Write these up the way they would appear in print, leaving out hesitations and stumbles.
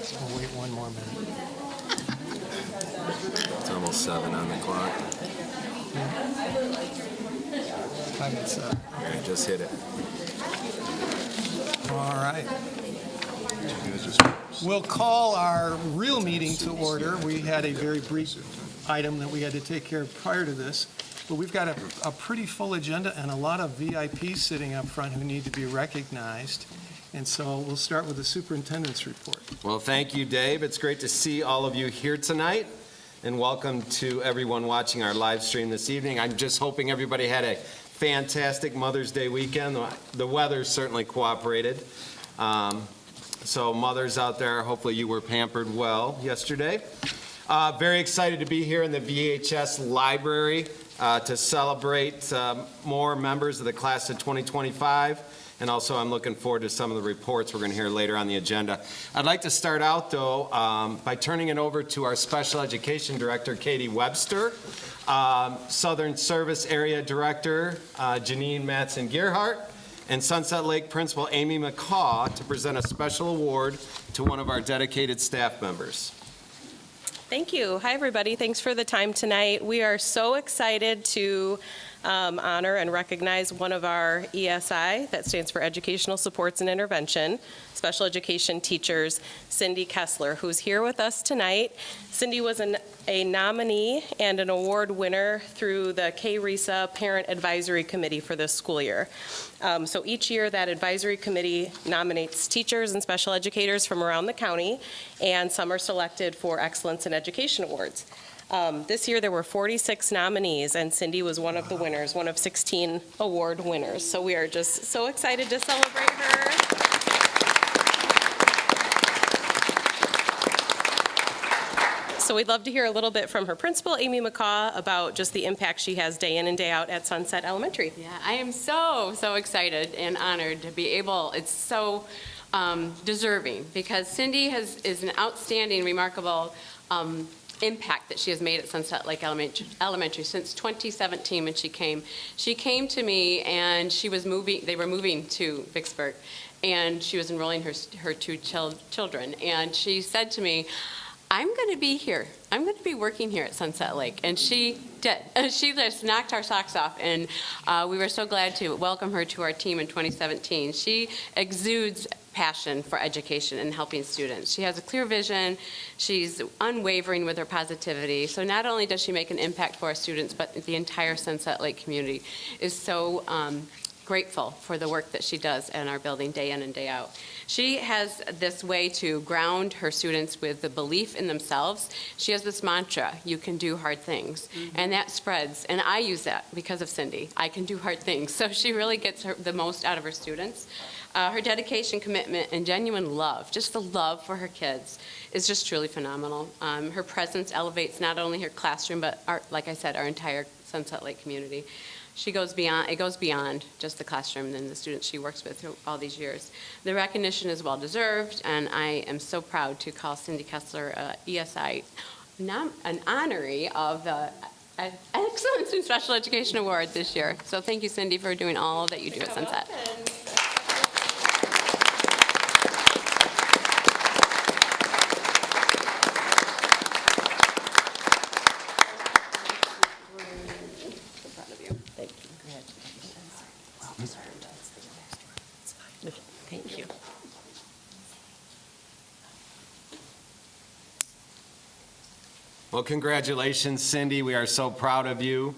So we'll wait one more minute. It's almost 7 on the clock. 5 minutes up. All right, just hit it. All right. We'll call our real meeting to order. We had a very brief item that we had to take care of prior to this, but we've got a pretty full agenda and a lot of VIPs sitting up front who need to be recognized. And so we'll start with the superintendent's report. Well, thank you, Dave. It's great to see all of you here tonight, and welcome to everyone watching our live stream this evening. I'm just hoping everybody had a fantastic Mother's Day weekend. The weather certainly cooperated. So mothers out there, hopefully you were pampered well yesterday. Very excited to be here in the VHS library to celebrate more members of the class of 2025. And also I'm looking forward to some of the reports we're going to hear later on the agenda. I'd like to start out, though, by turning it over to our Special Education Director, Katie Webster, Southern Service Area Director, Janine Matson-Gearhart, and Sunset Lake Principal Amy McCaw to present a special award to one of our dedicated staff members. Thank you. Hi, everybody. Thanks for the time tonight. We are so excited to honor and recognize one of our ESI, that stands for Educational Supports and Intervention, special education teachers, Cindy Kessler, who's here with us tonight. Cindy was a nominee and an award winner through the KRESA Parent Advisory Committee for this school year. So each year that advisory committee nominates teachers and special educators from around the county, and some are selected for Excellence in Education Awards. This year there were 46 nominees, and Cindy was one of the winners, one of 16 award winners. So we are just so excited to celebrate her. So we'd love to hear a little bit from her principal, Amy McCaw, about just the impact she has day in and day out at Sunset Elementary. Yeah, I am so excited and honored to be able, it's so deserving, because Cindy is an outstanding, remarkable impact that she has made at Sunset Lake Elementary since 2017 when she came. She came to me and they were moving to Vicksburg, and she was enrolling her two children, and she said to me, I'm going to be here. I'm going to be working here at Sunset Lake. And she did. She just knocked our socks off. And we were so glad to welcome her to our team in 2017. She exudes passion for education and helping students. She has a clear vision. She's unwavering with her positivity. So not only does she make an impact for our students, but the entire Sunset Lake community is so grateful for the work that she does in our building day in and day out. She has this way to ground her students with the belief in themselves. She has this mantra, you can do hard things. Mm-hmm. And that spreads, and I use that because of Cindy. I can do hard things. So she really gets the most out of her students. Her dedication, commitment, and genuine love, just the love for her kids, is just truly phenomenal. Her presence elevates not only her classroom, but like I said, our entire Sunset Lake community. It goes beyond just the classroom and the students she works with through all these years. The recognition is well deserved, and I am so proud to call Cindy Kessler ESI an honoree of the Excellence in Special Education Award this year. So thank you, Cindy, for doing all that you do at Sunset. Thank you. Well, congratulations, Cindy. We are so proud of you.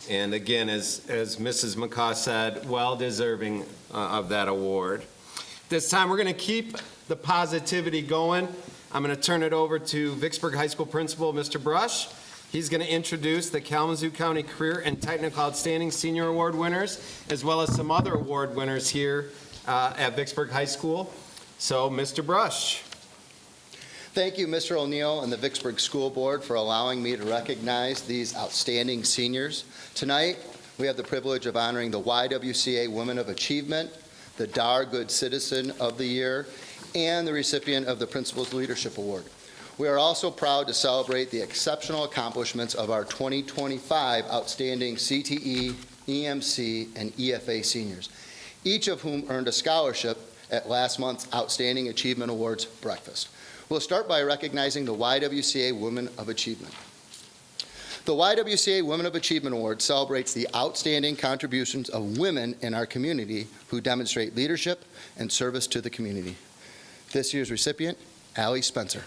And again, as Mrs. McCaw said, well deserving of that award. This time we're going to keep the positivity going. I'm going to turn it over to Vicksburg High School Principal, Mr. Brush. He's going to introduce the Kalamazoo County Career and Technical Outstanding Senior Award winners, as well as some other award winners here at Vicksburg High School. So, Mr. Brush. Thank you, Mr. O'Neill and the Vicksburg School Board, for allowing me to recognize these outstanding seniors. Tonight, we have the privilege of honoring the YWCA Women of Achievement, the DAR Good Citizen of the Year, and the recipient of the Principal's Leadership Award. We are also proud to celebrate the exceptional accomplishments of our 2025 outstanding CTE, EMC, and EFA seniors, each of whom earned a scholarship at last month's Outstanding Achievement Awards breakfast. We'll start by recognizing the YWCA Women of Achievement. The YWCA Women of Achievement Award celebrates the outstanding contributions of women in our community who demonstrate leadership and service to the community. This year's recipient, Allie Spencer.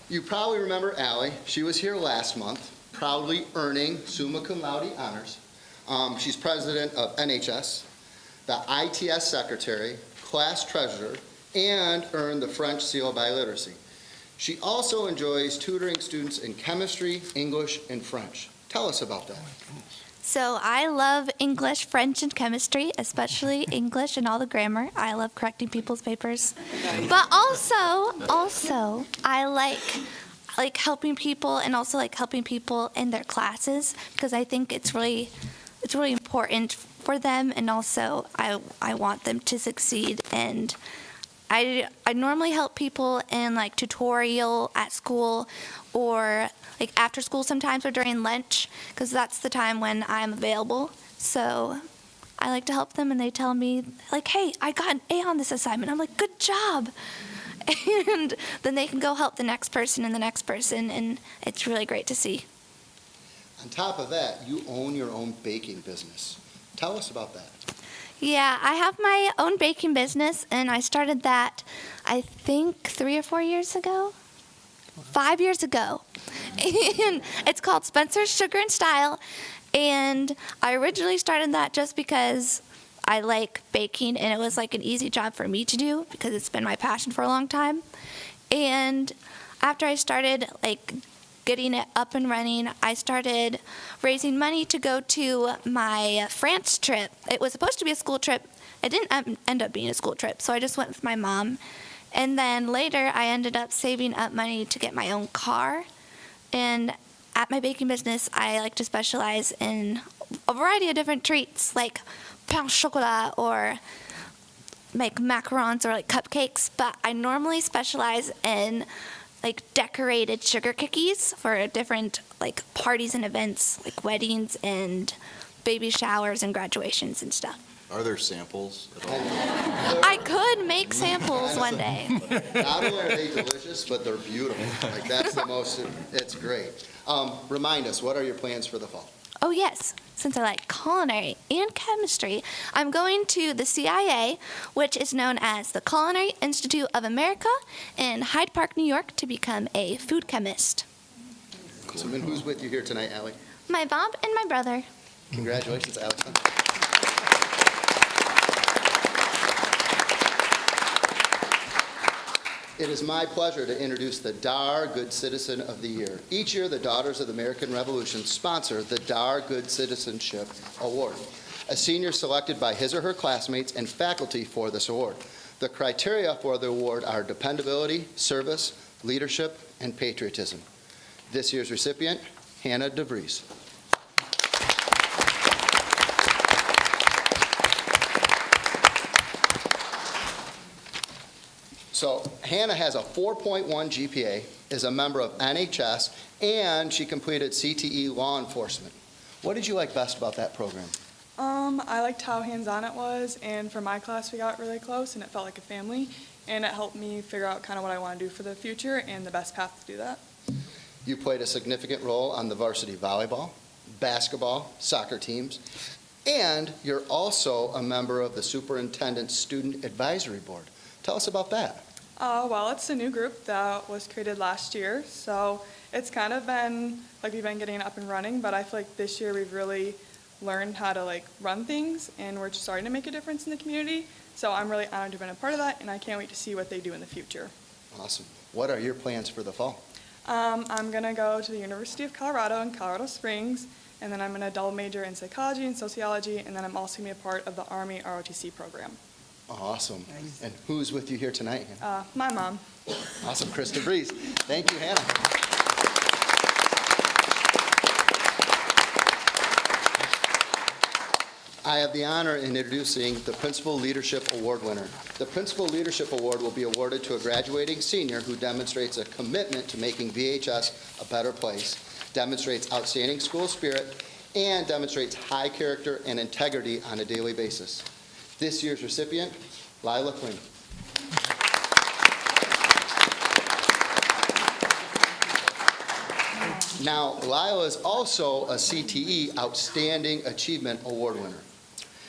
You probably remember Allie. She was here last month, proudly earning summa cum laude honors. She's president of NHS, the ITS secretary, class treasurer, and earned the French seal of biliteracy. She also enjoys tutoring students in chemistry, English, and French. Tell us about that. So I love English, French, and chemistry, especially English and all the grammar. I love correcting people's papers. But also, I like helping people and also like helping people in their classes because I think it's really important for them, and also I want them to succeed. And I normally help people in like tutorial at school or like after school sometimes or during lunch because that's the time when I'm available. So I like to help them and they tell me like, hey, I got an A on this assignment. I'm like, good job. And then they can go help the next person and the next person, and it's really great to see. On top of that, you own your own baking business. Tell us about that. Yeah, I have my own baking business, and I started that, I think, 3 or 4 years ago. 5 years ago. And it's called Spencer's Sugar and Style, and I originally started that just because I like baking, and it was like an easy job for me to do because it's been my passion for a long time. And after I started like getting it up and running, I started raising money to go to my France trip. It was supposed to be a school trip. It didn't end up being a school trip, so I just went with my mom. And then later, I ended up saving up money to get my own car. And at my baking business, I like to specialize in a variety of different treats, like pain au chocolat or make macarons or like cupcakes. But I normally specialize in like decorated sugar cookies for different like parties and events, like weddings and baby showers and graduations and stuff. Are there samples at all? I could make samples one day. Not only are they delicious, but they're beautiful. Like that's the most, it's great. Remind us, what are your plans for the fall? Oh yes, since I like culinary and chemistry, I'm going to the CIA, which is known as the Culinary Institute of America in Hyde Park, New York, to become a food chemist. Awesome. And who's with you here tonight, Allie? My mom and my brother. Congratulations, Alex. It is my pleasure to introduce the DAR Good Citizen of the Year. Each year, the Daughters of the American Revolution sponsor the DAR Good Citizenship Award. A senior selected by his or her classmates and faculty for this award. The criteria for the award are dependability, service, leadership, and patriotism. This year's recipient, Hannah DeVries. So Hannah has a 4.1 GPA, is a member of NHS, and she completed CTE law enforcement. What did you like best about that program? I liked how hands-on it was, and for my class we got really close and it felt like a family, and it helped me figure out kind of what I want to do for the future and the best path to do that. You played a significant role on the varsity volleyball, basketball, soccer teams, and you're also a member of the Superintendent's Student Advisory Board. Tell us about that. Well, it's a new group that was created last year, so it's kind of been like we've been getting it up and running, but I feel like this year we've really learned how to like run things, and we're just starting to make a difference in the community. So I'm really honored to have been a part of that, and I can't wait to see what they do in the future. Awesome. What are your plans for the fall? I'm going to go to the University of Colorado in Colorado Springs, and then I'm going to double major in psychology and sociology, and then I'm also going to be a part of the Army ROTC program. Awesome. And who's with you here tonight, Hannah? My mom. Awesome, Chris DeVries. Thank you, Hannah. I have the honor in introducing the Principal Leadership Award winner. The Principal Leadership Award will be awarded to a graduating senior who demonstrates a commitment to making VHS a better place, demonstrates outstanding school spirit, and demonstrates high character and integrity on a daily basis. This year's recipient, Lila Quinn. Now, Lila is also a CTE Outstanding Achievement Award winner.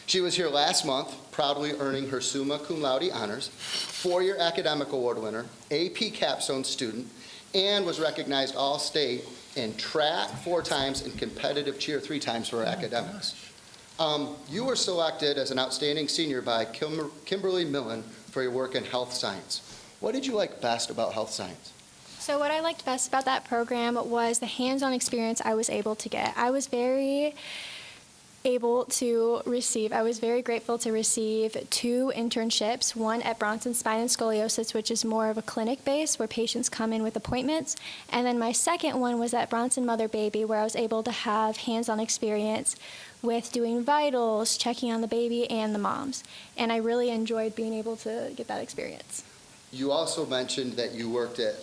She was here last month, proudly earning her Summa Cum Laude honors, 4-year academic award winner, AP capstone student, and was recognized All-State in track 4 times and competitive cheer 3 times for her academics. You were selected as an outstanding senior by Kimberly Millen for your work in health science. What did you like best about health science? So what I liked best about that program was the hands-on experience I was able to get. I was very grateful to receive 2 internships, one at Bronson Spine and Scoliosis, which is more of a clinic base where patients come in with appointments. And then my second one was at Bronson Mother Baby, where I was able to have hands-on experience with doing vitals, checking on the baby and the moms. And I really enjoyed being able to get that experience. You also mentioned that you worked at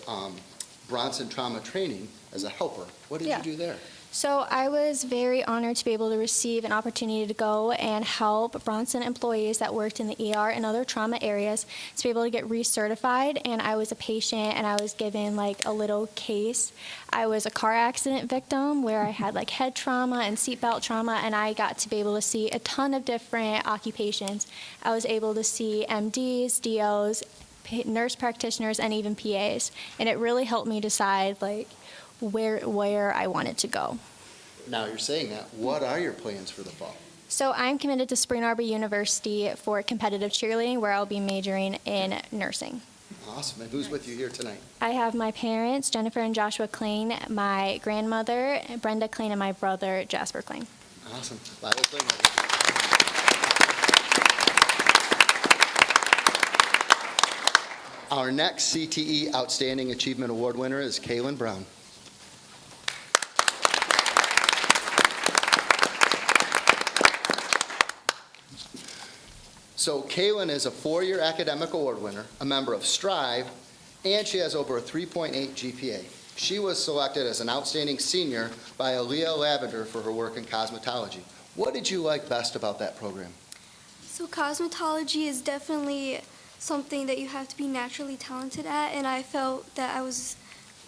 Bronson Trauma Training as a helper. What did you do there? So I was very honored to be able to receive an opportunity to go and help Bronson employees that worked in the ER and other trauma areas to be able to get recertified. And I was a patient and I was given like a little case. I was a car accident victim where I had like head trauma and seatbelt trauma, and I got to be able to see a ton of different occupations. I was able to see MDs, DOs, nurse practitioners, and even PAs. And it really helped me decide like where I wanted to go. Now you're saying that. What are your plans for the fall? So I'm committed to Spring Arbor University for competitive cheerleading, where I'll be majoring in nursing. Awesome. And who's with you here tonight? I have my parents, Jennifer and Joshua Klain, my grandmother, Brenda Klain, and my brother, Jasper Klain. Awesome. Lila Quinn. Our next CTE Outstanding Achievement Award winner is Kaylin Brown. So Kaylin is a 4-year academic award winner, a member of Strive, and she has over a 3.8 GPA. She was selected as an outstanding senior by Aaliyah Lavender for her work in cosmetology. What did you like best about that program? So cosmetology is definitely something that you have to be naturally talented at, and I felt that I was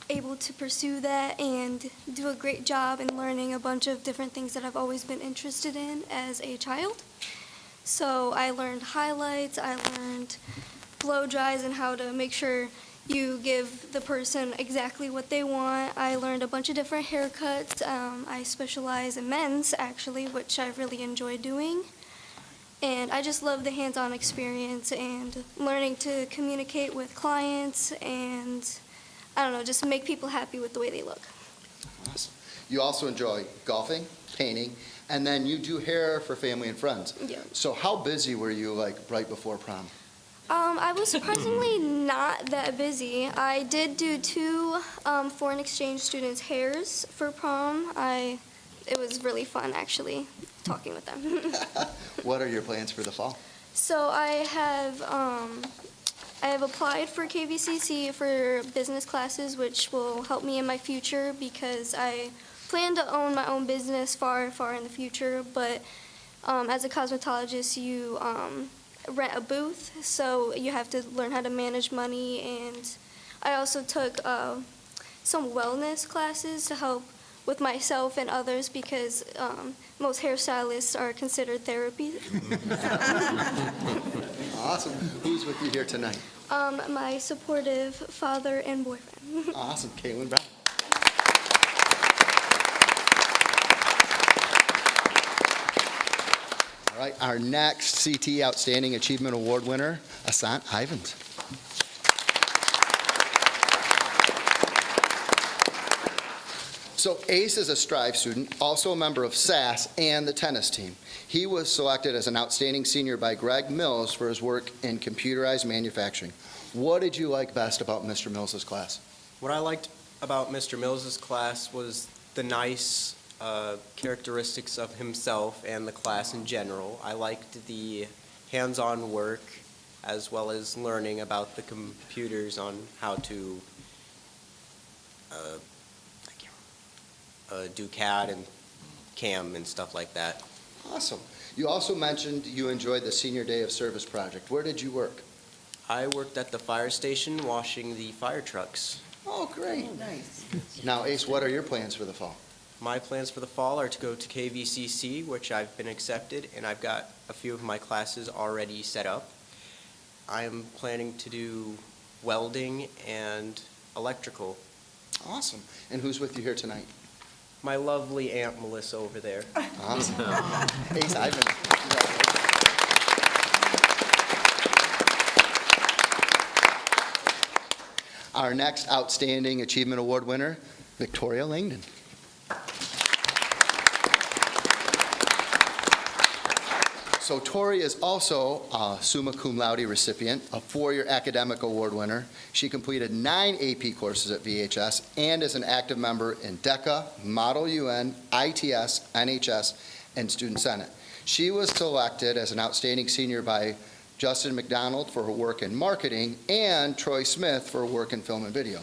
able to pursue that and do a great job in learning a bunch of different things that I've always been interested in as a child. So I learned highlights, I learned blow dries and how to make sure you give the person exactly what they want. I learned a bunch of different haircuts. I specialize in men's, actually, which I really enjoy doing. And I just love the hands-on experience and learning to communicate with clients and, I don't know, just make people happy with the way they look. Awesome. You also enjoy golfing, painting, and then you do hair for family and friends. Yeah. So how busy were you like right before prom? I was surprisingly not that busy. I did do 2 foreign exchange students' hairs for prom. It was really fun, actually, talking with them. What are your plans for the fall? So I have applied for KVCC for business classes, which will help me in my future because I plan to own my own business far, far in the future. But as a cosmetologist, you rent a booth, so you have to learn how to manage money. And I also took some wellness classes to help with myself and others because most hairstylists are considered therapy. Awesome. Who's with you here tonight? My supportive father and boyfriend. Awesome. Kaylin Brown. All right, our next CT Outstanding Achievement Award winner, Asant Ivans. So Ace is a Strive student, also a member of SAS and the tennis team. He was selected as an outstanding senior by Greg Mills for his work in computerized manufacturing. What did you like best about Mr. Mills's class? What I liked about Mr. Mills's class was the nice characteristics of himself and the class in general. I liked the hands-on work as well as learning about the computers on how to do CAD and CAM and stuff like that. Awesome. You also mentioned you enjoyed the Senior Day of Service project. Where did you work? I worked at the fire station washing the fire trucks. Oh, great. Nice. Now, Ace, what are your plans for the fall? My plans for the fall are to go to KVCC, which I've been accepted, and I've got a few of my classes already set up. I am planning to do welding and electrical. Awesome. And who's with you here tonight? My lovely Aunt Melissa over there. Awesome. Ace, Ivan. Our next Outstanding Achievement Award winner, Victoria Langdon. So Tori is also a summa cum laude recipient, a four-year academic award winner. She completed 9 AP courses at VHS and is an active member in DECA, Model UN, ITS, NHS, and Student Senate. She was selected as an outstanding senior by Justin McDonald for her work in marketing and Troy Smith for her work in film and video.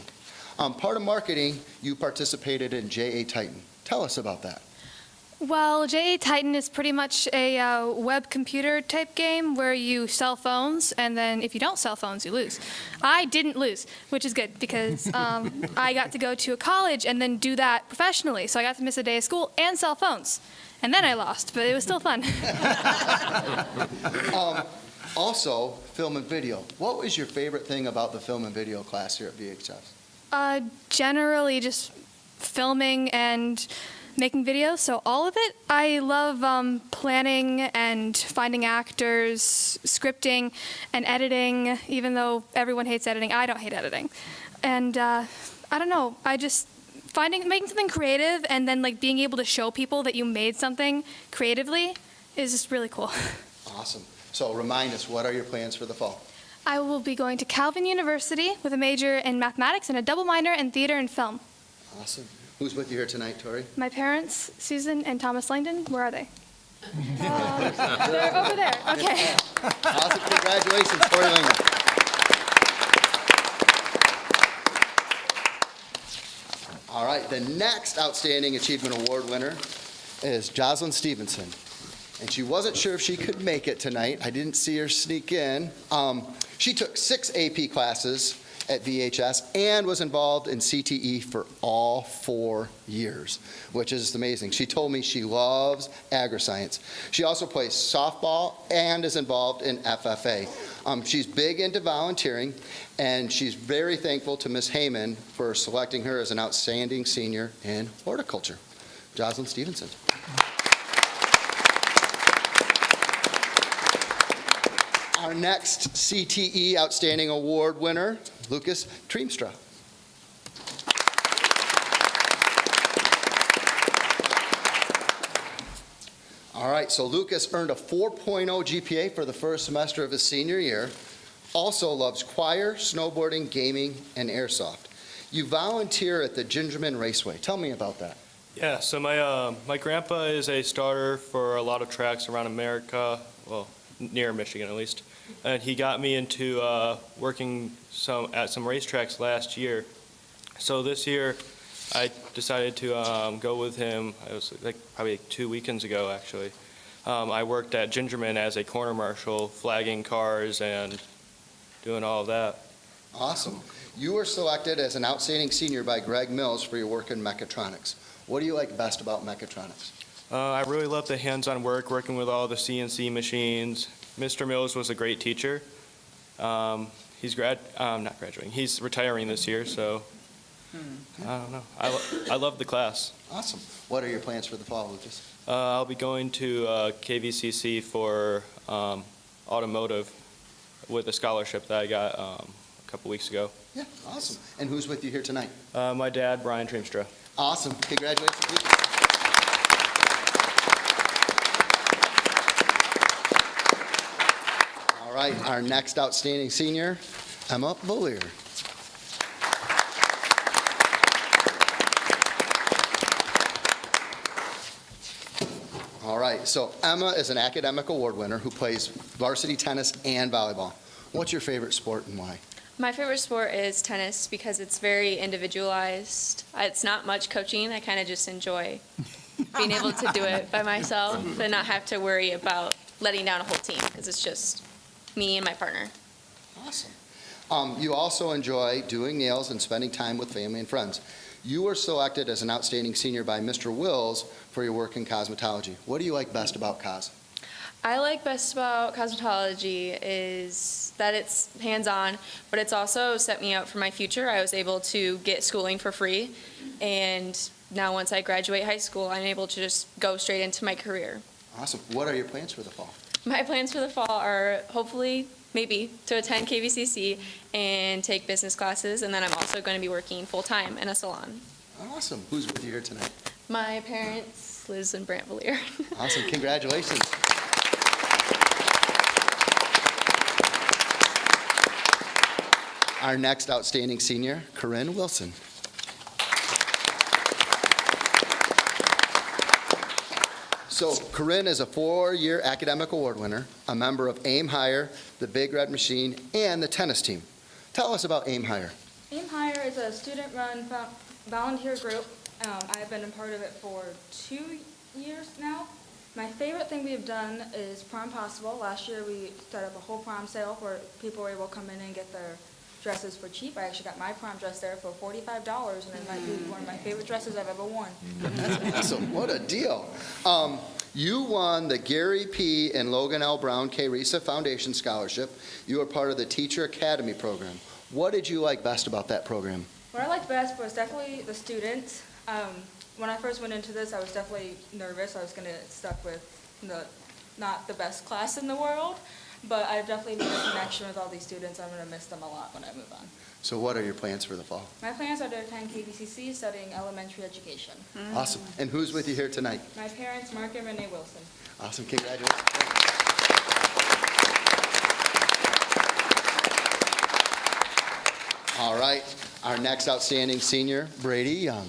Part of marketing, you participated in J.A. Titan. Tell us about that. Well, J.A. Titan is pretty much a web computer type game where you sell phones, and then if you don't sell phones, you lose. I didn't lose, which is good because I got to go to a college and then do that professionally. So I got to miss a day of school and sell phones. And then I lost, but it was still fun. Also, film and video. What was your favorite thing about the film and video class here at VHS? Generally just filming and making videos, so all of it. I love planning and finding actors, scripting, and editing, even though everyone hates editing. I don't hate editing. And I don't know, I just making something creative and then like being able to show people that you made something creatively is just really cool. Awesome. So remind us, what are your plans for the fall? I will be going to Calvin University with a major in mathematics and a double minor in theater and film. Awesome. Who's with you here tonight, Tori? My parents, Susan and Thomas Langdon, where are they? They're over there, okay. Awesome. Congratulations, Tori Langdon. All right, the next Outstanding Achievement Award winner is Jocelyn Stevenson. And she wasn't sure if she could make it tonight. I didn't see her sneak in. She took 6 AP classes at VHS and was involved in CTE for all 4 years, which is amazing. She told me she loves agri-science. She also plays softball and is involved in FFA. She's big into volunteering, and she's very thankful to Ms. Heyman for selecting her as an outstanding senior in horticulture. Jocelyn Stevenson. Our next CTE Outstanding Award winner, Lucas Treemstra. All right, so Lucas earned a 4.0 GPA for the first semester of his senior year. Also loves choir, snowboarding, gaming, and airsoft. You volunteer at the Gingerman Raceway. Tell me about that. Yeah, so my grandpa is a starter for a lot of tracks around America, well, near Michigan at least. And he got me into working at some racetracks last year. So this year, I decided to go with him. It was probably 2 weekends ago, actually. I worked at Gingerman as a corner marshal, flagging cars and doing all of that. Awesome. You were selected as an outstanding senior by Greg Mills for your work in mechatronics. What do you like best about mechatronics? I really love the hands-on work, working with all the CNC machines. Mr. Mills was a great teacher. He's not graduating. He's retiring this year, so I don't know. I love the class. Awesome. What are your plans for the fall, Lucas? I'll be going to KVCC for automotive with a scholarship that I got a couple weeks ago. Yeah, awesome. And who's with you here tonight? My dad, Brian Treemstra. Awesome. Congratulations, Lucas. All right, our next outstanding senior, Emma Volier. All right, so Emma is an academic award winner who plays varsity tennis and volleyball. What's your favorite sport and why? My favorite sport is tennis because it's very individualized. It's not much coaching. I kind of just enjoy being able to do it by myself and not have to worry about letting down a whole team, because it's just me and my partner. Awesome. You also enjoy doing nails and spending time with family and friends. You were selected as an outstanding senior by Mr. Wills for your work in cosmetology. What do you like best about cos? I like best about cosmetology is that it's hands-on, but it's also set me up for my future. I was able to get schooling for free, and now once I graduate high school, I'm able to just go straight into my career. Awesome. What are your plans for the fall? My plans for the fall are hopefully, maybe, to attend KVCC and take business classes, and then I'm also going to be working full-time in a salon. Awesome. Who's with you here tonight? My parents, Liz and Brant Valier. Awesome. Congratulations. Our next outstanding senior, Corinne Wilson. So Corinne is a 4-year academic award winner, a member of Aim Higher, the Big Red Machine, and the tennis team. Tell us about Aim Higher. Aim Higher is a student-run volunteer group. I've been a part of it for 2 years now. My favorite thing we've done is Prom Possible. Last year we set up a whole prom sale where people were able to come in and get their dresses for cheap. I actually got my prom dress there for $45, and it might be one of my favorite dresses I've ever worn. That's awesome. What a deal. You won the Gary P. and Logan L. Brown K. Risa Foundation Scholarship. You were part of the Teacher Academy program. What did you like best about that program? What I liked best was definitely the students. When I first went into this, I was definitely nervous. I was going to get stuck with not the best class in the world, but I definitely made a connection with all these students. I'm going to miss them a lot when I move on. So what are your plans for the fall? My plans are to attend KVCC studying elementary education. Awesome. And who's with you here tonight? My parents, Mark and Renee Wilson. Awesome. Congratulations. All right. Our next outstanding senior, Brady Young.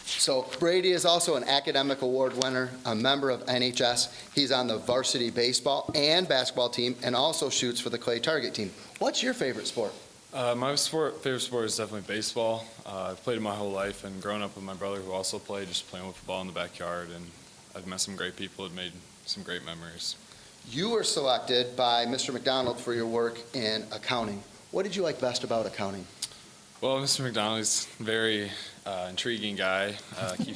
So Brady is also an academic award winner, a member of NHS. He's on the varsity baseball and basketball team and also shoots for the Clay Target team. What's your favorite sport? My favorite sport is definitely baseball. I've played it my whole life, and growing up with my brother who also played, just playing with the ball in the backyard, and I've met some great people and made some great memories. You were selected by Mr. McDonald for your work in accounting. What did you like best about accounting? Well, Mr. McDonald is a very intriguing guy. He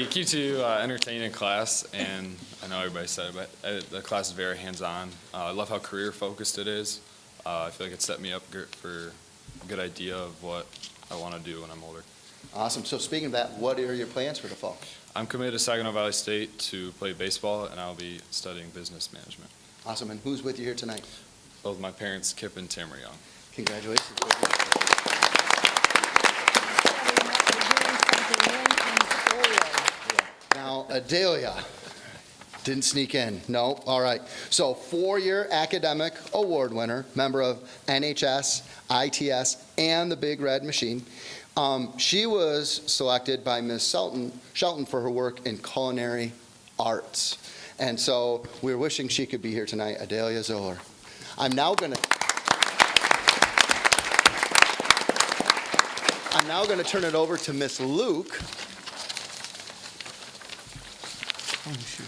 keeps you entertained in class, and I know everybody said it, but the class is very hands-on. I love how career-focused it is. I feel like it set me up for a good idea of what I want to do when I'm older. Awesome. So speaking of that, what are your plans for the fall? I'm committed to Saginaw Valley State to play baseball, and I'll be studying business management. Awesome. And who's with you here tonight? Both my parents, Kip and Tamara Young. Congratulations. Now, Adelia didn't sneak in. No? All right. So 4-year academic award winner, member of NHS, ITS, and the Big Red Machine. She was selected by Ms. Shelton for her work in culinary arts. And so we're wishing she could be here tonight, Adelia Zoller. I'm now going to turn it over to Ms. Luke. Oh, shoot.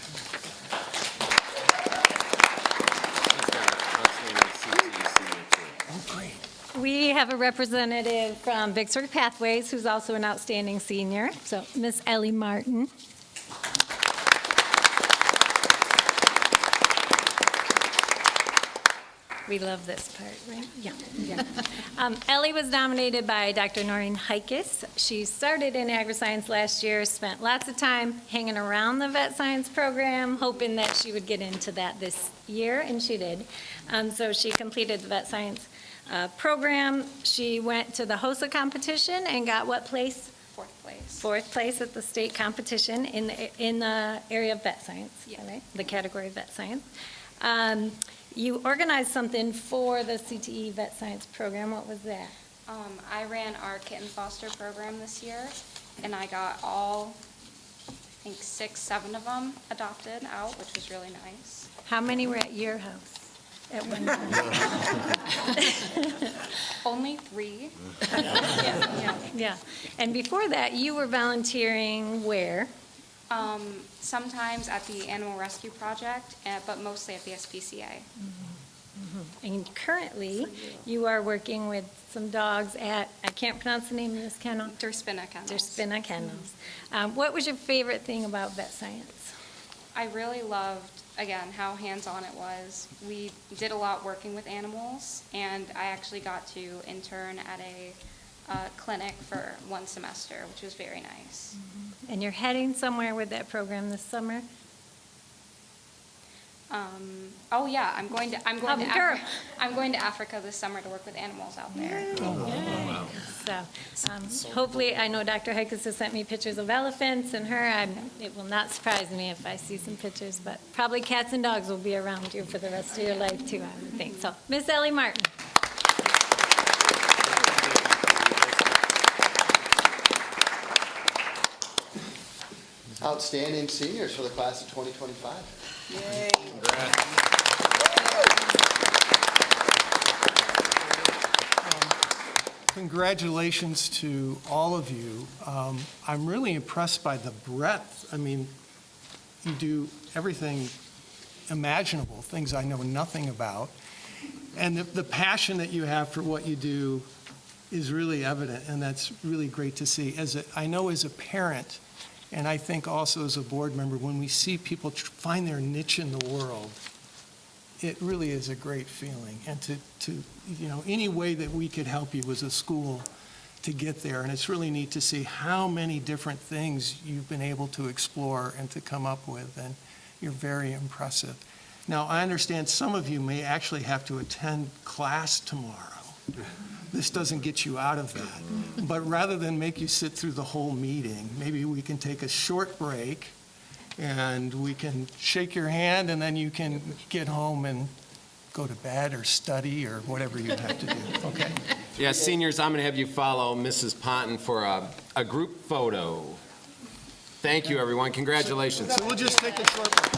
Oh, great. We have a representative from Vicksburg Pathways who's also an outstanding senior, so Miss Ellie Martin. We love this part, right? Yeah. Ellie was nominated by Dr. Noreen Heikes. She started in agri-science last year, spent lots of time hanging around the vet science program, hoping that she would get into that this year, and she did. So she completed the vet science program. She went to the HOSA competition and got what place? Fourth place. Fourth place at the state competition in the area of vet science, Yeah. right? The category of vet science. You organized something for the CTE vet science program. What was that? I ran our kitten foster program this year, and I got all, I think 6, 7 of them adopted out, which was really nice. How many were at your house? at one time. Only 3. Yeah. And before that, you were volunteering where? Sometimes at the Animal Rescue Project, but mostly at the SPCA. And currently, you are working with some dogs at, I can't pronounce the name of this kennel. Derspina Kennels. Derspina Kennels. What was your favorite thing about vet science? I really loved, again, how hands-on it was. We did a lot working with animals, and I actually got to intern at a clinic for 1 semester, which was very nice. And you're heading somewhere with that program this summer? Oh yeah, I'm going to Girl. I'm going to Africa this summer to work with animals out there. So hopefully, I know Dr. Hickes has sent me pictures of elephants and her. It will not surprise me if I see some pictures, but probably cats and dogs will be around you for the rest of your life too, I would think. So, Miss Ellie Martin. Outstanding seniors for the class of 2025. Yay. Congratulations to all of you. I'm really impressed by the breadth. I mean, you do everything imaginable, things I know nothing about. And the passion that you have for what you do is really evident, and that's really great to see. I know as a parent, and I think also as a board member, when we see people find their niche in the world, it really is a great feeling. And to any way that we could help you as a school to get there. And it's really neat to see how many different things you've been able to explore and to come up with. And you're very impressive. Now, I understand some of you may actually have to attend class tomorrow. This doesn't get you out of that. But rather than make you sit through the whole meeting, maybe we can take a short break and we can shake your hand and then you can get home and go to bed or study or whatever you have to do, okay? Yeah, seniors, I'm going to have you follow Mrs. Ponton for a group photo. Thank you, everyone. Congratulations. So we'll just take a short break.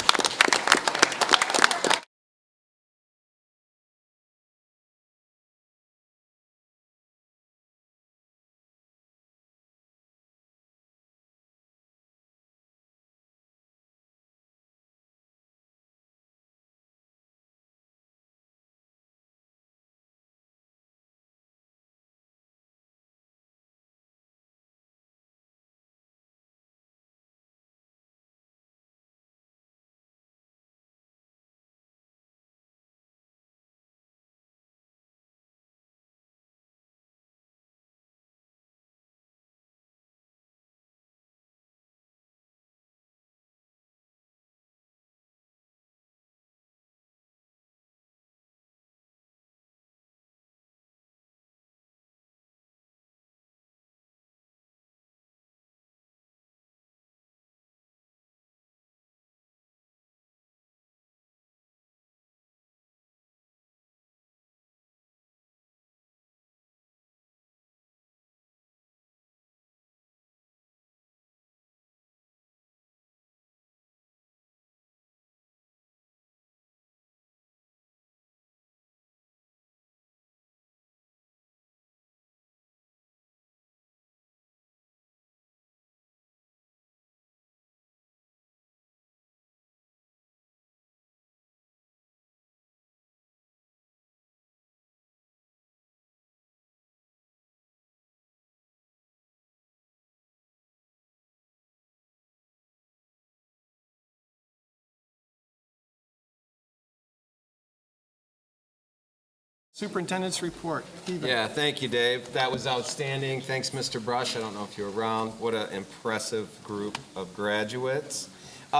Superintendent's report. Stephen. Yeah, thank you, Dave. That was outstanding. Thanks, Mr. Brush. I don't know if you were around. What an impressive group of graduates.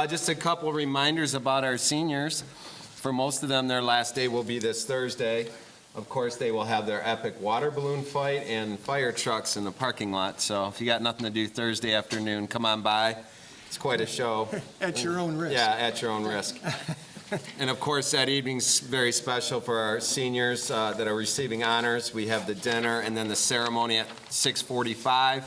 Just a couple reminders about our seniors. For most of them, their last day will be this Thursday. Of course, they will have their epic water balloon fight and fire trucks in the parking lot. So if you got nothing to do Thursday afternoon, come on by. It's quite a show. At your own risk. Yeah, at your own risk. And of course, that evening's very special for our seniors that are receiving honors. We have the dinner and then the ceremony at 6:45.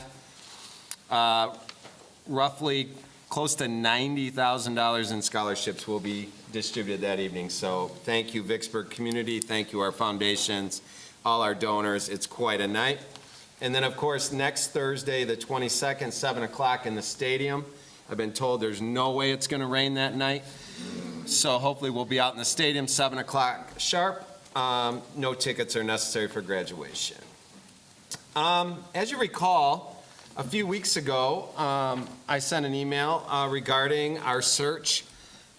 Roughly close to $90,000 in scholarships will be distributed that evening. So thank you, Vicksburg community. Thank you, our foundations, all our donors. It's quite a night. And then, of course, next Thursday, the 22nd, 7 o'clock in the stadium. I've been told there's no way it's going to rain that night. So hopefully we'll be out in the stadium, 7 o'clock sharp. No tickets are necessary for graduation. As you recall, a few weeks ago, I sent an email regarding our search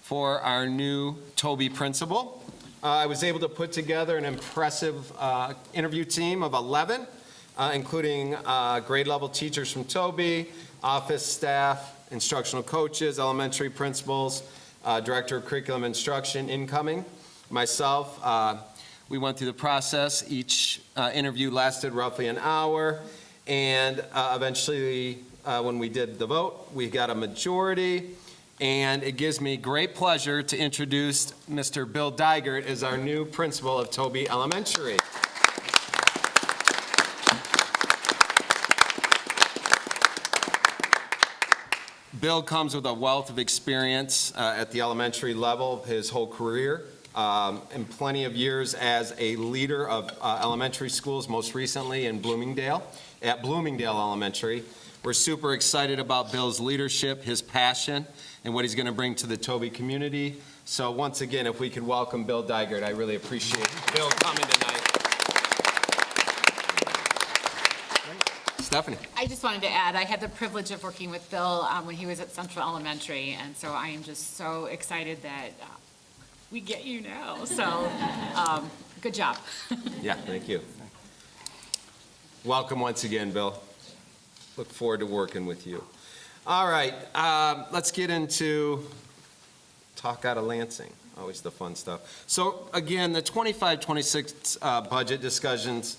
for our new Toby principal. I was able to put together an impressive interview team of 11, including grade level teachers from Toby, office staff, instructional coaches, elementary principals, director of curriculum instruction incoming, myself. We went through the process. Each interview lasted roughly an hour, and eventually, when we did the vote, we got a majority, and it gives me great pleasure to introduce Mr. Bill Dygert as our new principal of Toby Elementary. Bill comes with a wealth of experience at the elementary level his whole career, and plenty of years as a leader of elementary schools, most recently in Bloomingdale, at Bloomingdale Elementary. We're super excited about Bill's leadership, his passion, and what he's going to bring to the Toby community. So once again, if we could welcome Bill Dygert, I really appreciate Bill coming tonight. Stephanie. I just wanted to add, I had the privilege of working with Bill when he was at Central Elementary, and so I am just so excited that we get you now. So, good job. Yeah, thank you. Welcome once again, Bill. Look forward to working with you. All right, let's get into talk out of Lansing. Always the fun stuff. So again, the 25-26 budget discussions,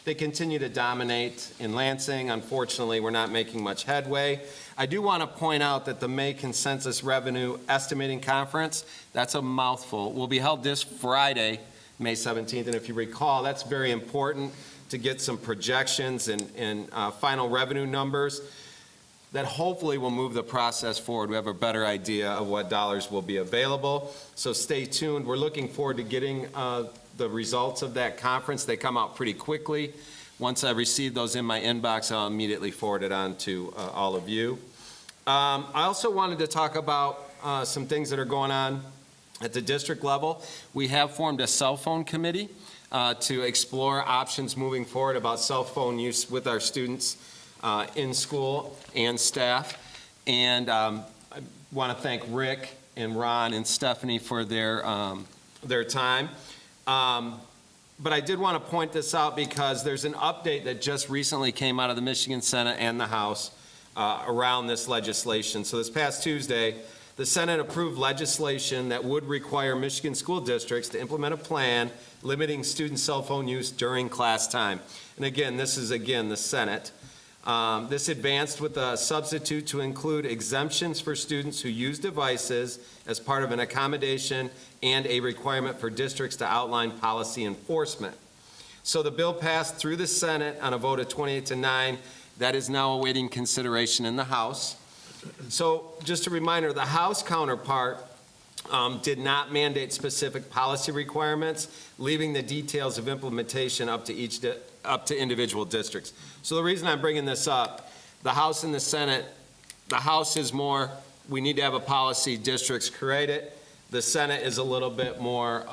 they continue to dominate in Lansing. Unfortunately, we're not making much headway. I do want to point out that the May Consensus Revenue Estimating Conference, that's a mouthful, will be held this Friday, May 17th. And if you recall, that's very important to get some projections and final revenue numbers that hopefully will move the process forward. We have a better idea of what dollars will be available. So stay tuned. We're looking forward to getting the results of that conference. They come out pretty quickly. Once I receive those in my inbox, I'll immediately forward it on to all of you. I also wanted to talk about some things that are going on at the district level. We have formed a cell phone committee to explore options moving forward about cell phone use with our students in school and staff. And I want to thank Rick and Ron and Stephanie for their time. But I did want to point this out because there's an update that just recently came out of the Michigan Senate and the House around this legislation. So this past Tuesday, the Senate approved legislation that would require Michigan school districts to implement a plan limiting student cell phone use during class time. And again, this is the Senate. This advanced with a substitute to include exemptions for students who use devices as part of an accommodation and a requirement for districts to outline policy enforcement. So the bill passed through the Senate on a vote of 28-9. That is now awaiting consideration in the House. So just a reminder, the House counterpart did not mandate specific policy requirements, leaving the details of implementation up to individual districts. So the reason I'm bringing this up, the House and the Senate, the House is more, we need to have a policy, districts create it. The Senate is a little bit more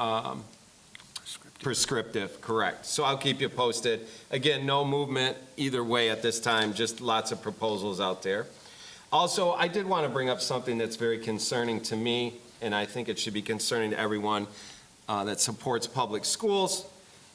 prescriptive, correct. So I'll keep you posted. Again, no movement either way at this time, just lots of proposals out there. Also, I did want to bring up something that's very concerning to me, and I think it should be concerning to everyone that supports public schools.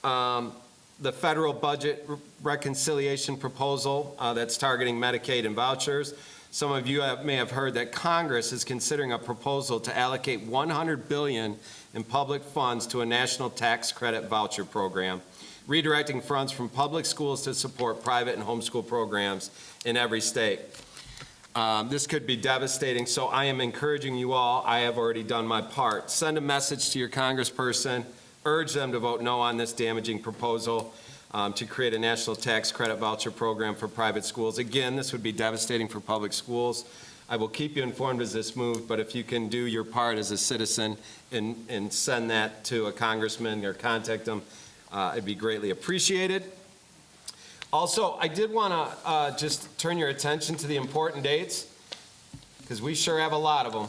The federal budget reconciliation proposal that's targeting Medicaid and vouchers. Some of you may have heard that Congress is considering a proposal to allocate $100 billion in public funds to a national tax credit voucher program, redirecting funds from public schools to support private and homeschool programs in every state. This could be devastating, so I am encouraging you all, I have already done my part. Send a message to your congressperson, urge them to vote no on this damaging proposal to create a national tax credit voucher program for private schools. Again, this would be devastating for public schools. I will keep you informed as this moves, but if you can do your part as a citizen and send that to a congressman or contact them, it'd be greatly appreciated. Also, I did want to just turn your attention to the important dates, because we sure have a lot of them,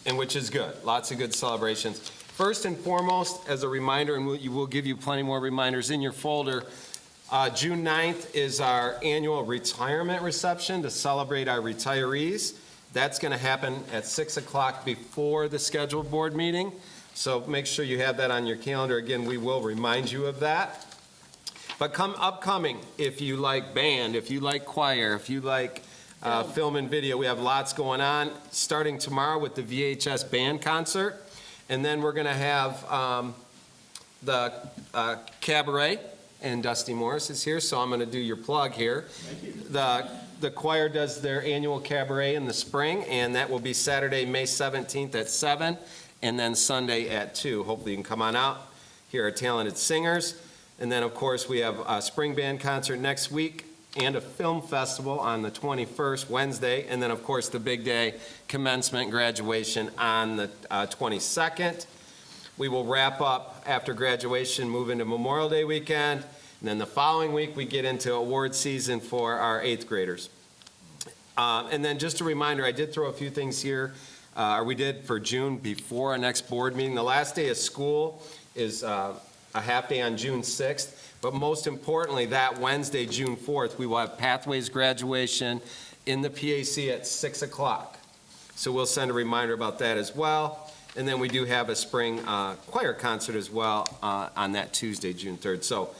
and which is good. Lots of good celebrations. First and foremost, as a reminder, and we'll give you plenty more reminders in your folder, June 9th is our annual retirement reception to celebrate our retirees. That's going to happen at 6 o'clock before the scheduled board meeting. So make sure you have that on your calendar. Again, we will remind you of that. But upcoming, if you like band, if you like choir, if you like film and video, we have lots going on, starting tomorrow with the VHS band concert. And then we're going to have the cabaret, and Dusty Morris is here, so I'm going to do your plug here. The choir does their annual cabaret in the spring, and that will be Saturday, May 17th at 7, and then Sunday at 2. Hopefully you can come on out, hear our talented singers. And then, of course, we have a spring band concert next week and a film festival on the 21st, Wednesday. And then, of course, the big day, commencement graduation on the 22nd. We will wrap up after graduation, move into Memorial Day weekend. And then the following week, we get into award season for our 8th graders. And then just a reminder, I did throw a few things here, or we did for June before our next board meeting. The last day of school is a half day on June 6th, but most importantly, that Wednesday, June 4th, we will have Pathways graduation in the PAC at 6 o'clock. So we'll send a reminder about that as well. And then we do have a spring choir concert as well on that Tuesday, June 3rd. So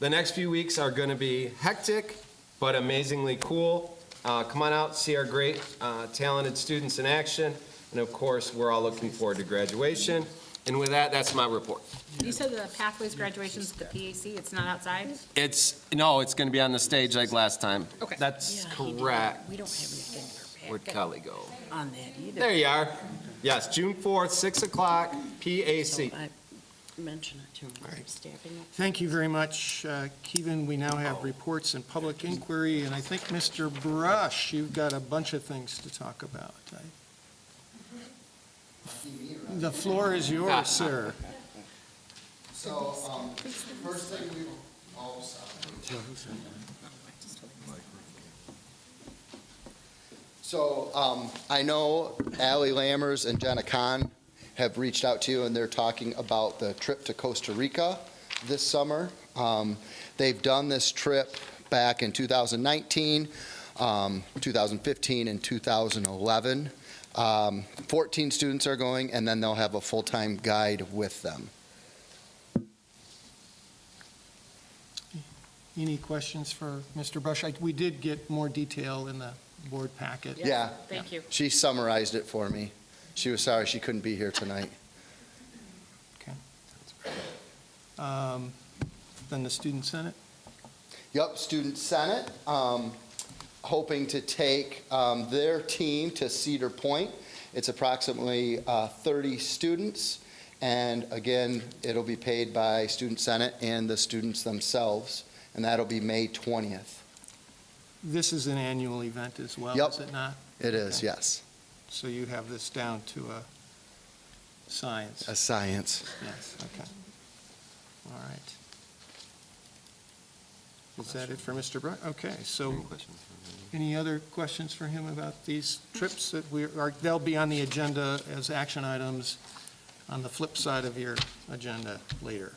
the next few weeks are going to be hectic, but amazingly cool. Come on out, see our great, talented students in action. And of course, we're all looking forward to graduation. And with that, that's my report. You said the Pathways graduation's at the PAC, it's not outside? No, it's going to be on the stage like last time. Okay. That's correct. We don't have anything in our packet. Where'd Kelly go? On that either. There you are. Yes, June 4th, 6 o'clock, PAC. So I mentioned it to him. Staffing up. Thank you very much, Kevin. We now have reports and public inquiry, and I think, Mr. Brush, you've got a bunch of things to talk about. The floor is yours, sir. So, first thing we, So, I know Allie Lammers and Jenna Kahn have reached out to you, and they're talking about the trip to Costa Rica this summer. They've done this trip back in 2019, 2015, and 2011. 14 students are going, and then they'll have a full-time guide with them. Any questions for Mr. Brush? We did get more detail in the board packet. Yeah. Thank you. She summarized it for me. She was sorry she couldn't be here tonight. Then the Student Senate? Yep, Student Senate, hoping to take their team to Cedar Point. It's approximately 30 students, and again, it'll be paid by Student Senate and the students themselves, and that'll be May 20th. This is an annual event as well, Yep. is it not? It is, yes. So you have this down to a science? A science. Yes, okay. All right. Is that it for Mr. Brush? Okay, so any other questions for him about these trips that they'll be on the agenda as action items on the flip side of your agenda later.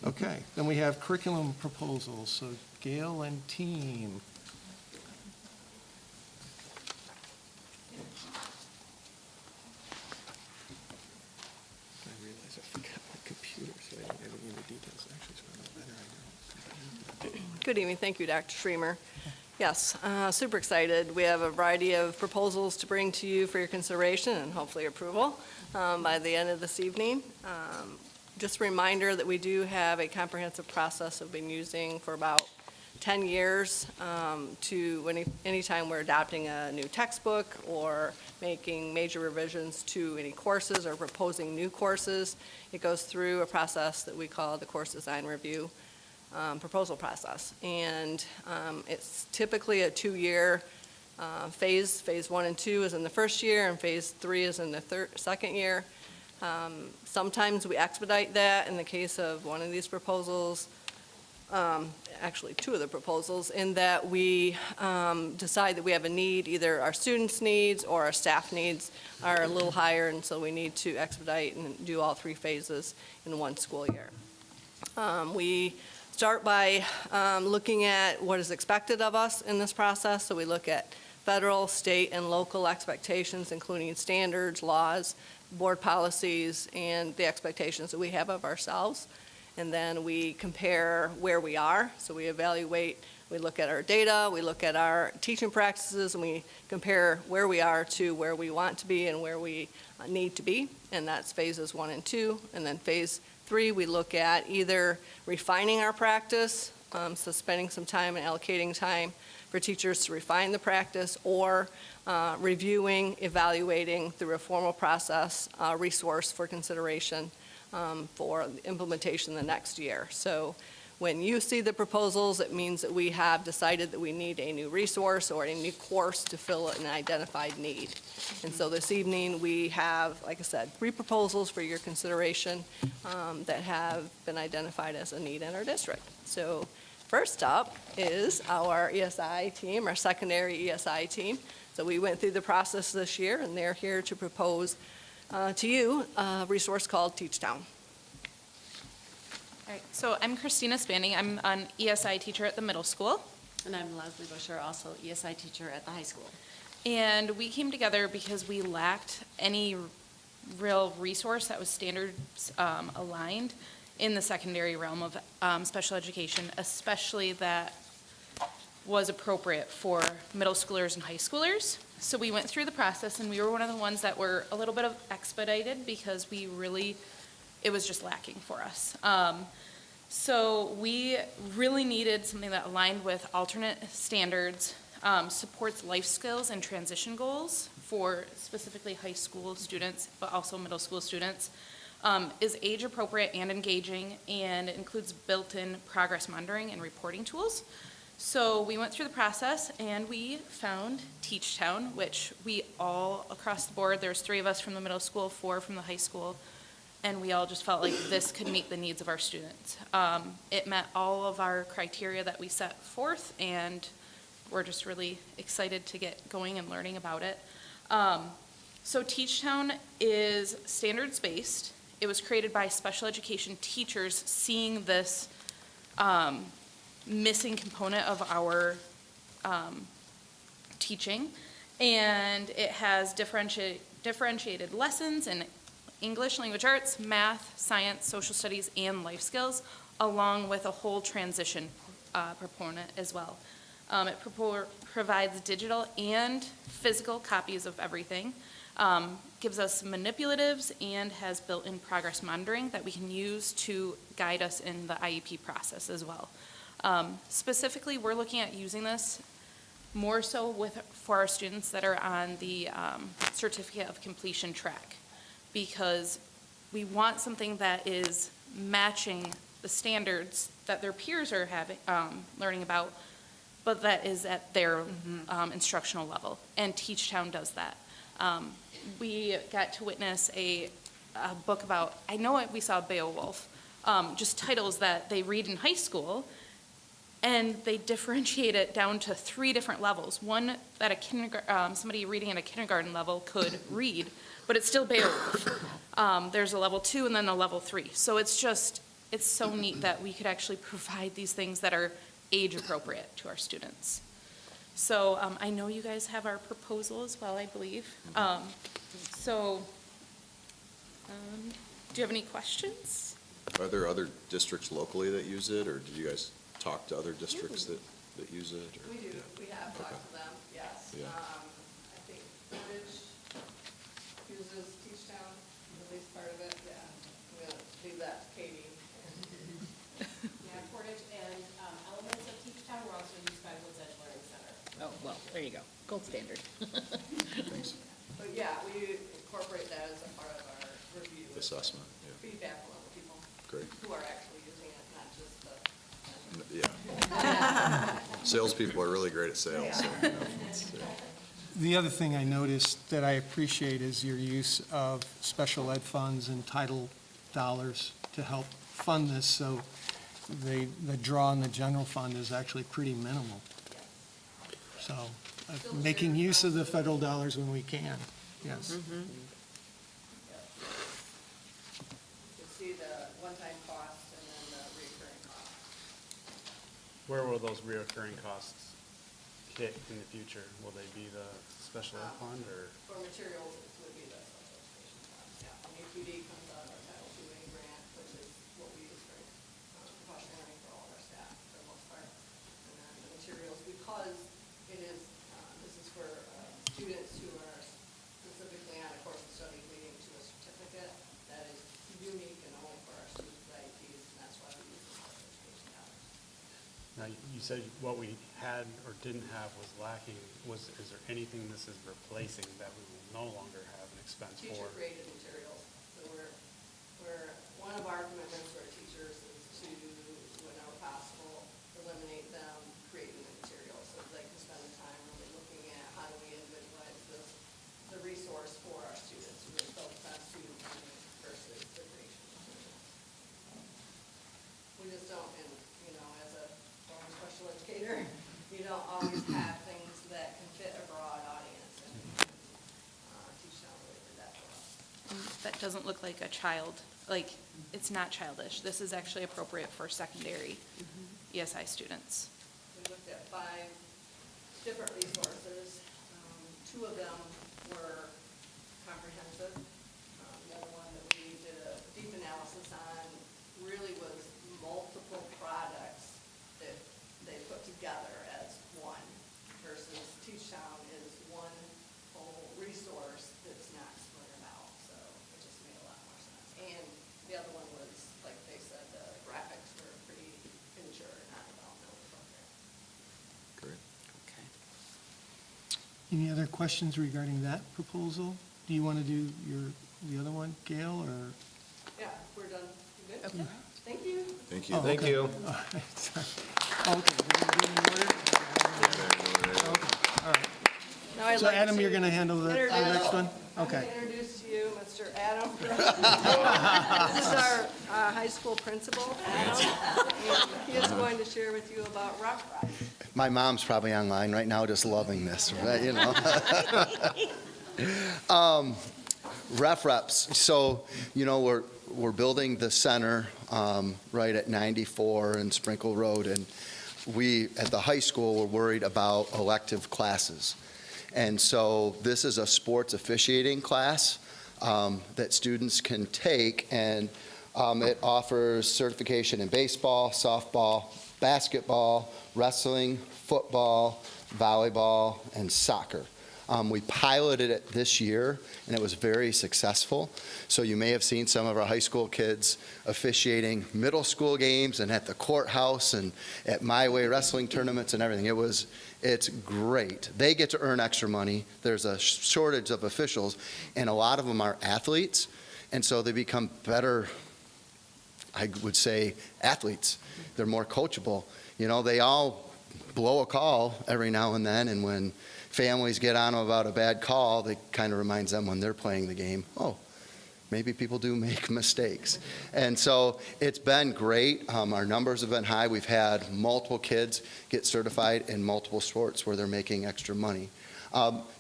Okay, then we have curriculum proposals, so Gail and team. I realize I forgot my computer, so I didn't have any of the details. Actually, so I know better I know. Good evening. Thank you, Dr. Schremer. Yes, super excited. We have a variety of proposals to bring to you for your consideration and hopefully approval by the end of this evening. Just a reminder that we do have a comprehensive process we've been using for about 10 years to anytime we're adopting a new textbook or making major revisions to any courses or proposing new courses. It goes through a process that we call the course design review proposal process. And it's typically a 2-year Phase 1 and 2 is in the first year, and Phase 3 is in the second year. Sometimes we expedite that in the case of one of these proposals, actually two of the proposals, in that we decide that we have a need, either our students' needs or our staff needs are a little higher, and so we need to expedite and do all 3 phases in one school year. We start by looking at what is expected of us in this process, so we look at federal, state, and local expectations, including standards, laws, board policies, and the expectations that we have of ourselves. And then we compare where we are. So we evaluate, we look at our data, we look at our teaching practices, and we compare where we are to where we want to be and where we need to be. And that's phases 1 and 2. And then phase 3, we look at either refining our practice, so spending some time and allocating time for teachers to refine the practice, or reviewing, evaluating through a formal process, resource for consideration for implementation the next year. So when you see the proposals, it means that we have decided that we need a new resource or a new course to fill an identified need. And so this evening, we have, like I said, 3 proposals for your consideration that have been identified as a need in our district. So first up is our ESI team, our secondary ESI team. So we went through the process this year, and they're here to propose to you a resource called Teachtown. All right, so I'm Christina Spanning. I'm an ESI teacher at the middle school. And I'm Leslie Busher, also ESI teacher at the high school. And we came together because we lacked any real resource that was standards aligned in the secondary realm of special education, especially that was appropriate for middle schoolers and high schoolers. So we went through the process, and we were one of the ones that were a little bit of expedited because it was just lacking for us. So we really needed something that aligned with alternate standards, supports life skills and transition goals for specifically high school students, but also middle school students, is age appropriate and engaging, and includes built-in progress monitoring and reporting tools. So we went through the process, and we found Teachtown, which we all across the board, there's 3 of us from the middle school, 4 from the high school, and we all just felt like this could meet the needs of our students. It met all of our criteria that we set forth, and we're just really excited to get going and learning about it. So Teachtown is standards-based. It was created by special education teachers seeing this missing component of our teaching, and it has differentiated lessons in English, language arts, math, science, social studies, and life skills, along with a whole transition proponent as well. It provides digital and physical copies of everything, gives us manipulatives, and has built-in progress monitoring that we can use to guide us in the IEP process as well. Specifically, we're looking at using this more so for our students that are on the certificate of completion track, because we want something that is matching the standards that their peers are learning about, but that is at their instructional level, and Teachtown does that. We got to witness a book about, I know we saw Beowulf, just titles that they read in high school, and they differentiate it down to 3 different levels. One that somebody reading at a kindergarten level could read, but it's still Beowulf. There's a level 2 and then a level 3. So it's so neat that we could actually provide these things that are age appropriate to our students. So I know you guys have our proposal as well, I believe. Do you have any questions? Are there other districts locally that use it, or did you guys talk to other districts that use it? Or? We do. We have talked to them, yes. Yeah. I think Portage uses Teachtown, at least part of it, yeah. I'm going to leave that to Katie. Yeah, Portage and elements of Teachtown were also used by Woods Edge Learning Center. Oh, well, there you go. Gold standard. Thanks. But yeah, we incorporate that as a part of our review. Assessment, yeah. Feedback from other people. Great. Who are actually using it, not just the. Yeah. Salespeople are really great at sales, so, you know, The other thing I noticed that I appreciate is your use of special ed funds and title dollars to help fund this, so the draw in the general fund is actually pretty minimal. So, making use of the federal dollars when we can, yes. You see the one-time costs and then the recurring costs. Where will those reoccurring costs hit in the future? Will they be the special ed fund or? For materials, it would be the special education funds, yeah. And AQD comes out of our Title II grant, which is what we use for professional learning for all of our staff for the most part. And then the materials, because it is, this is for students who are specifically on a course of study leading to a certificate that is unique and only for our students' IEPs, and that's why we use the special education dollars. Now, you said what we had or didn't have was lacking. Is there anything this is replacing that we will no longer have an expense for? Teacher-created materials. So one of our commitments to our teachers is to, whenever possible, eliminate them creating the materials so that they can spend the time really looking at how do we individualize the resource for our students, who really focus on student learning versus the creation of materials. We just don't, and, you know, as a former special educator, you don't always have things that can fit a broad audience, and Teachtown really did that for us. That doesn't look like a child, like, it's not childish. This is actually appropriate for secondary ESI students. We looked at 5 different resources. 2 of them were comprehensive. The other one that we did a deep analysis on really was multiple products that they put together as one, versus Teachtown is one whole resource that's not split out. So it just made a lot more sense. And the other one was, like they said, the graphics were pretty immature, not developmentally appropriate. great. Any other questions regarding that proposal? Do you want to do the other one, Gail, or? Yeah, we're done. You good? Okay. Thank you. Thank you. Oh, Thank okay. you. All right, sorry. Okay, we're going to do it in order? Okay, all right. Now I'd So like Adam, to you're going to handle the next one? I'm Okay. going to introduce to you Mr. Adam. This is our high school principal, Adam. And he is going to share with you about Rock Ride. My mom's probably online right now just loving this, right, you know? Reps. So, you know, we're building the center right at 94 and Sprinkle Road, and we, at the high school, were worried about elective classes. And so this is a sports officiating class that students can take, and it offers certification in baseball, softball, basketball, wrestling, football, volleyball, and soccer. We piloted it this year, and it was very successful. So you may have seen some of our high school kids officiating middle school games and at the courthouse and at My Way wrestling tournaments and everything. It's great. They get to earn extra money. There's a shortage of officials, and a lot of them are athletes, and so they become better, I would say, athletes. They're more coachable. You know, they all blow a call every now and then, and when families get on them about a bad call, it kind of reminds them when they're playing the game, oh, maybe people do make mistakes. And so it's been great. Our numbers have been high. We've had multiple kids get certified in multiple sports where they're making extra money.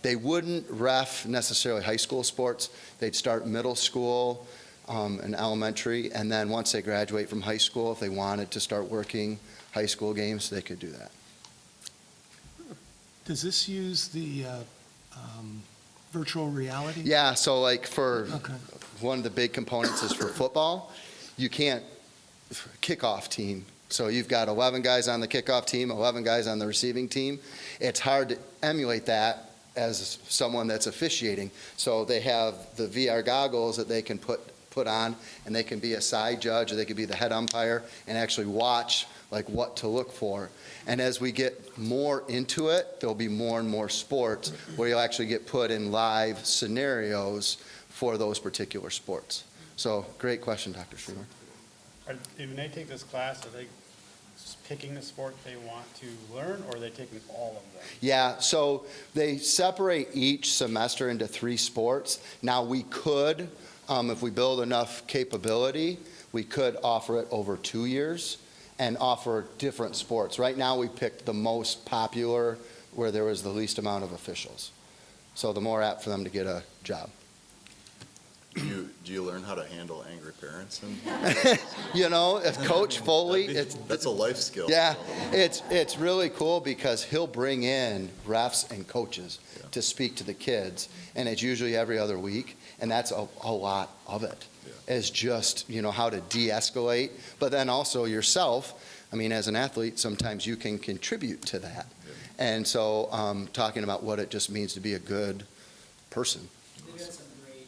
They wouldn't ref necessarily high school sports. They'd start middle school and elementary, and then once they graduate from high school, if they wanted to start working high school games, they could do that. Does this use the virtual reality? Yeah, so like for Okay. one of the big components is for football. You can't kickoff team. So you've got 11 guys on the kickoff team, 11 guys on the receiving team. It's hard to emulate that as someone that's officiating. So they have the VR goggles that they can put on, and they can be a side judge, or they could be the head umpire and actually watch like what to look for. And as we get more into it, there'll be more and more sports where you'll actually get put in live scenarios for those particular sports. So great question, Dr. Schremer. When they take this class, are they picking the sport they want to learn, or are they taking all of them? Yeah, so they separate each semester into 3 sports. Now, we could, if we build enough capability, we could offer it over 2 years and offer different sports. Right now, we picked the most popular where there was the least amount of officials. So the more apt for them to get a job. Do you learn how to handle angry parents? You know, if Coach Foley, That's a life skill. yeah, it's really cool because he'll bring in refs and coaches to speak to the kids, and it's usually every other week, and that's a lot of it. Is just, you know, how to de-escalate, but then also yourself, I mean, as an athlete, sometimes you can contribute to that. And so talking about what it just means to be a good person. They've had some great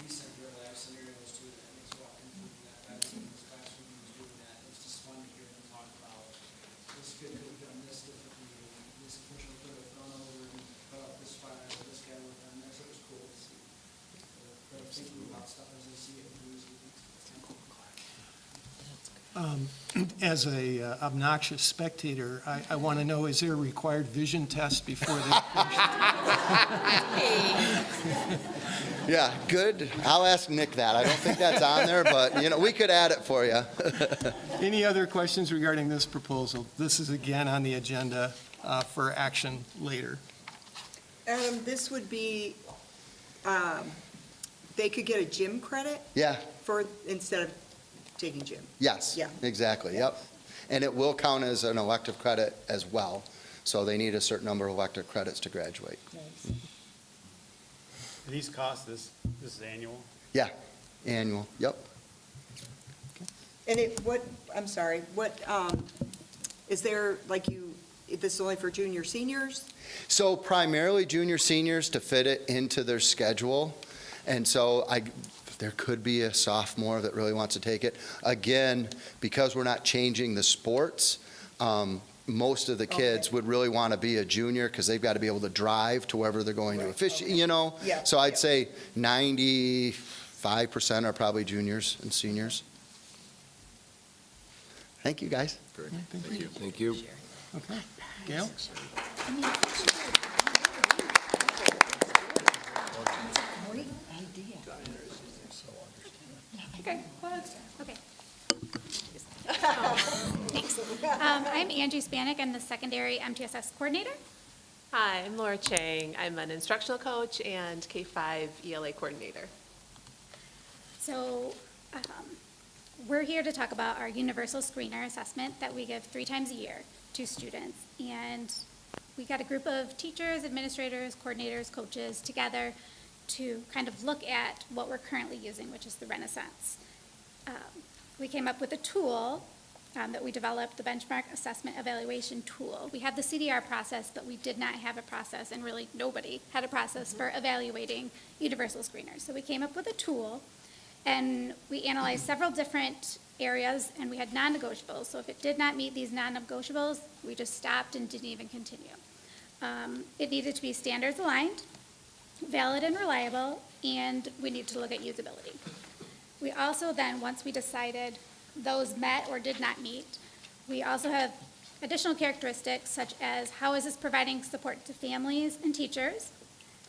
recent real-life scenarios too that makes walking through that medicine in this classroom and doing that. It's just fun to hear them talk about this kid could have done this differently, this official could have gone over and put up this fire, or this guy would have done this. It was cool to see. They're thinking about stuff as they see it in the news. As a obnoxious spectator, I want to know, is there a required vision test before they finish? Yeah, good. I'll ask Nick that. I don't think that's on there, but, you know, we could add it for you. Any other questions regarding this proposal? This is again on the agenda for action later. Adam, this would be, they could get a gym credit Yeah, instead of taking gym. yes, Yeah. exactly, yep. And it will count as an elective credit as well, so they need a certain number of elective credits to graduate. These costs, this is annual? Yeah, annual, yep. And I'm sorry, is there, this is only for junior, seniors? So primarily junior, seniors to fit it into their schedule. And so there could be a sophomore that really wants to take it. Again, because we're not changing the sports, most of the kids would really want to be a junior because they've got to be able to drive to wherever they're going to officiate, you know? Yeah, So I'd say 95% are probably juniors and seniors. Thank you, guys. Great, Thank you. Thank you. Okay. Gail? Great idea. Okay. Thanks. I'm Angie Spanik. I'm the secondary MTSS coordinator. Hi, I'm Laura Chang. I'm an instructional coach and K-5 ELA coordinator. So we're here to talk about our universal screener assessment that we give 3 times a year to students. And we got a group of teachers, administrators, coordinators, coaches together to kind of look at what we're currently using, which is the Renaissance. We came up with a tool that we developed, the Benchmark Assessment Evaluation Tool. We have the CDR process, but we did not have a process, and really nobody had a process for evaluating universal screeners. So we came up with a tool, and we analyzed several different areas, and we had non-negotiables. So if it did not meet these non-negotiables, we just stopped and didn't even continue. It needed to be standards aligned, valid and reliable, and we need to look at usability. We also then, once we decided those met or did not meet, we also have additional characteristics such as how is this providing support to families and teachers,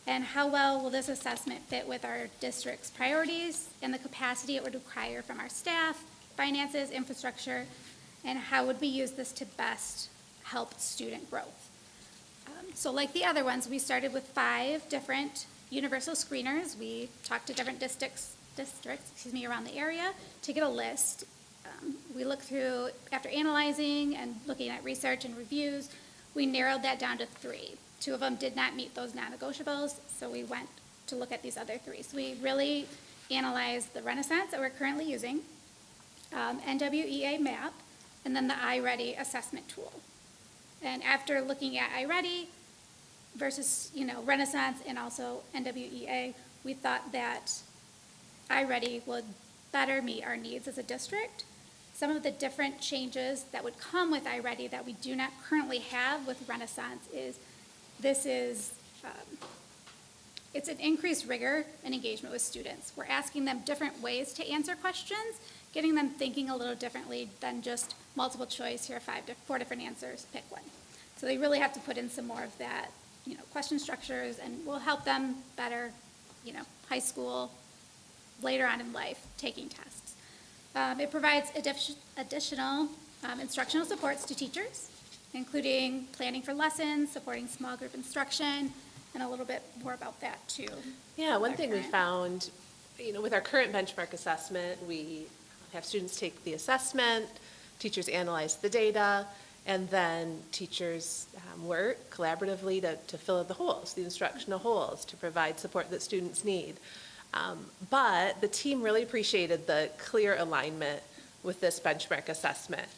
and how well will this assessment fit with our district's priorities and the capacity it would require from our staff, finances, infrastructure, and how would we use this to best help student growth. So like the other ones, we started with 5 different universal screeners. We talked to different districts around the area to get a list. We looked through, after analyzing and looking at research and reviews, we narrowed that down to 3. 2 of them did not meet those non-negotiables, so we went to look at these other 3. So we really analyzed the Renaissance that we're currently using, NWEA MAP, and then the iReady assessment tool. And after looking at iReady versus, Renaissance and also NWEA, we thought that iReady would better meet our needs as a district. Some of the different changes that would come with iReady that we do not currently have with Renaissance is, this is It's an increased rigor and engagement with students. We're asking them different ways to answer questions, getting them thinking a little differently than just multiple choice, here are 4 different answers, pick one. So they really have to put in some more of that, question structures, and we'll help them better, high school, later on in life, taking tests. It provides additional instructional supports to teachers, including planning for lessons, supporting small group instruction, and a little bit more about that too. Yeah, one thing we found, with our current benchmark assessment, we have students take the assessment, teachers analyze the data, and then teachers work collaboratively to fill in the holes, the instructional holes, to provide support that students need. But the team really appreciated the clear alignment with this benchmark assessment.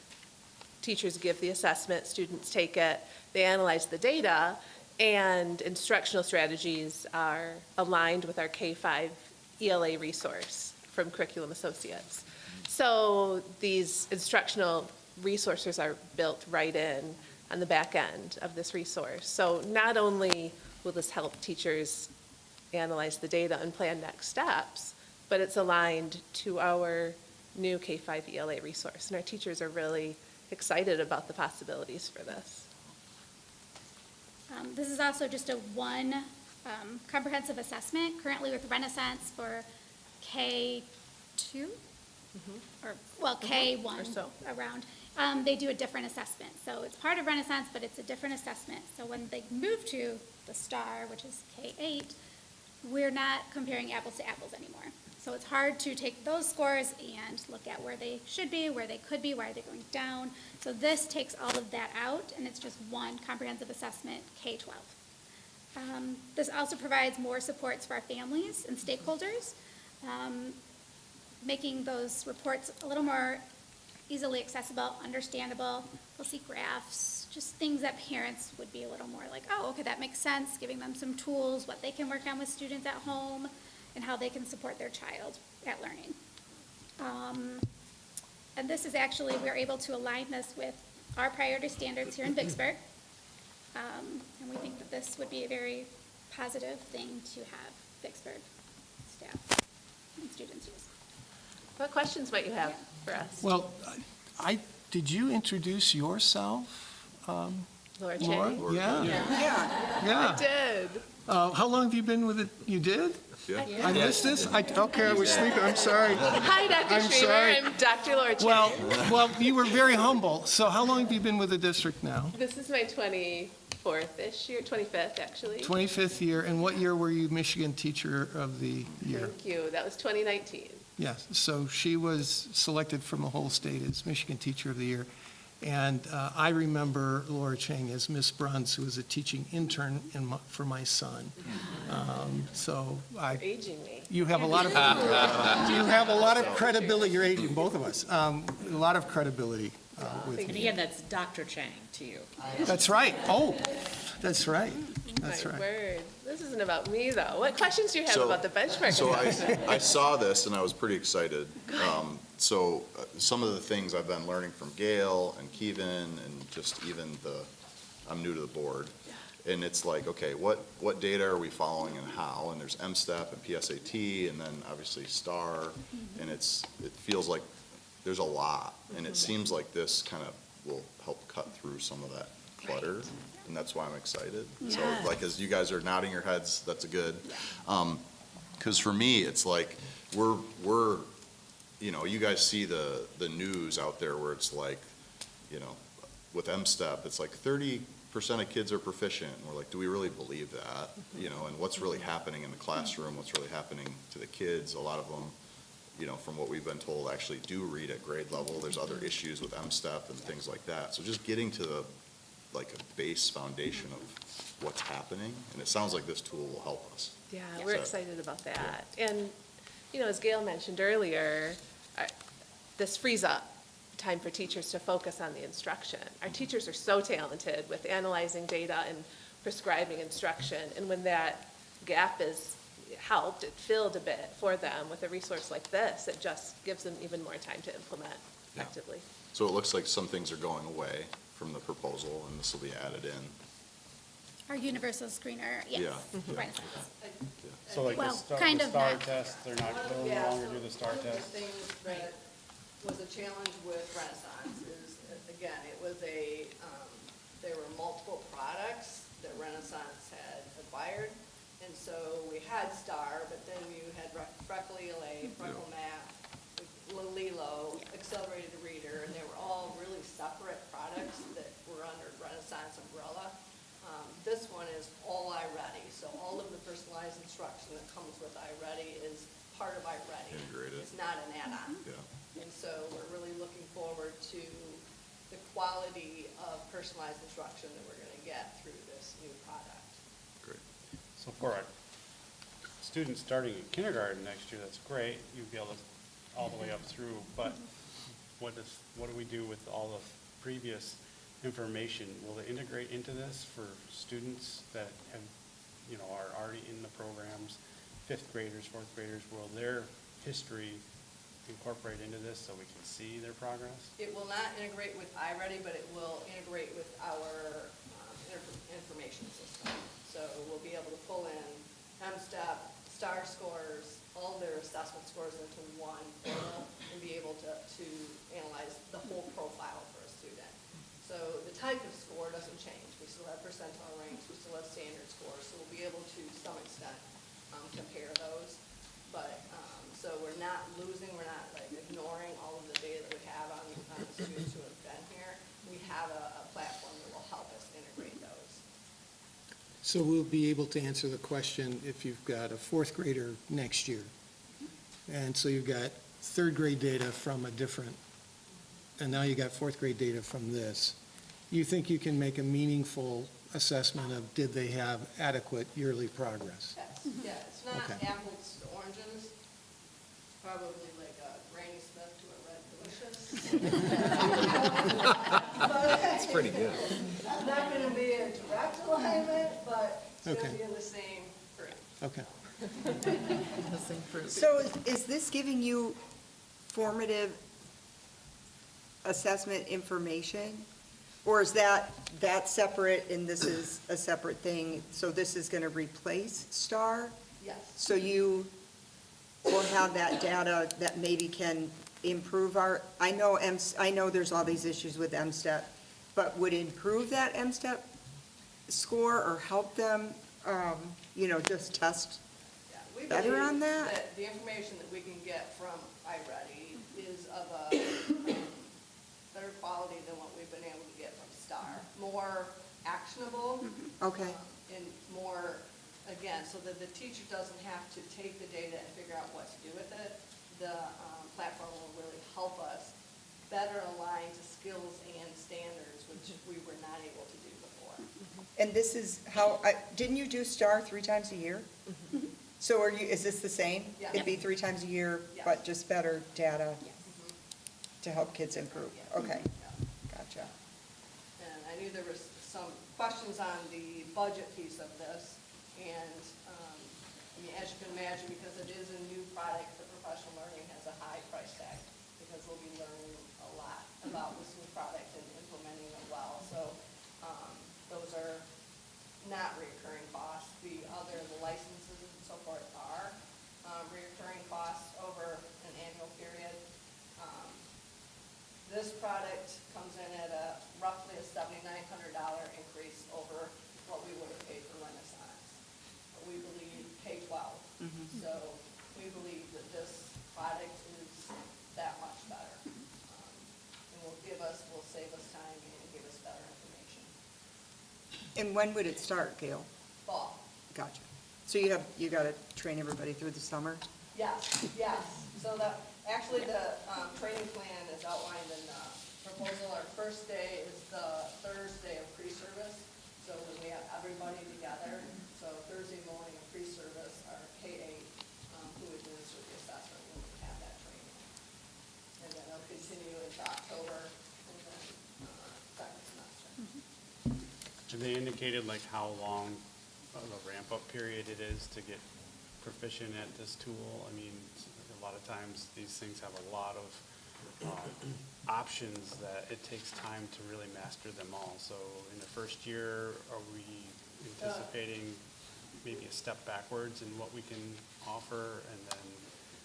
Teachers give the assessment, students take it, they analyze the data, and instructional strategies are aligned with our K-5 ELA resource from Curriculum Associates. So these instructional resources are built right in on the back end of this resource. So not only will this help teachers analyze the data and plan next steps, but it's aligned to our new K-5 ELA resource. And our teachers are really excited about the possibilities for this. This is also just a one comprehensive assessment, currently with Renaissance for K2, or K1 or so. around. They do a different assessment. So it's part of Renaissance, but it's a different assessment. So when they move to the STAR, which is K8, we're not comparing apples to apples anymore. So it's hard to take those scores and look at where they should be, where they could be, why are they going down. So this takes all of that out, and it's just one comprehensive assessment, K-12. This also provides more supports for our families and stakeholders, making those reports a little more easily accessible, understandable. They'll see graphs, just things that parents would be a little more like, oh, okay, that makes sense, giving them some tools, what they can work on with students at home, and how they can support their child at learning. And this is actually, we're able to align this with our priority standards here in Vicksburg. And we think that this would be a very positive thing to have Vicksburg staff and students use. What questions might you have for us? Well, did you introduce yourself? Laura Laura? Chang? Yeah. Yeah. I did. How long have you been with it? You did? Yeah. I missed this? Okay, I was sleeping, I'm sorry. Hi, Dr. I'm Schremer. sorry. I'm Dr. Laura Chang. Well, you were very humble. So how long have you been with the district now? This is my 24th-ish year, 25th, actually. 25th year, and what year were you Michigan Teacher of the Year? Thank you. That was 2019. Yes, so she was selected from the whole state as Michigan Teacher of the Year. And I remember Laura Chang as Miss Bruns, who was a teaching intern for my son. So You're aging me. you have a lot of, you have a lot of credibility, you're aging, both of us, a lot of credibility with And me. again, that's Dr. Chang to you. That's right, oh, that's right, that's My right. word. This isn't about me, though. What questions do you have about the benchmark? So I saw this and I was pretty excited. So some of the things I've been learning from Gail and Kevin and just even I'm new to the board. And it's like, okay, what data are we following and how? And there's MSTEP and PSAT and then obviously STAR. And it feels like there's a lot. And it seems like this kind of will help cut through some of that clutter. And that's why I'm excited. So like as you guys are nodding your heads, that's a good. Because for me, it's like we're you guys see the news out there where it's like, with MSTEP, it's like 30% of kids are proficient. And we're like, do we really believe that? And what's really happening in the classroom? What's really happening to the kids? A lot of them, from what we've been told, actually do read at grade level. There's other issues with MSTEP and things like that. So just getting to a base foundation of what's happening. And it sounds like this tool will help us. Yeah, we're excited about that. And, as Gail mentioned earlier, this frees up time for teachers to focus on the instruction. Our teachers are so talented with analyzing data and prescribing instruction. And when that gap is helped, it filled a bit for them with a resource like this, it just gives them even more time to implement effectively. So it looks like some things are going away from the proposal and this will be added in. our universal screener, yes, Yeah. Renaissance. So like the Well, star, kind the of star not. test, they'll no longer do the star One of the test? things that was a challenge with Renaissance is, again, it was there were multiple products that Renaissance had acquired. And so we had STAR, but then you had Freckle ELA, Freckle Math, Lilo, Accelerated Reader, and they were all really separate products that were under Renaissance umbrella. This one is all iReady, so all of the personalized instruction that comes with iReady is part of iReady. Integrated. It's not an add-on. Yeah. And so we're really looking forward to the quality of personalized instruction that we're going to get through this new product. Great. So for a student starting in kindergarten next year, that's great, you'd be able to, all the way up through, but what do we do with all the previous information? Will it integrate into this for students that have, are already in the programs, fifth graders, fourth graders, will their history incorporate into this so we can see their progress? It will not integrate with iReady, but it will integrate with our information system. So we'll be able to pull in MSTEP, STAR scores, all their assessment scores into one portal and be able to analyze the whole profile for a student. So the type of score doesn't change. We still have percentile ranks, we still have standard scores, so we'll be able to some extent compare those. But, so we're not losing, we're not like ignoring all of the data that we have on the students who have been here. We have a platform that will help us integrate those. So we'll be able to answer the question if you've got a fourth grader next year. And so you've got third grade data from a different, and now you got fourth grade data from this. You think you can make a meaningful assessment of did they have adequate yearly progress? Yes, yeah, it's not Okay. apples to oranges, probably like a Granny Smith to a Red Delicious. That's pretty good. It's not gonna be a direct alignment, but it's gonna Okay. be in the same group. Okay. So is this giving you formative assessment information? Or is that separate and this is a separate thing? So this is going to replace STAR? Yes. So you will have that data that maybe can improve our, I know there's all these issues with MSTEP, but would improve that MSTEP score or help them, just test Yeah, we better believe on that? the information that we can get from iReady is of a better quality than what we've been able to get from STAR. More actionable. Okay. And more, again, so that the teacher doesn't have to take the data and figure out what to do with it. The platform will really help us better align to skills and standards, which we were not able to do before. And this is how, didn't you do STAR 3 times a year? So is this the same? Yeah. It'd be 3 times a year, Yes. but just better data Yes. to help kids improve? Okay, gotcha. And I knew there was some questions on the budget piece of this, and, as you can imagine, because it is a new product, the professional learning has a high price tag, because we'll be learning a lot about this new product and implementing it well, so, those are not reoccurring costs. The licenses and so forth are, reoccurring costs over an annual period. This product comes in at roughly a $7,900 increase over what we would have paid for Renaissance. We believe K-12. So we believe that this product is that much better. And will save us time and give us better information. And when would it start, Gail? Fall. Gotcha. So you got to train everybody through the summer? Yes. So actually the training plan is outlined in the proposal. Our first day is the Thursday of pre-service. So when we have everybody together, so Thursday morning of pre-service, our K-8 who administers the assessment will have that training. And then it'll continue into October and then second semester. Have they indicated like how long of a ramp-up period it is to get proficient at this tool? I mean, a lot of times these things have a lot of options that it takes time to really master them all. So in the first year, are we anticipating maybe a step backwards in what we can offer, and then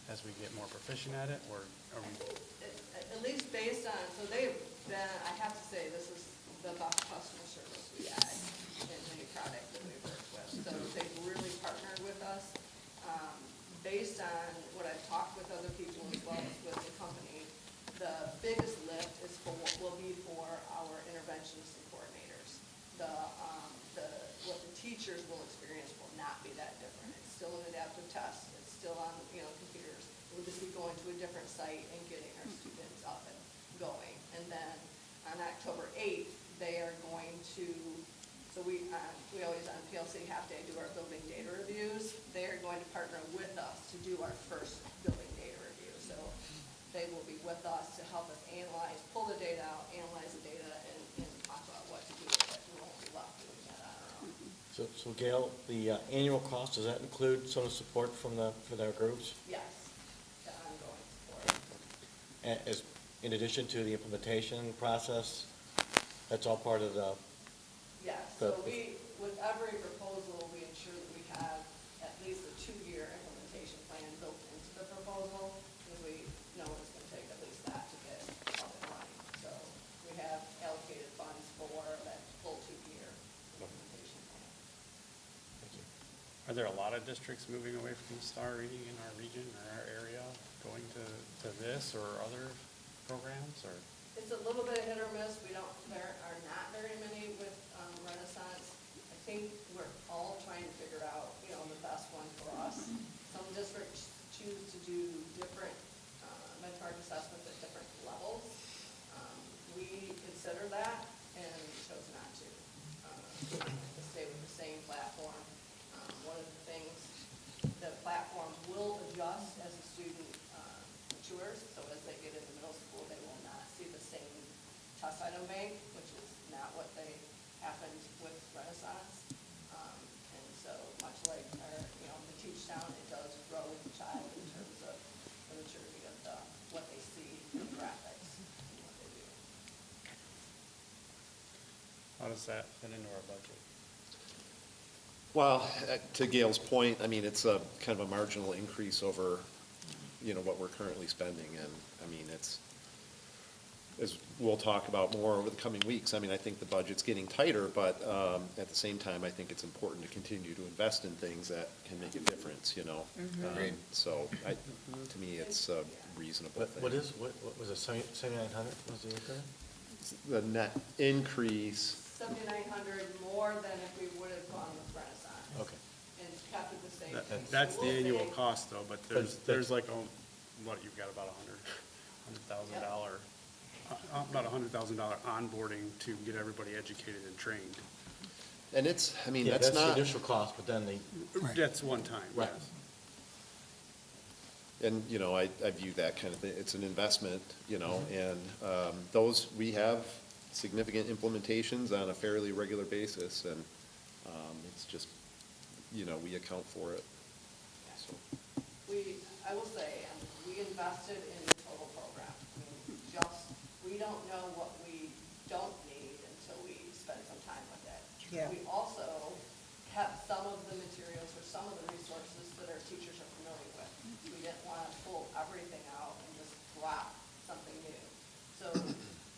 as we get more proficient at it, or are we? At least based on, so they've been, I have to say, this is the best customer service we've had in any product that we've worked with. So they've really partnered with us. Based on what I've talked with other people as well as with the company, the biggest lift is for what will be for our interventionists and coordinators. What the teachers will experience will not be that different. It's still an adaptive test. It's still on, computers. We'll just be going to a different site and getting our students up and going. And then on October 8th, they are going to, so we always on PLC half day do our building data reviews. They are going to partner with us to do our first building data review. So they will be with us to help us analyze, pull the data out, analyze the data, and talk about what to do with it. We won't be left doing that on our own. So Gail, the annual cost, does that include some support for their groups? Yes, the ongoing support. In addition to the implementation process, that's all part of the... Yes, so with every proposal, we ensure that we have at least a 2-year implementation plan built into the proposal, because we know it's going to take at least that to get up and running. So we have allocated funds for that full 2-year implementation plan. Are there a lot of districts moving away from star reading in our region or our area, going to this or other programs, or? It's a little bit hit or miss. There are not very many with Renaissance. I think we're all trying to figure out, the best one for us. Some districts choose to do different benchmark assessments at different levels. We consider that and chose not to. Stay with the same platform. One of the things, the platform will adjust as the student matures. So as they get into middle school, they will not see the same test item bank, which is not what they happened with Renaissance. And so much like the Teachtown, it does grow with the child in terms of the maturity of what they see in the graphics and what they do. How does that fit into our budget? Well, to Gail's point, I mean, it's a kind of a marginal increase over, what we're currently spending. And, I mean, it's, as we'll talk about more over the coming weeks, I mean, I think the budget's getting tighter, but at the same time, I think it's important to continue to invest in things that can make a difference, Agreed. So, to me, it's a reasonable thing. What was it, 7,900 was the increment? The net increase. 7,900 more than if we would have gone with Renaissance. Okay. And kept it the same. That's So the we'll annual say- cost though, but there's like, you've got about $100,000, about $100,000 onboarding to get everybody educated and trained. And it's, I mean, Yeah, that's the not. initial cost, but then That's one time, Right. yes. And, I view that kind of thing, it's an investment, and those, we have significant implementations on a fairly regular basis, and it's just, we account for it. So. I will say, we invested in the total program. We don't know what we don't need until we spend some time with it. Yeah. We also have some of the materials or some of the resources that our teachers are familiar with. We didn't want to pull everything out and just drop something new. So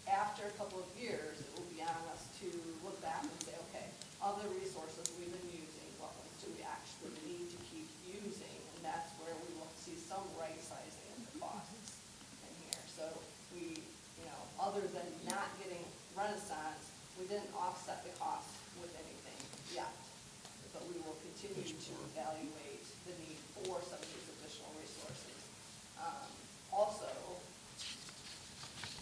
after a couple of years, it will be on us to look back and say, okay, of the resources we've been using, what ones do we actually need to keep using? And that's where we will see some right sizing of the costs in here. So we, other than not getting Renaissance, we didn't offset the cost with anything yet. But we will continue to evaluate the need for some of these additional resources. Also,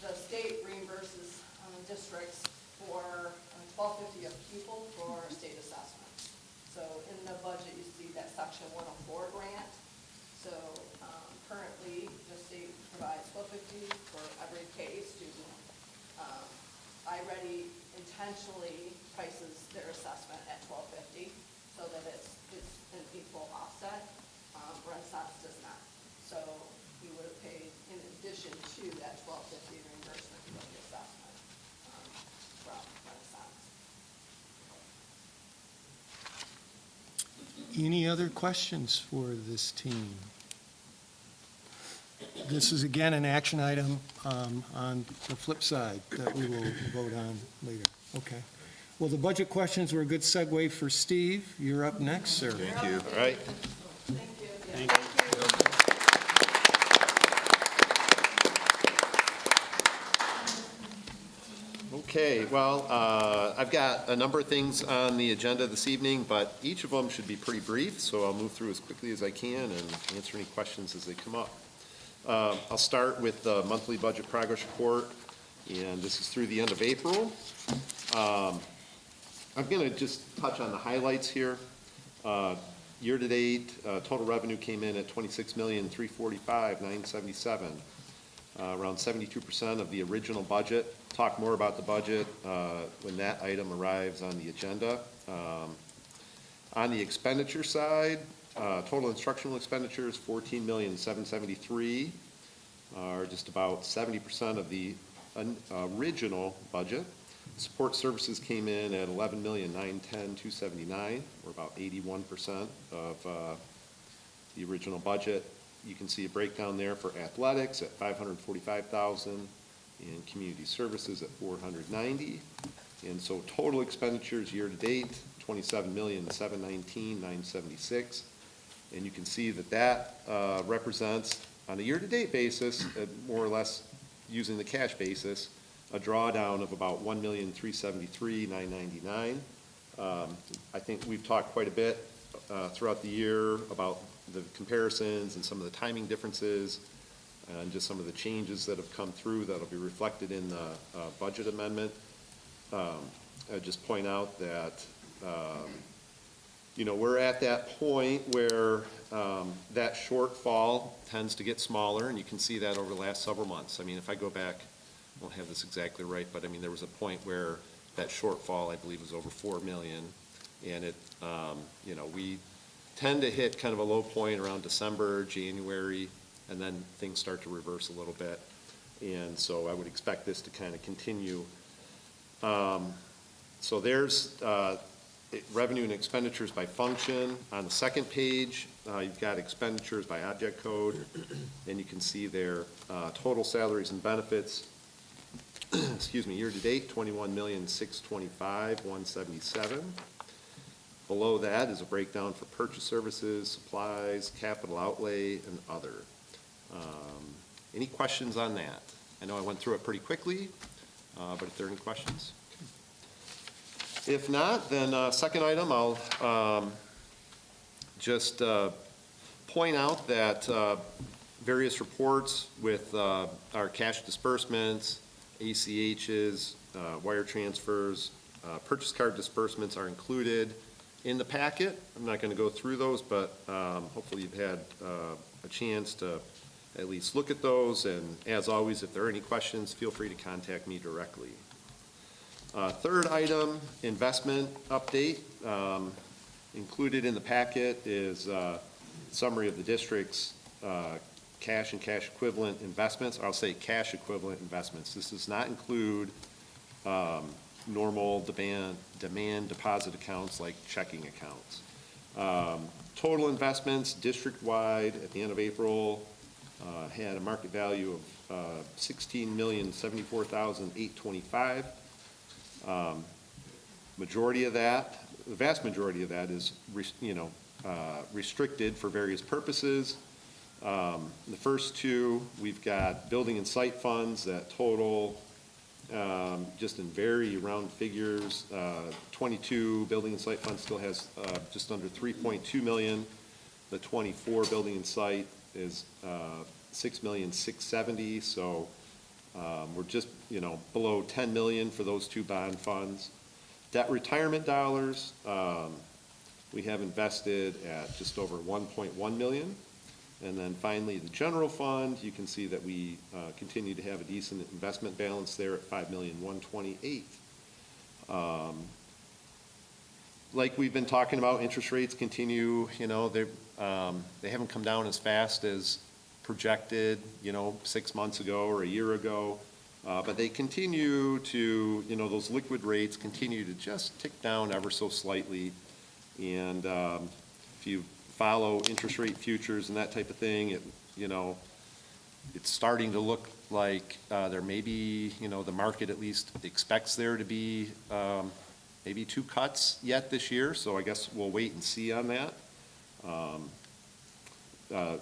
the state reimburses districts for $12.50 a pupil for state assessments. So in the budget, you see that section 104 grant. So currently, the state provides $12.50 for every K student. iReady intentionally prices their assessment at $12.50 so that it's an equal offset. Renaissance does not. So we would have paid in addition to that $12.50 reimbursement for the assessment from Renaissance. Any other questions for this team? This is again an action item on the flip side that we will vote on later. Okay. Well, the budget questions were a good segue for Steve. You're up next, sir. Thank you. All right. Thank you. Okay, well, I've got a number of things on the agenda this evening, but each of them should be pretty brief, so I'll move through as quickly as I can and answer any questions as they come up. I'll start with the monthly budget progress report, and this is through the end of April. I'm going to just touch on the highlights here. Year-to-date, total revenue came in at $26,345,977, around 72% of the original budget. Talk more about the budget when that item arrives on the agenda. On the expenditure side, total instructional expenditures, $14,773,000, are just about 70% of the original budget. Support services came in at $11,910,279, or about 81% of the original budget. You can see a breakdown there for athletics at $545,000 and community services at $490,000. And so total expenditures year to date, $27,719,976. And you can see that that represents, on a year-to-date basis, more or less using the cash basis, a drawdown of about $1,373,999. I think we've talked quite a bit throughout the year about the comparisons and some of the timing differences and just some of the changes that have come through that'll be reflected in the budget amendment. I'd just point out that, we're at that point where that shortfall tends to get smaller, and you can see that over the last several months. I mean, if I go back, I won't have this exactly right, but I mean, there was a point where that shortfall, I believe, was over 4 million, and it, we tend to hit kind of a low point around December, January, and then things start to reverse a little bit. And so I would expect this to kind of continue. So there's revenue and expenditures by function. On the second page, you've got expenditures by object code, and you can see there total salaries and benefits, excuse me, year-to-date, $21,625,177. Below that is a breakdown for purchase services, supplies, capital outlay, and other. Any questions on that? I know I went through it pretty quickly, but if there are any questions. If not, then second item, I'll just point out that various reports with our cash disbursements, ACHs, wire transfers, purchase card disbursements are included in the packet. I'm not going to go through those, but hopefully you've had a chance to at least look at those. And as always, if there are any questions, feel free to contact me directly. Third item, investment update. Included in the packet is a summary of the district's cash and cash equivalent investments. I'll say cash equivalent investments. This does not include normal demand deposit accounts like checking accounts. Total investments district-wide at the end of April had a market value of $16,074,825. Majority of that, the vast majority of that is, restricted for various purposes. The first two, we've got building and site funds that total, just in very round figures, 22 building and site fund still has just under 3.2 million. The 24 building and site is 6,670,000. So we're just, below 10 million for those two bond funds. Debt retirement dollars, we have invested at just over 1.1 million. And then finally, the general fund, you can see that we continue to have a decent investment balance there at 5,128,000. Like we've been talking about, interest rates continue, they haven't come down as fast as projected, 6 months ago or a year ago. But they continue to, those liquid rates continue to just tick down ever so slightly. And if if you follow interest rate futures and that type of thing, it, you know, it's starting to look like there may be, you know, the market at least expects there to be maybe 2 cuts yet this year, so I guess we'll wait and see on that.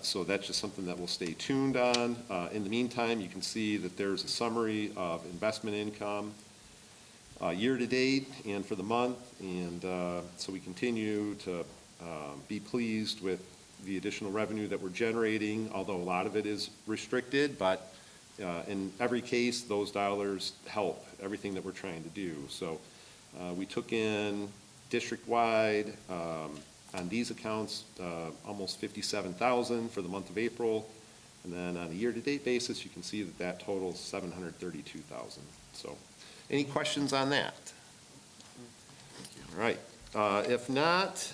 So that's just something that we'll stay tuned on. In the meantime, you can see that there's a summary of investment income year-to-date and for the month, and so we continue to be pleased with the additional revenue that we're generating, although a lot of it is restricted, but in every case, those dollars help everything that we're trying to do. So we took in district-wide on these accounts almost $57,000 for the month of April, and then on a year-to-date basis, you can see that that totals $732,000. So any questions on that? All right. If not,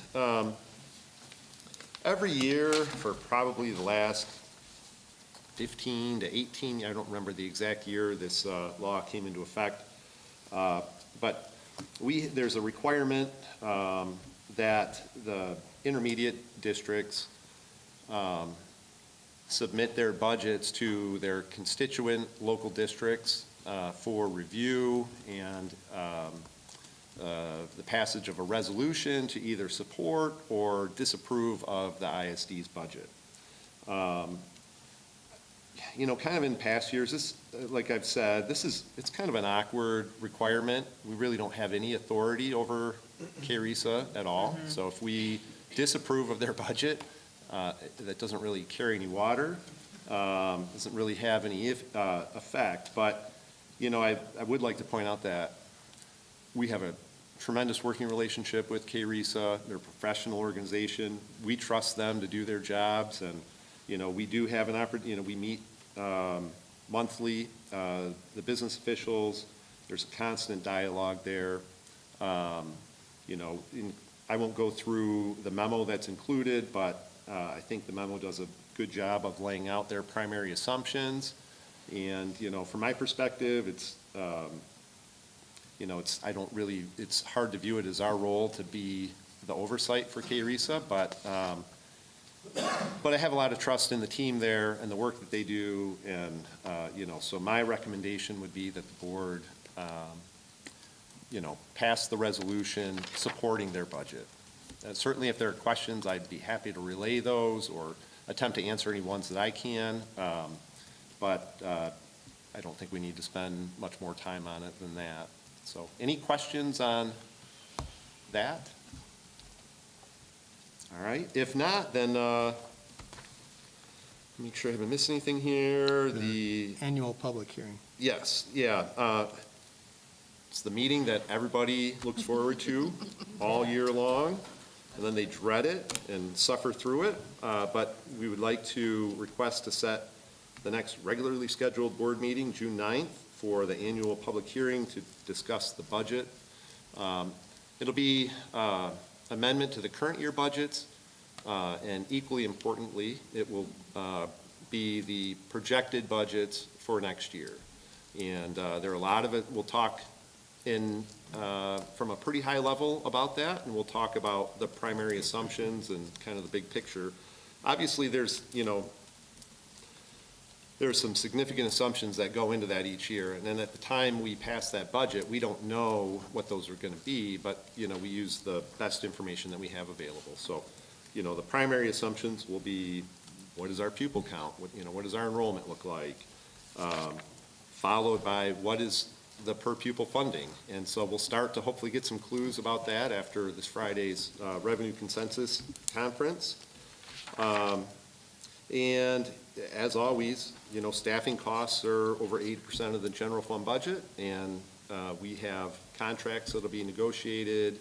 every year for probably the last 15 to 18, I don't remember the exact year this law came into effect, but there's a requirement that the intermediate districts submit their budgets to their constituent local districts for review and the passage of a resolution to either support or disapprove of the ISD's budget. You know, kind of in past years, this, like I've said, it's kind of an awkward requirement. We really don't have any authority over KRESA at all. So if we disapprove of their budget, that doesn't really carry any water, doesn't really have any effect. But, you know, I would like to point out that we have a tremendous working relationship with KRESA. They're a professional organization. We trust them to do their jobs, and, you know, we do have an opportunity, you know, we meet monthly, the business officials. There's a constant dialogue there. You know, I won't go through the memo that's included, but I think the memo does a good job of laying out their primary assumptions. And, you know, from my perspective, it's, you know, it's hard to view it as our role to be the oversight for KRESA, but I have a lot of trust in the team there and the work that they do, and, you know, so my recommendation would be that the board, you know, pass the resolution supporting their budget. And certainly if there are questions, I'd be happy to relay those or attempt to answer any ones that I can, but I don't think we need to spend much more time on it than that. So any questions on that? All right, if not, then make sure I haven't missed anything here. The annual public hearing. Yes, yeah. It's the meeting that everybody looks forward to all year long, and then they dread it and suffer through it. But we would like to request to set the next regularly scheduled board meeting, June 9th, for the annual public hearing to discuss the budget. It'll be amendment to the current year budgets, and equally importantly, it will be the projected budgets for next year. And there are a lot of it, we'll talk from a pretty high level about that, and we'll talk about the primary assumptions and kind of the big picture. Obviously, there's, you know, there's some significant assumptions that go into that each year, and then at the time we pass that budget, we don't know what those are going to be, but, you know, we use the best information that we have available. So, you know, the primary assumptions will be, what is our pupil count? What does our enrollment look like? Followed by, what is the per pupil funding? And so we'll start to hopefully get some clues about that after this Friday's revenue consensus conference. And as always, you know, staffing costs are over 80% of the general fund budget, and we have contracts that'll be negotiated.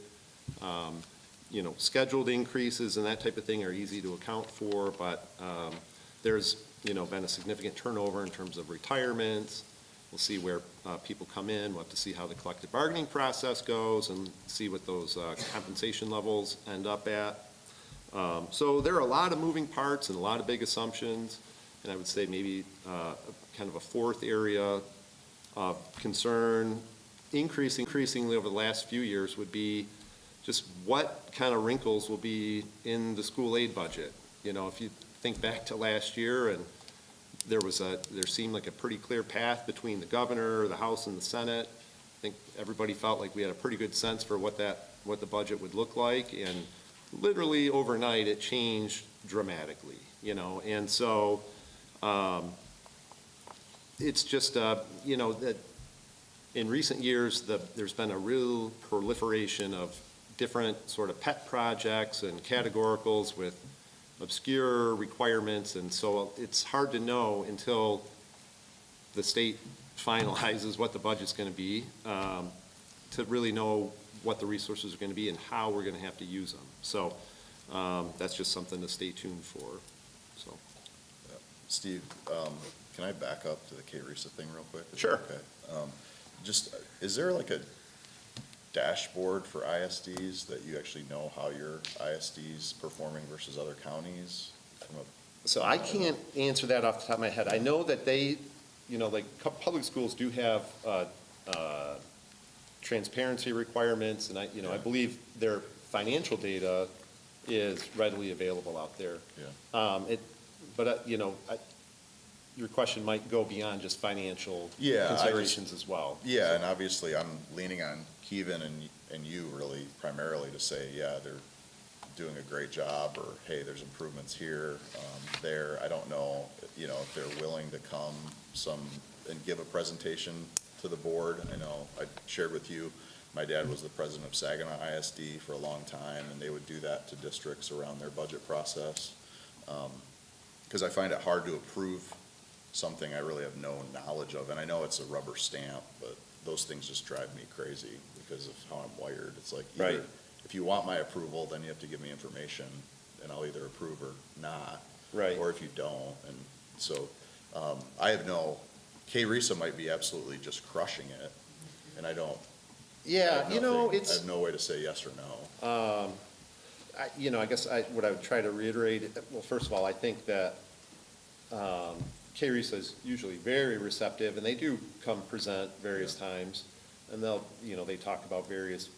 You know, scheduled increases and that type of thing are easy to account for, but there's, you know, been a significant turnover in terms of retirements. We'll see where people come in. We'll have to see how the collective bargaining process goes and see what those compensation levels end up at. So there are a lot of moving parts and a lot of big assumptions, and I would say maybe kind of a fourth area of concern, increasingly over the last few years, would be just what kind of wrinkles will be in the school aid budget. You know, if you think back to last year, and there seemed like a pretty clear path between the governor, the House, and the Senate. I think everybody felt like we had a pretty good sense for what the budget would look like, and literally overnight, it changed dramatically, you know, and so, it's just, you know, that in recent years, there's been a real proliferation of different sort of pet projects and categoricals with obscure requirements, and so it's hard to know until the state finalizes what the budget's going to be, to really know what the resources are going to be and how we're going to have to use them. So that's just something to stay tuned for, so. Steve, can I back up to the K-RISA thing real quick? Is that Sure. Okay. Just, is there like a dashboard for ISDs that you actually know how your ISD's performing versus other counties? So I can't answer that off the top of my head. I know that they, you know, like public schools do have transparency requirements, and I believe their financial data is readily available out there. Yeah. Your question might go beyond just financial Yeah, considerations as well. Yeah, and obviously I'm leaning on Kevin and you really primarily to say, yeah, they're doing a great job, or hey, there's improvements here, there. I don't know, you know, if they're willing to come and give a presentation to the board. I know I shared with you, my dad was the president of Saginaw ISD for a long time, and they would do that to districts around their budget process. Because I find it hard to approve something I really have no knowledge of, and I know it's a rubber stamp, but those things just drive me crazy because of how I'm wired. It's like, Right. If you want my approval, then you have to give me information, and I'll either approve or not. Right. Or if you don't, and so, I have K-RISA might be absolutely just crushing it, and I don't. Yeah, I you know, have no way to say yes or no. I guess what I would try to reiterate, well, first of all, I think that K-RISA is usually very receptive, and they do come present various times, and they talk about various,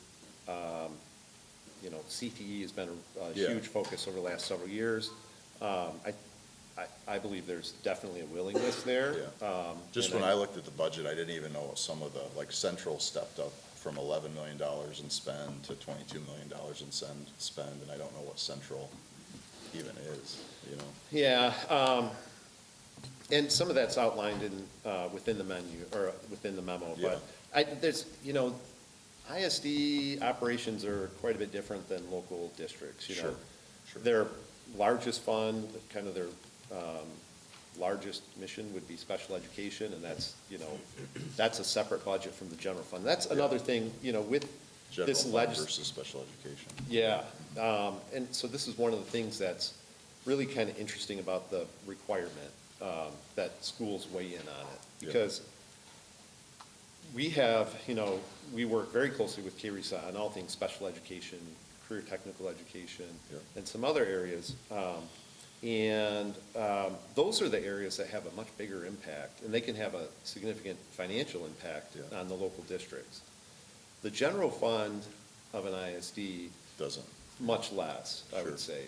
CTE has been a huge focus over the last several years. I believe there's definitely a willingness there. Yeah. Just when I looked at the budget, I didn't even know some of the, like, Central stepped up from $11 million in spend to $22 million in spend, and I don't know what Central even is, you know? Yeah, and some of that's outlined within the menu, or within the memo, but ISD operations are quite a bit different than local districts, you know? Sure. Their largest fund, kind of their largest mission would be special education, and that's a separate budget from the general fund. That's another thing, with this General fund versus special education. Yeah, and so this is one of the things that's really kind of interesting about the requirement, that schools weigh in on it. Because we have, we work very closely with K-RISA on all things special education, career technical education, and some other areas. Those are the areas that have a much bigger impact, and they can have a significant financial impact on the local districts. The general fund of an ISD doesn't. Much less, I would say.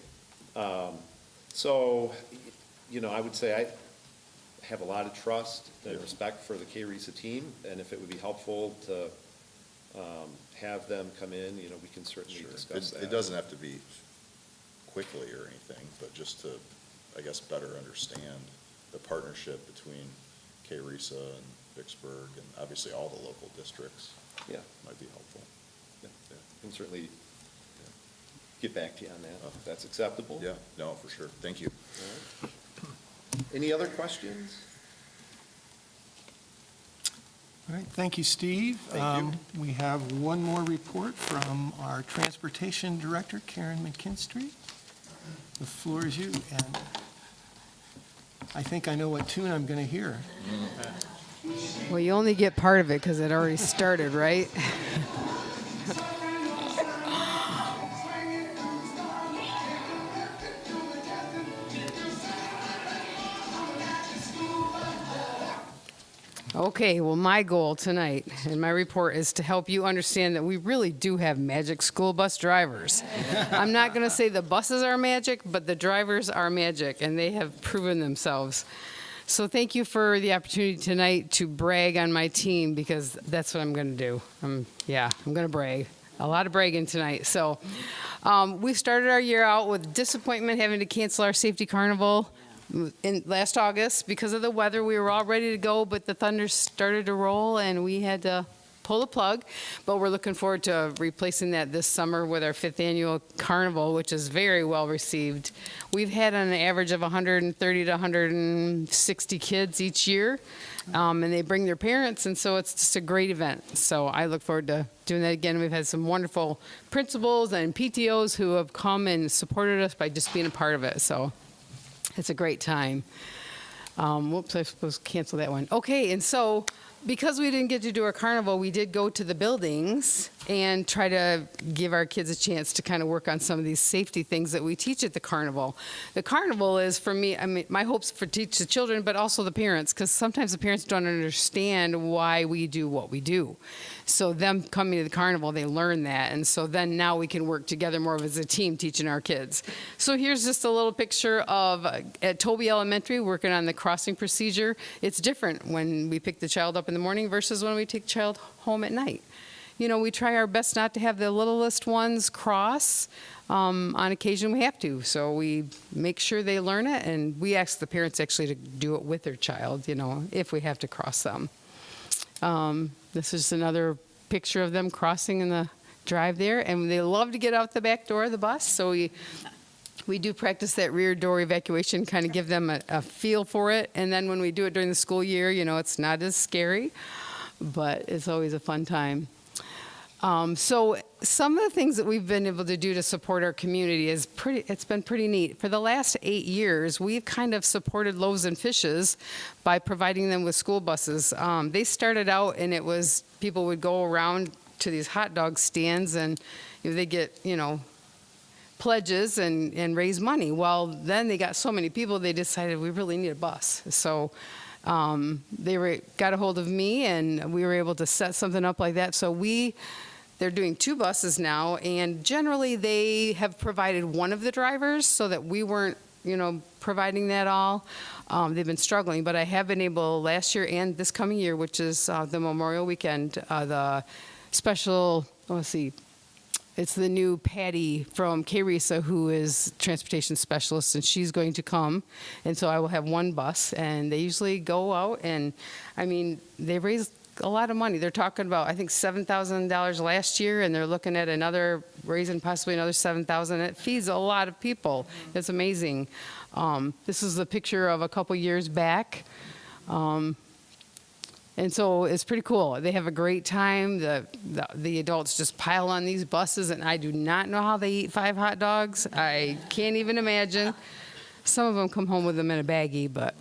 So, I would say I have a lot of trust and respect for the K-RISA team, and if it would be helpful to have them come in, we can certainly discuss that. It doesn't have to be quickly or anything, but just to, I guess, better understand the partnership between K-RISA and Vicksburg, and obviously all the local districts. Yeah. Might be helpful. Yeah, can certainly get back to you on that, if that's acceptable. Yeah, no, for sure. Thank you. All right. Any other questions? All right, thank you, Steve. Thank you. We have one more report from our Transportation Director, Karen McKinstry. The floor is you, and I think I know what tune I'm going to hear. Well, you only get part of it because it already started, right? Okay, well, my goal tonight and my report is to help you understand that we really do have magic school bus drivers. I'm not going to say the buses are magic, but the drivers are magic, and they have proven themselves. So thank you for the opportunity tonight to brag on my team, because that's what I'm going to do. I'm going to brag. A lot of bragging tonight. So we started our year out with disappointment having to cancel our safety carnival in last August because of the weather. We were all ready to go, but the thunder started to roll and we had to pull the plug. But we're looking forward to replacing that this summer with our 5th annual carnival, which is very well received. We've had an average of 130 to 160 kids each year, and they bring their parents, and so it's just a great event. So I look forward to doing that again. We've had some wonderful principals and PTOs who have come and supported us by just being a part of it. So it's a great time. Whoops, I supposed to cancel that one. Okay, and so because we didn't get to do our carnival, we did go to the buildings and try to give our kids a chance to kind of work on some of these safety things that we teach at the carnival. The carnival is, for me, I mean, my hopes for teach the children, but also the parents, because sometimes the parents don't understand why we do what we do. So them coming to the carnival, they learn that, and so then now we can work together more as a team teaching our kids. So here's just a little picture of at Toby Elementary working on the crossing procedure. It's different when we pick the child up in the morning versus when we take the child home at night. You know, we try our best not to have the littlest ones cross. On occasion we have to, so we make sure they learn it, and we ask the parents actually to do it with their child, you know, if we have to cross them. This is another picture of them crossing in the drive there, and they love to get out the back door of the bus, so we do practice that rear door evacuation, kind of give them a feel for it, and then when we do it during the school year, you know, it's not as scary, but it's always a fun time. So some of the things that we've been able to do to support our community it's been pretty neat. For the last 8 years, we've kind of supported Loaves and Fishes by providing them with school buses. They started out and it was, people would go around to these hot dog stands and they get, you know, pledges and raise money. Well, then they got so many people, they decided we really need a bus. So they got a hold of me and we were able to set something up like that. So they're doing 2 buses now, and generally they have provided one of the drivers so that we weren't, you know, providing that all. They've been struggling, but I have been able last year and this coming year, which is the Memorial Weekend, the special, let's see, it's the new Patty from K-RISA, who is transportation specialist, and she's going to come. And so I will have 1 bus, and they usually go out, and I mean, they raise a lot of money. They're talking about, I think, $7,000 last year, and they're looking at raising possibly another $7,000. It feeds a lot of people. It's amazing. This is a picture of a couple years back. And so it's pretty cool. They have a great time. The adults just pile on these buses, and I do not know how they eat 5 hot dogs. I can't even imagine. Some of them come home with them in a baggie, but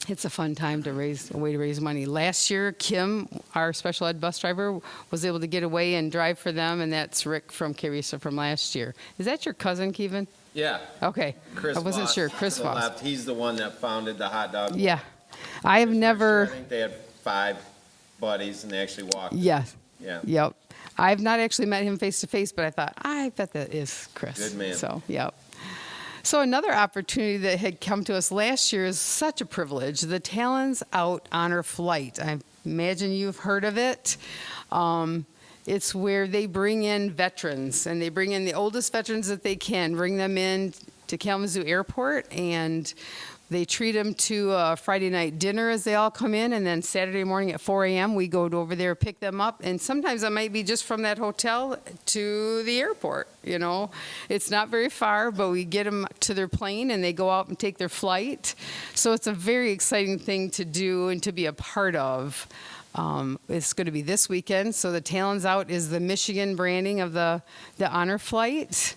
it's a fun time a way to raise money. Last year, Kim, our special ed bus driver, was able to get away and drive for them, and that's Rick from K-RISA from last year. Is that your cousin, Kevin? Yeah. Okay. Chris I wasn't Voss sure. Chris to the Voss. left. He's the one that founded the hot dog. Yeah. I have never. I think they had 5 buddies, and they actually walked. Yes. Yeah. Yep. I've not actually met him face to face, but I thought, I bet that is Chris. Good man. So, yep. So another opportunity that had come to us last year is such a privilege. The Talons Out Honor Flight. I imagine you've heard of it. It's where they bring in veterans, and they bring in the oldest veterans that they can, bring them in to Kalamazoo Airport, and they treat them to a Friday night dinner as they all come in, and then Saturday morning at 4 a.m. we go over there, pick them up, and sometimes it might be just from that hotel to the airport, you know. It's not very far, but we get them to their plane, and they go out and take their flight. So it's a very exciting thing to do and to be a part of. It's going to be this weekend, so the Talons Out is the Michigan branding of the honor flight.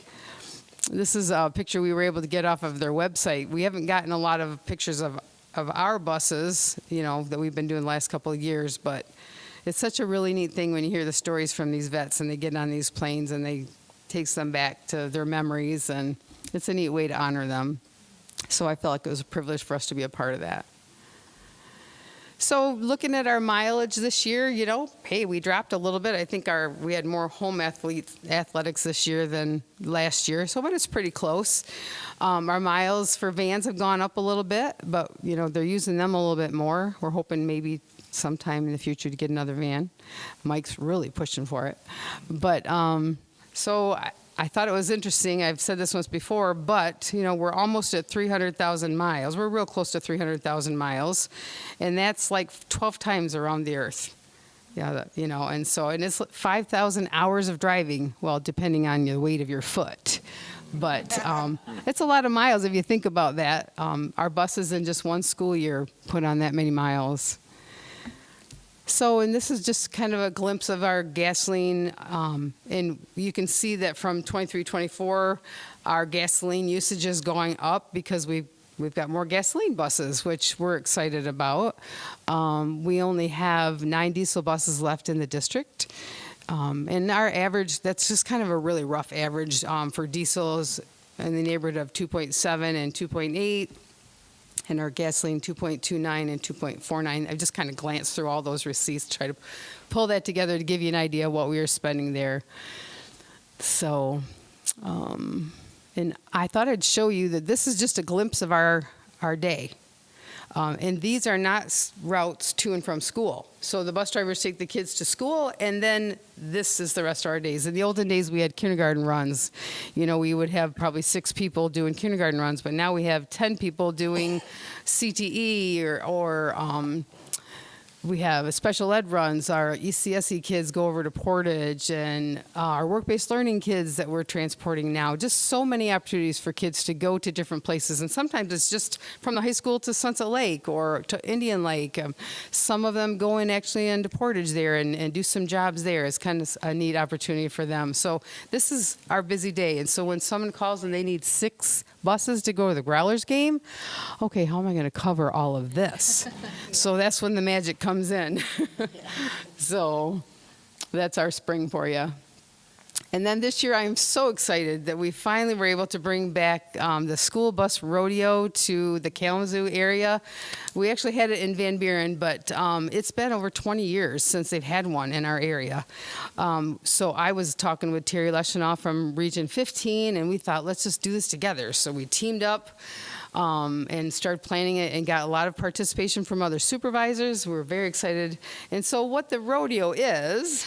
This is a picture we were able to get off of their website. We haven't gotten a lot of pictures of our buses, you know, that we've been doing the last couple of years, but it's such a really neat thing when you hear the stories from these vets and they get on these planes and they takes them back to their memories, and it's a neat way to honor them. So I felt like it was a privilege for us to be a part of that. So looking at our mileage this year, hey, we dropped a little bit. I think we had more home athletics this year than last year, but it's pretty close. Our miles for vans have gone up a little bit, but, they're using them a little bit more. We're hoping maybe sometime in the future to get another van. Mike's really pushing for it. But, so I thought it was interesting. I've said this once before, but, we're almost at 300,000 miles. We're real close to 300,000 miles, and that's like 12 times around the earth. Yeah, and it's 5,000 hours of driving, well, depending on the weight of your foot. But it's a lot of miles if you think about that. Our buses in just one school year put on that many miles. So, and this is just kind of a glimpse of our gasoline, and you can see that from 23-24, our gasoline usage is going up because we've got more gasoline buses, which we're excited about. We only have 9 diesel buses left in the district, and our average, that's just kind of a really rough average for diesels in the neighborhood of 2.7 and 2.8. And our gasoline 2.29 and 2.49. I just kind of glanced through all those receipts, try to pull that together to give you an idea of what we were spending there. So, and I thought I'd show you that this is just a glimpse of our day. And these are not routes to and from school. So the bus drivers take the kids to school, and then this is the rest of our days. In the olden days, we had kindergarten runs. We would have probably 6 people doing kindergarten runs, but now we have 10 people doing CTE or we have special ed runs. Our ECSE kids go over to Portage, and our work-based learning kids that we're transporting now. Just so many opportunities for kids to go to different places. And sometimes it's just from the high school to Sunset Lake or to Indian Lake. Some of them go in actually into Portage there and do some jobs there. It's kind of a neat opportunity for them. So this is our busy day. And so when someone calls and they need 6 buses to go to the Growlers game, okay, how am I going to cover all of this? So that's when the magic comes in. So that's our spring for you. And then this year, I am so excited that we finally were able to bring back the school bus rodeo to the Kalamazoo area. We actually had it in Van Buren, but it's been over 20 years since they've had one in our area. So I was talking with Terry Leschenoff from Region 15, and we thought, let's just do this together. So we teamed up and started planning it and got a lot of participation from other supervisors. We were very excited. And so what the rodeo is,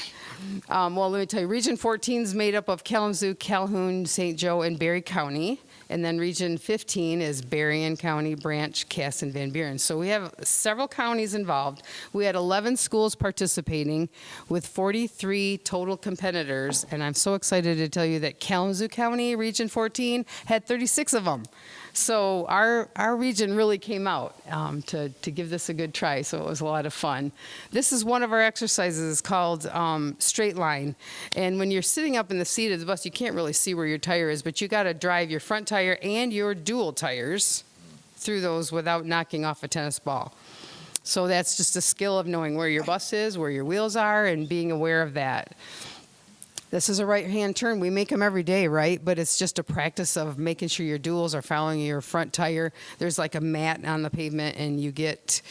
well, let me tell you, Region 14 is made up of Kalamazoo, Calhoun, St. Joe, and Berry County. And then Region 15 is Berrien County, Branch, Cass, and Van Buren. So we have several counties involved. We had 11 schools participating with 43 total competitors. And I'm so excited to tell you that Kalamazoo County, Region 14, had 36 of them. So our region really came out to give this a good try, so it was a lot of fun. This is one of our exercises called straight line. And when you're sitting up in the seat of the bus, you can't really see where your tire is, but you got to drive your front tire and your dual tires through those without knocking off a tennis ball. So that's just a skill of knowing where your bus is, where your wheels are, and being aware of that. This is a right-hand turn. We make them every day, right? But it's just a practice of making sure your duals are following your front tire. There's like a mat on the pavement, and you get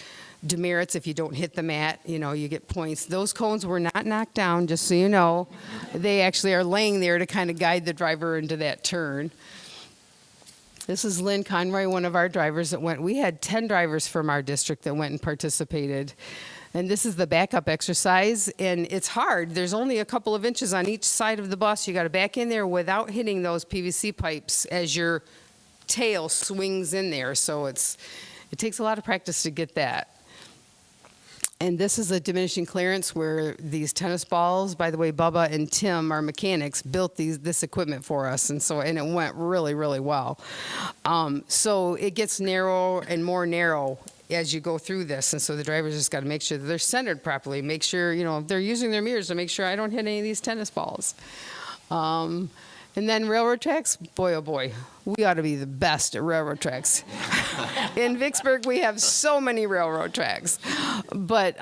demerits if you don't hit the mat. You get points. Those cones were not knocked down, just so you know. They actually are laying there to kind of guide the driver into that turn. This is Lynn Conroy, one of our drivers that went. We had 10 drivers from our district that went and participated. And this is the backup exercise, and it's hard. There's only a couple of inches on each side of the bus. You got to back in there without hitting those PVC pipes as your tail swings in there. So it takes a lot of practice to get that. And this is a diminishing clearance where these tennis balls, by the way, Bubba and Tim, our mechanics, built this equipment for us, and it went really, really well. So it gets narrow and more narrow as you go through this, and so the drivers just got to make sure that they're centered properly, make sure, they're using their mirrors to make sure I don't hit any of these tennis balls. And then railroad tracks, boy, oh boy, we ought to be the best at railroad tracks. In Vicksburg, we have so many railroad tracks. But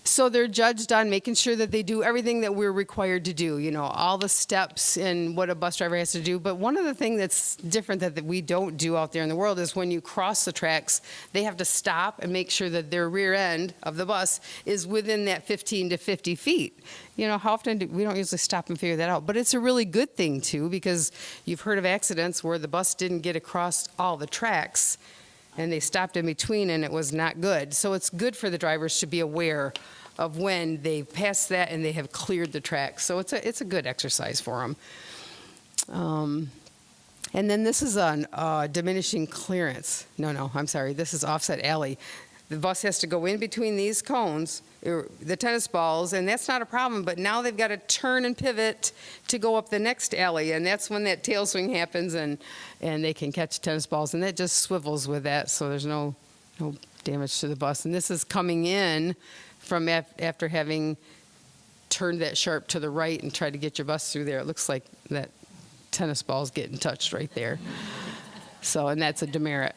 So they're judged on making sure that they do everything that we're required to do, you know, all the steps and what a bus driver has to do. But one of the things that's different that we don't do out there in the world is when you cross the tracks, they have to stop and make sure that their rear end of the bus is within that 15 to 50 feet. You know, how often we don't usually stop and figure that out. But it's a really good thing, too, because you've heard of accidents where the bus didn't get across all the tracks and they stopped in between and it was not good. So it's good for the drivers to be aware of when they've passed that and they have cleared the tracks. So it's a good exercise for them. And then this is on diminishing clearance. No, I'm sorry. This is offset alley. The bus has to go in between these cones, the tennis balls, and that's not a problem, but now they've got to turn and pivot to go up the next alley, and that's when that tail swing happens, and they can catch tennis balls, and that just swivels with that, so there's no damage to the bus. And this is coming in from after having turned that sharp to the right and tried to get your bus through there. It looks like that tennis ball's getting touched right there. So, and that's a demerit.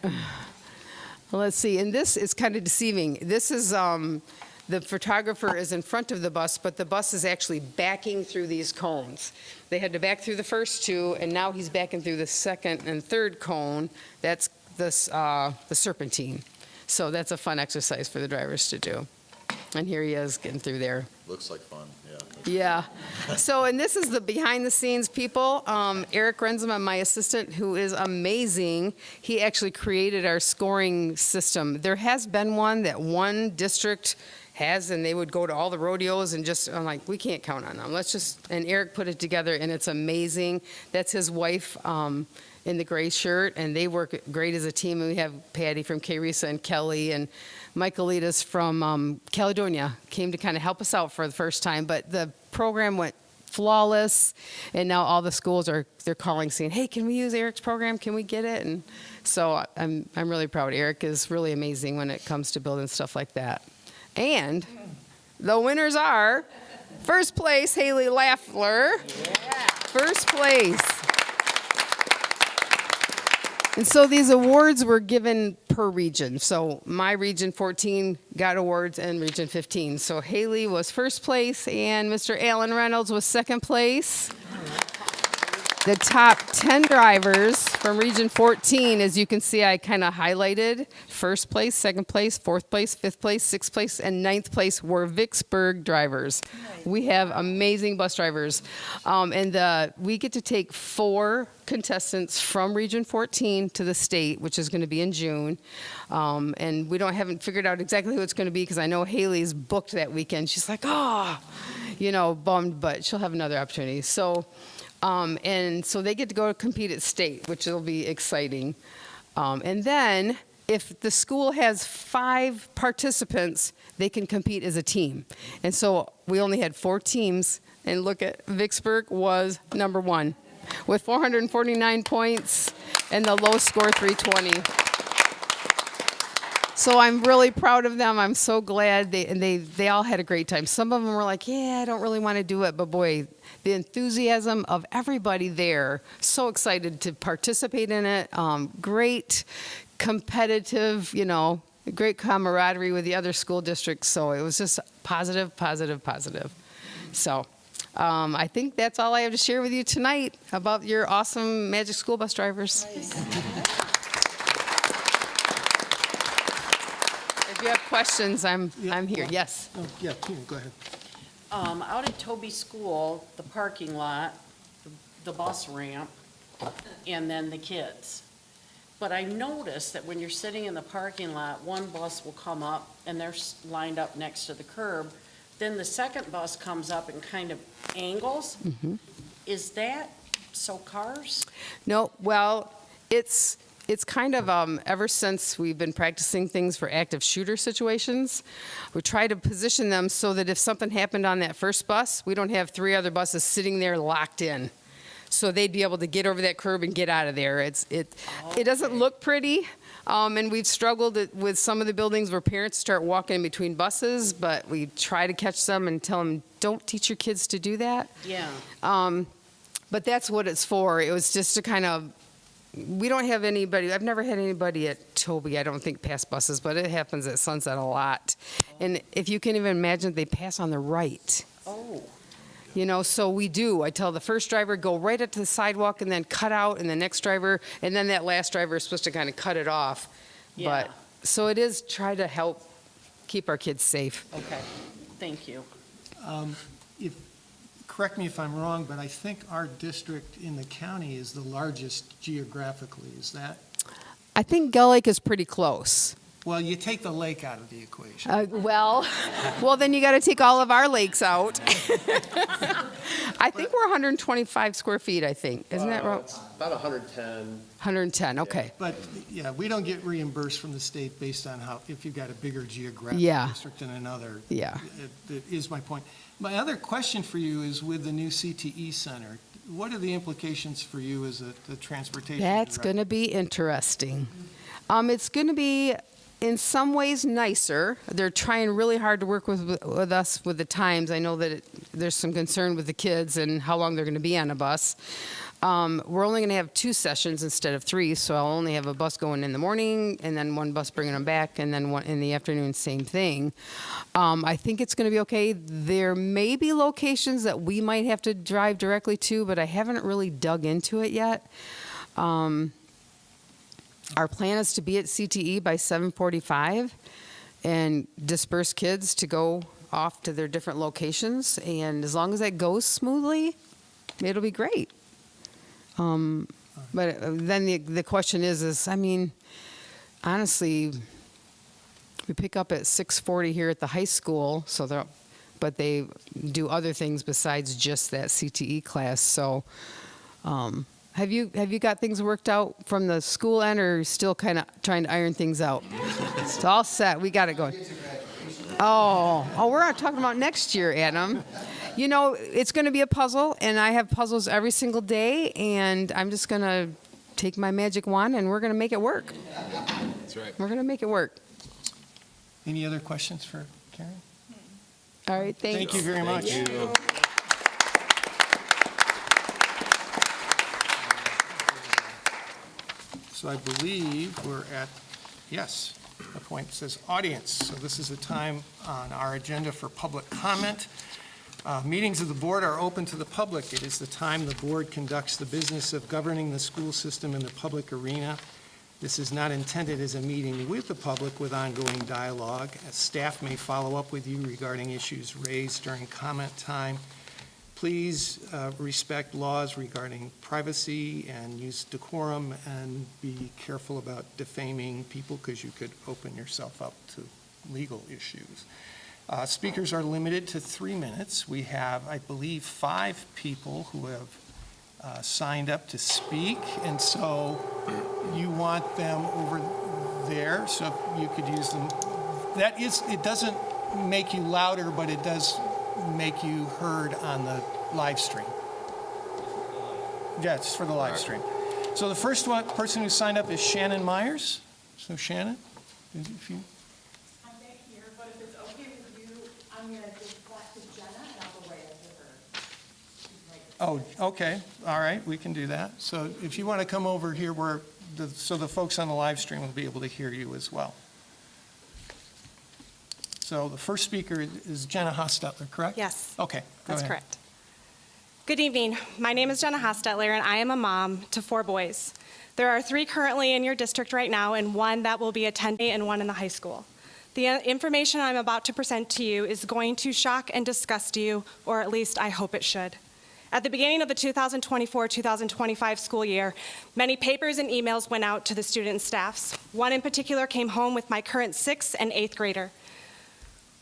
Well, let's see, and this is kind of deceiving. This is, the photographer is in front of the bus, but the bus is actually backing through these cones. They had to back through the first two, and now he's backing through the second and third cone. That's the serpentine. So that's a fun exercise for the drivers to do. And here he is getting through there. Looks like fun, yeah. Yeah. So, and this is the behind-the-scenes people. Eric Renzema, my assistant, who is amazing, he actually created our scoring system. There has been one that one district has, and they would go to all the rodeos and just, I'm like, we can't count on them. And Eric put it together, and it's amazing. That's his wife in the gray shirt, and they work great as a team. And we have Patty from K-Risa and Kelly, and Michaelitas from Caledonia came to kind of help us out for the first time, but the program went flawless, and now all the schools they're calling saying, hey, can we use Eric's program? Can we get it? And so I'm really proud. Eric is really amazing when it comes to building stuff like that. And the winners are, first place, Haley Laffler. Yeah. First place. And so these awards were given per region. So my region 14 got awards and region 15. So Haley was first place and Mr. Alan Reynolds was second place. The top 10 drivers from region 14, as you can see, I kind of highlighted. First place, second place, fourth place, fifth place, sixth place, and ninth place were Vicksburg drivers. We have amazing bus drivers. And we get to take 4 contestants from region 14 to the state, which is going to be in June. And we haven't figured out exactly who it's going to be because I know Haley's booked that weekend. She's like, bummed, but she'll have another opportunity. So. And so they get to go compete at state, which will be exciting. And then if the school has 5 participants, they can compete as a team. And so we only had 4 teams, and look at Vicksburg was number 1 with 449 points and the low score 320. So I'm really proud of them. I'm so glad they all had a great time. Some of them were like, I don't really want to do it, but boy, the enthusiasm of everybody there, so excited to participate in it. Great competitive, great camaraderie with the other school districts. So it was just positive. So I think that's all I have to share with you tonight about your awesome Magic School Bus drivers. Nice. If you have questions, I'm here. Yes. Yeah, Tina, go ahead. Out at Toby School, the parking lot, the bus ramp, and then the kids. But I noticed that when you're sitting in the parking lot, one bus will come up and they're lined up next to the curb. Then the second bus comes up and kind of angles. Mm-hmm. Is that so cars? No, well, it's kind of, ever since we've been practicing things for active shooter situations, we try to position them so that if something happened on that first bus, we don't have 3 other buses sitting there locked in. So they'd be able to get over that curb and get out of there. It doesn't look pretty, and we've struggled with some of the buildings where parents start walking in between buses, but we try to catch them and tell them, don't teach your kids to do that. Yeah. But that's what it's for. It was just to kind of we don't have anybody, I've never had anybody at Toby, I don't think, pass buses, but it happens at Sunset a lot. And if you can even imagine, they pass on the right. Oh. You know, so we do. I tell the first driver, go right up to the sidewalk and then cut out, and the next driver, and then that last driver is supposed to kind of cut it off. Yeah. But, so it is try to help keep our kids safe. Okay, thank you. Correct me if I'm wrong, but I think our district in the county is the largest geographically. Is that? I think Gull Lake is pretty close. Well, you take the lake out of the equation. Well, then you got to take all of our lakes out. I think we're 125 square feet, I think. Isn't that right? It's about 110. 110, okay. But, yeah, we don't get reimbursed from the state based on if you've got a bigger geographic Yeah. district than another. Yeah. That is my point. My other question for you is with the new CTE center, what are the implications for you as the transportation That's director? going to be interesting. It's going to be, in some ways, nicer. They're trying really hard to work with us with the times. I know that there's some concern with the kids and how long they're going to be on a bus. We're only going to have 2 sessions instead of 3, so I'll only have a bus going in the morning and then 1 bus bringing them back, and then 1 in the afternoon, same thing. I think it's going to be okay. There may be locations that we might have to drive directly to, but I haven't really dug into it yet. Our plan is to be at CTE by 7:45 and disperse kids to go off to their different locations. And as long as that goes smoothly, it'll be great. But then the question is, I mean, honestly, we pick up at 6:40 here at the high school, but they do other things besides just that CTE class. So, have you got things worked out from the school end, or still kind of trying to iron things out? It's all set. We got it going. Oh, we're not talking about next year, Adam. You know, it's going to be a puzzle, and I have puzzles every single day, and I'm just going to take my magic wand, and we're going to make it work. That's right. We're going to make it work. Any other questions for Karen? All right, Thank you very much. Thank you. So I believe we're at, yes, the point says audience. So this is a time on our agenda for public comment. Meetings of the board are open to the public. It is the time the board conducts the business of governing the school system in the public arena. This is not intended as a meeting with the public with ongoing dialogue. Staff may follow up with you regarding issues raised during comment time. Please respect laws regarding privacy and use decorum, and be careful about defaming people, because you could open yourself up to legal issues. Speakers are limited to 3 minutes. We have, I believe, 5 people who have signed up to speak, and so you want them over there, so if you could use them. It doesn't make you louder, but it does make you heard on the live stream. Yeah, it's for the live stream. So the first person who signed up is Shannon Myers. So Shannon, if you. I'm back here, but if it's okay with you, I'm going to give that to Jenna, and I'll go right up to her. Oh, okay, all right, we can do that. So if you want to come over here so the folks on the live stream will be able to hear you as well. So the first speaker is Jenna Hostetler, correct? Yes. Okay, go That's ahead. correct. Good evening. My name is Jenna Hostetler, and I am a mom to 4 boys. There are 3 currently in your district right now, and 1 that will be attending and 1 in the high school. The information I'm about to present to you is going to shock and disgust you, or at least I hope it should. At the beginning of the 2024-2025 school year, many papers and emails went out to the student and staffs. One in particular came home with my current 6th and 8th grader.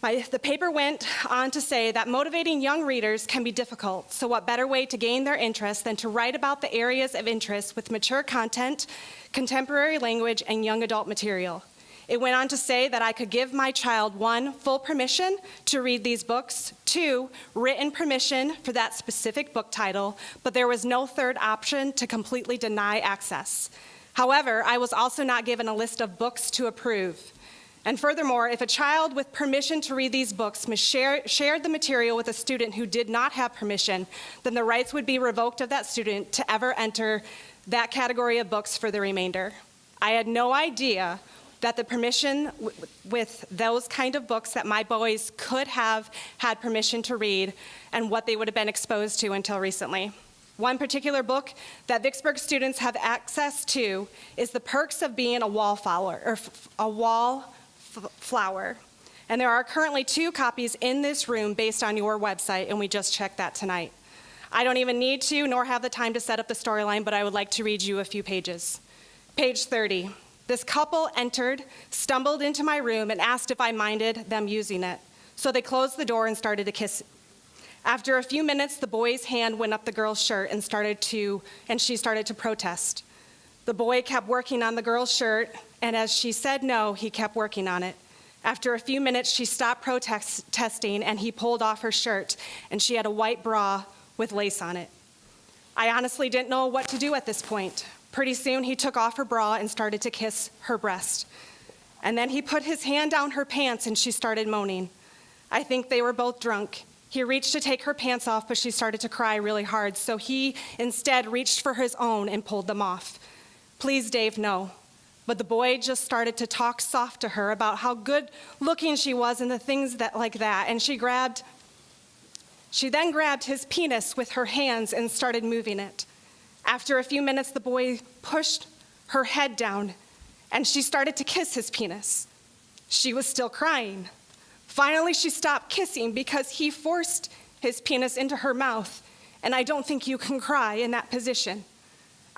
The paper went on to say that motivating young readers can be difficult, so what better way to gain their interest than to write about the areas of interest with mature content, contemporary language, and young adult material. It went on to say that I could give my child 1, full permission to read these books, 2, written permission for that specific book title, but there was no third option to completely deny access. However, I was also not given a list of books to approve. And furthermore, if a child with permission to read these books shared the material with a student who did not have permission, then the rights would be revoked of that student to ever enter that category of books for the remainder. I had no idea that the permission with those kind of books that my boys could have had permission to read and what they would have been exposed to until recently. One particular book that Vicksburg students have access to is The Perks of Being a Wallflower, And there are currently 2 copies in this room based on your website, and we just checked that tonight. I don't even need to, nor have the time to set up the storyline, but I would like to read you a few pages. Page 30. This couple entered, stumbled into my room, and asked if I minded them using it. So they closed the door and started to kiss. After a few minutes, the boy's hand went up the girl's shirt and she started to protest. The boy kept working on the girl's shirt, and as she said no, he kept working on it. After a few minutes, she stopped protesting, and he pulled off her shirt, and she had a white bra with lace on it. I honestly didn't know what to do at this point. Pretty soon, he took off her bra and started to kiss her breast. And then he put his hand down her pants, and she started moaning. I think they were both drunk. He reached to take her pants off, but she started to cry really hard, so he instead reached for his own and pulled them off. Please, Dave, no. But the boy just started to talk soft to her about how good looking she was and the things like that, and she then grabbed his penis with her hands and started moving it. After a few minutes, the boy pushed her head down, and she started to kiss his penis. She was still crying. Finally, she stopped kissing because he forced his penis into her mouth, and I don't think you can cry in that position.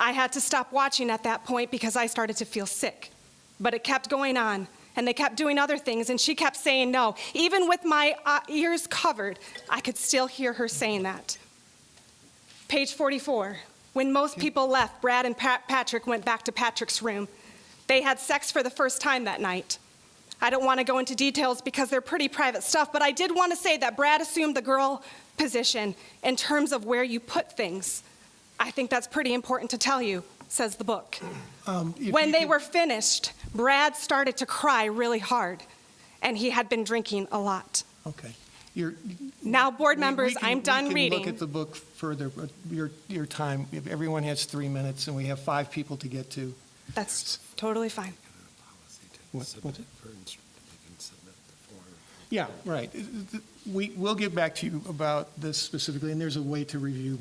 I had to stop watching at that point because I started to feel sick. But it kept going on, and they kept doing other things, and she kept saying no. Even with my ears covered, I could still hear her saying that. Page 44. When most people left, Brad and Patrick went back to Patrick's room. They had sex for the first time that night. I don't want to go into details because they're pretty private stuff, but I did want to say that Brad assumed the girl position in terms of where you put things. I think that's pretty important to tell you, says the book. When they were finished, Brad started to cry really hard, and he had been drinking a lot. Okay. Now, board members, I'm done reading. We can look at the book further, but your time, everyone has 3 minutes, and we have 5 people to get to. That's totally fine. What's it? Yeah, right. We'll get back to you about this specifically, and there's a way to review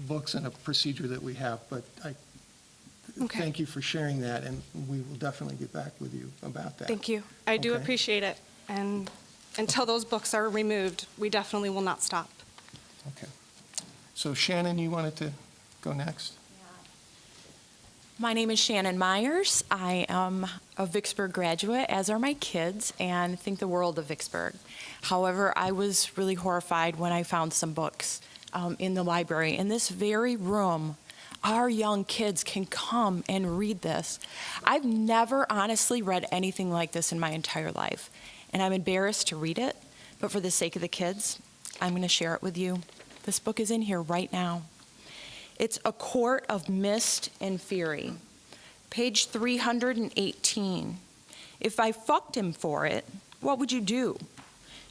books and a procedure that we have, but thank you for sharing that, and we will definitely get back with you about that. Thank you. I do appreciate it, and until those books are removed, we definitely will not stop. Okay. So Shannon, you wanted to go next? My name is Shannon Myers. I am a Vicksburg graduate, as are my kids, and think the world of Vicksburg. However, I was really horrified when I found some books in the library. In this very room, our young kids can come and read this. I've never honestly read anything like this in my entire life, and I'm embarrassed to read it, but for the sake of the kids, I'm going to share it with you. This book is in here right now. It's A Court of Mist and Fury, page 318. If I fucked him for it, what would you do?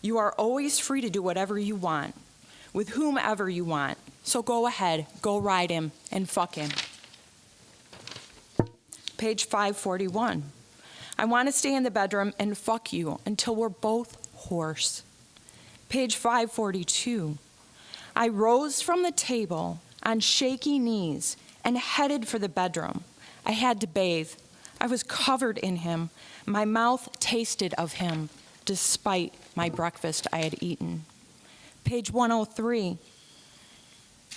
You are always free to do whatever you want, with whomever you want. So go ahead, go ride him, and fuck him. Page 541. I want to stay in the bedroom and fuck you until we're both hoarse. Page 542. I rose from the table on shaky knees and headed for the bedroom. I had to bathe. I was covered in him. My mouth tasted of him, despite my breakfast I had eaten. Page 103.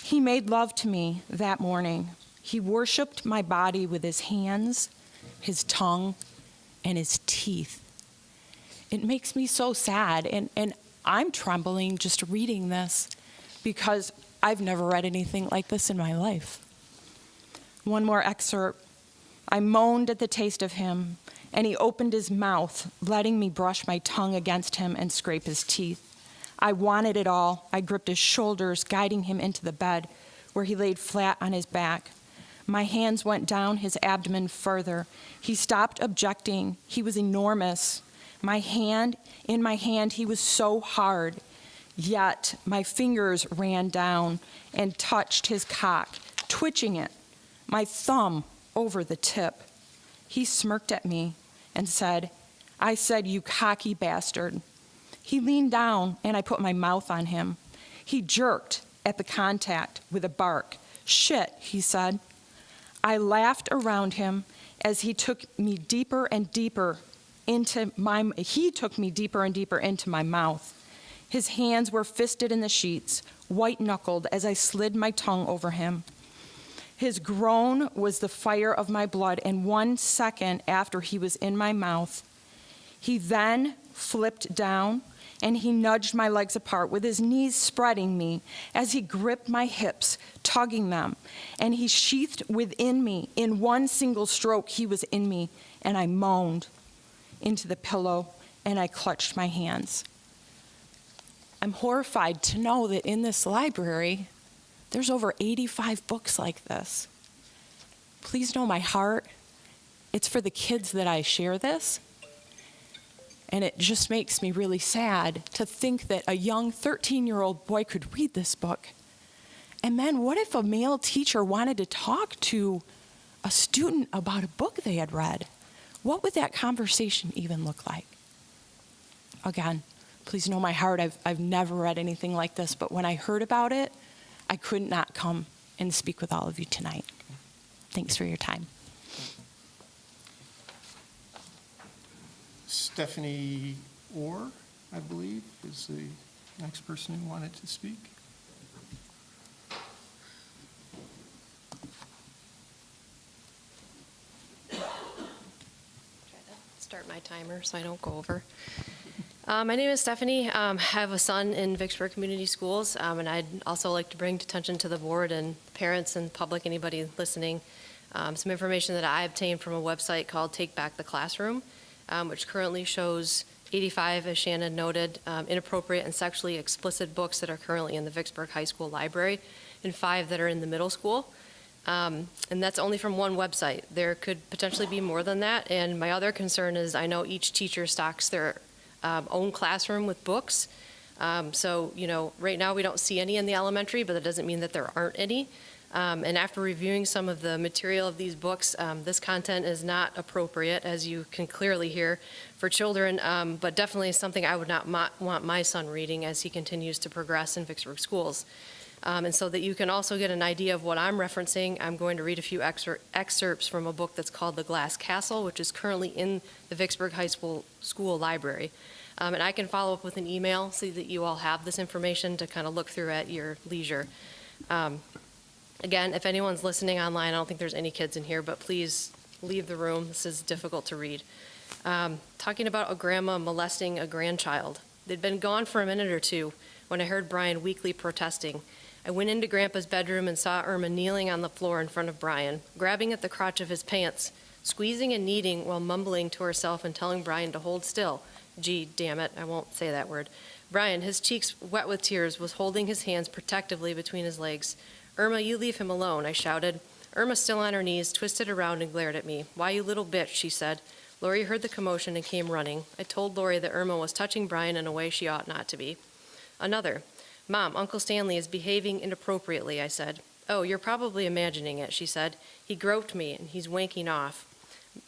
He made love to me that morning. He worshiped my body with his hands, his tongue, and his teeth. It makes me so sad, and I'm trembling just reading this because I've never read anything like this in my life. One more excerpt. I moaned at the taste of him, and he opened his mouth, letting me brush my tongue against him and scrape his teeth. I wanted it all. I gripped his shoulders, guiding him into the bed, where he laid flat on his back. My hands went down his abdomen further. He stopped objecting. He was enormous. In my hand, he was so hard. Yet my fingers ran down and touched his cock, twitching it. my thumb over the tip. He smirked at me and said, "I said, you cocky bastard." He leaned down and I put my mouth on him. He jerked at the contact with a bark. "Shit," he said. I laughed around him as he took me deeper and deeper into my mouth. His hands were fisted in the sheets, white-knuckled as I slid my tongue over him. His groan was the fire of my blood, and 1 second after he was in my mouth, he then flipped down and he nudged my legs apart with his knees spreading me as he gripped my hips, tugging them, and he sheathed within me. In one single stroke, he was in me, and I moaned into the pillow, and I clutched my hands. I'm horrified to know that in this library, there's over 85 books like this. Please know my heart. It's for the kids that I share this. And it just makes me really sad to think that a young 13-year-old boy could read this book. And then what if a male teacher wanted to talk to a student about a book they had read? What would that conversation even look like? Again, please know my heart. I've never read anything like this, but when I heard about it, I could not come and speak with all of you tonight. Thanks for your time. Stephanie Orr, I believe, is the next person who wanted to speak. Start my timer so I don't go over. My name is Stephanie. I have a son in Vicksburg Community Schools, and I'd also like to bring attention to the board and parents and public, anybody listening, some information that I obtained from a website called Take Back the Classroom, which currently shows 85, as Shannon noted, inappropriate and sexually explicit books that are currently in the Vicksburg High School library, and 5 that are in the middle school. And that's only from one website. There could potentially be more than that, and my other concern is I know each teacher stocks their own classroom with books. So, right now we don't see any in the elementary, but that doesn't mean that there aren't any. And after reviewing some of the material of these books, this content is not appropriate, as you can clearly hear, for children, but definitely something I would not want my son reading as he continues to progress in Vicksburg schools. And so that you can also get an idea of what I'm referencing, I'm going to read a few excerpts from a book that's called The Glass Castle, which is currently in the Vicksburg High School library. And I can follow up with an email so that you all have this information to kind of look through at your leisure. Again, if anyone's listening online, I don't think there's any kids in here, but please leave the room. This is difficult to read. Talking about a grandma molesting a grandchild. They'd been gone for a minute or two when I heard Brian weakly protesting. I went into Grandpa's bedroom and saw Irma kneeling on the floor in front of Brian, grabbing at the crotch of his pants, squeezing and kneading while mumbling to herself and telling Brian to hold still. Gee, damn it, I won't say that word. Brian, his cheeks wet with tears, was holding his hands protectively between his legs. "Irma, you leave him alone," I shouted. Irma, still on her knees, twisted around and glared at me. "Why, you little bitch," she said. Lori heard the commotion and came running. I told Lori that Irma was touching Brian in a way she ought not to be. Another. "Mom, Uncle Stanley is behaving inappropriately," I said. "Oh, you're probably imagining it," she said. "He groped me and he's wanking off."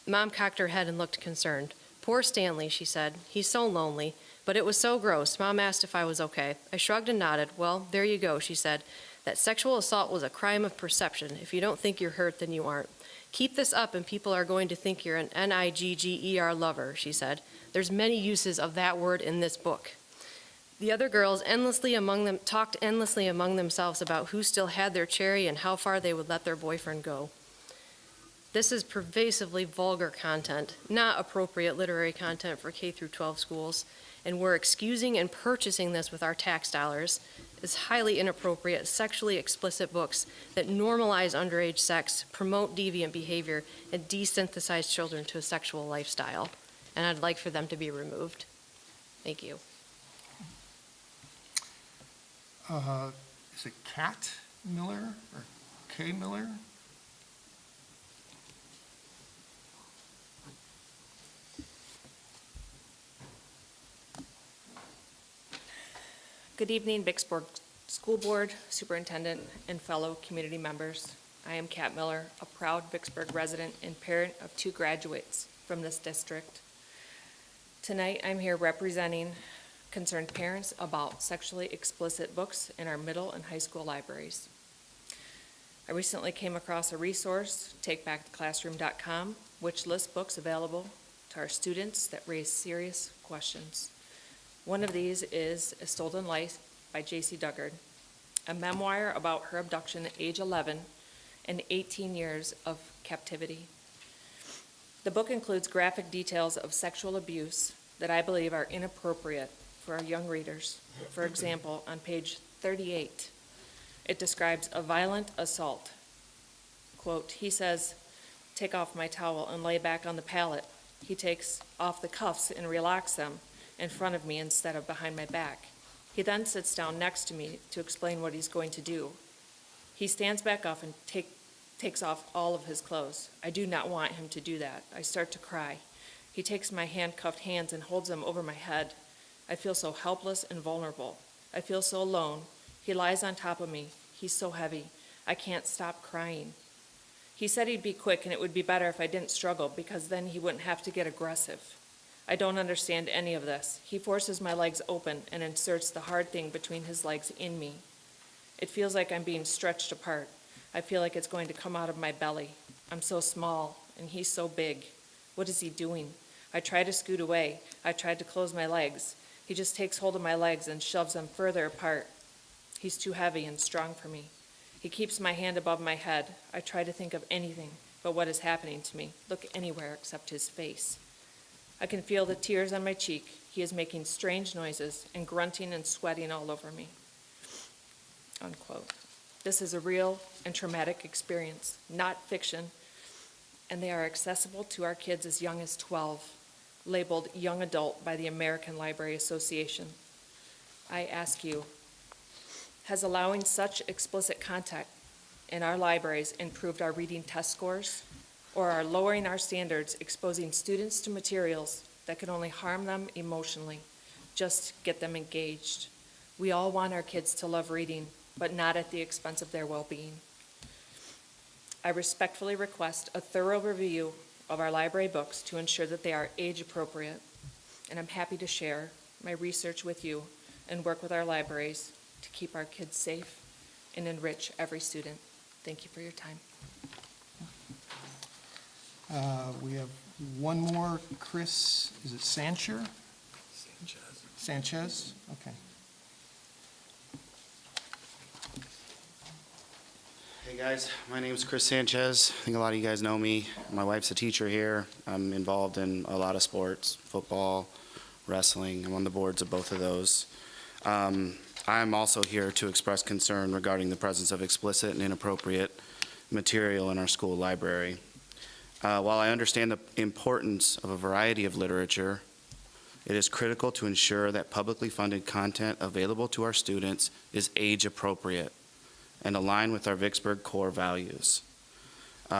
Mom cocked her head and looked concerned. "Poor Stanley," she said. "He's so lonely." But it was so gross. Mom asked if I was okay. I shrugged and nodded. "Well, there you go," she said. "That sexual assault was a crime of perception. If you don't think you're hurt, then you aren't. Keep this up and people are going to think you're an Nigger lover," she said. There's many uses of that word in this book. The other girls talked endlessly among themselves about who still had their cherry and how far they would let their boyfriend go. This is pervasively vulgar content, not appropriate literary content for K through 12 schools, and we're excusing and purchasing this with our tax dollars. It's highly inappropriate, sexually explicit books that normalize underage sex, promote deviant behavior, and desensitize children to a sexual lifestyle. And I'd like for them to be removed. Thank you. Is it Kat Miller or Kay Miller? Good evening, Vicksburg School Board, Superintendent, and fellow community members. I am Kat Miller, a proud Vicksburg resident and parent of 2 graduates from this district. Tonight, I'm here representing concerned parents about sexually explicit books in our middle and high school libraries. I recently came across a resource, takebacktheclassroom.com, which lists books available to our students that raise serious questions. One of these is A Stolen Life by J.C. Duggard, a memoir about her abduction at age 11 and 18 years of captivity. The book includes graphic details of sexual abuse that I believe are inappropriate for our young readers. For example, on page 38, it describes a violent assault. Quote, he says, "Take off my towel and lay back on the pallet." He takes off the cuffs and relocks them in front of me instead of behind my back. He then sits down next to me to explain what he's going to do. He stands back up and takes off all of his clothes. I do not want him to do that. I start to cry. He takes my handcuffed hands and holds them over my head. I feel so helpless and vulnerable. I feel so alone. He lies on top of me. He's so heavy. I can't stop crying. He said he'd be quick and it would be better if I didn't struggle because then he wouldn't have to get aggressive. I don't understand any of this. He forces my legs open and inserts the hard thing between his legs in me. It feels like I'm being stretched apart. I feel like it's going to come out of my belly. I'm so small and he's so big. What is he doing? I try to scoot away. I tried to close my legs. He just takes hold of my legs and shoves them further apart. He's too heavy and strong for me. He keeps my hand above my head. I try to think of anything but what is happening to me. Look anywhere except his face. I can feel the tears on my cheek. He is making strange noises and grunting and sweating all over me. Unquote. This is a real and traumatic experience, not fiction, and they are accessible to our kids as young as 12, labeled young adult by the American Library Association. I ask you, has allowing such explicit content in our libraries improved our reading test scores, or are lowering our standards exposing students to materials that can only harm them emotionally, just get them engaged? We all want our kids to love reading, but not at the expense of their well-being. I respectfully request a thorough review of our library books to ensure that they are age appropriate, and I'm happy to share my research with you and work with our libraries to keep our kids safe and enrich every student. Thank you for your time. We have one more, Chris, is it Sanchez? Sanchez, okay. Hey guys, my name is Chris Sanchez. I think a lot of you guys know me. My wife's a teacher here. I'm involved in a lot of sports, football, wrestling. I'm on the boards of both of those. I'm also here to express concern regarding the presence of explicit and inappropriate material in our school library. While I understand the importance of a variety of literature, it is critical to ensure that publicly funded content available to our students is age appropriate and aligned with our Vicksburg core values.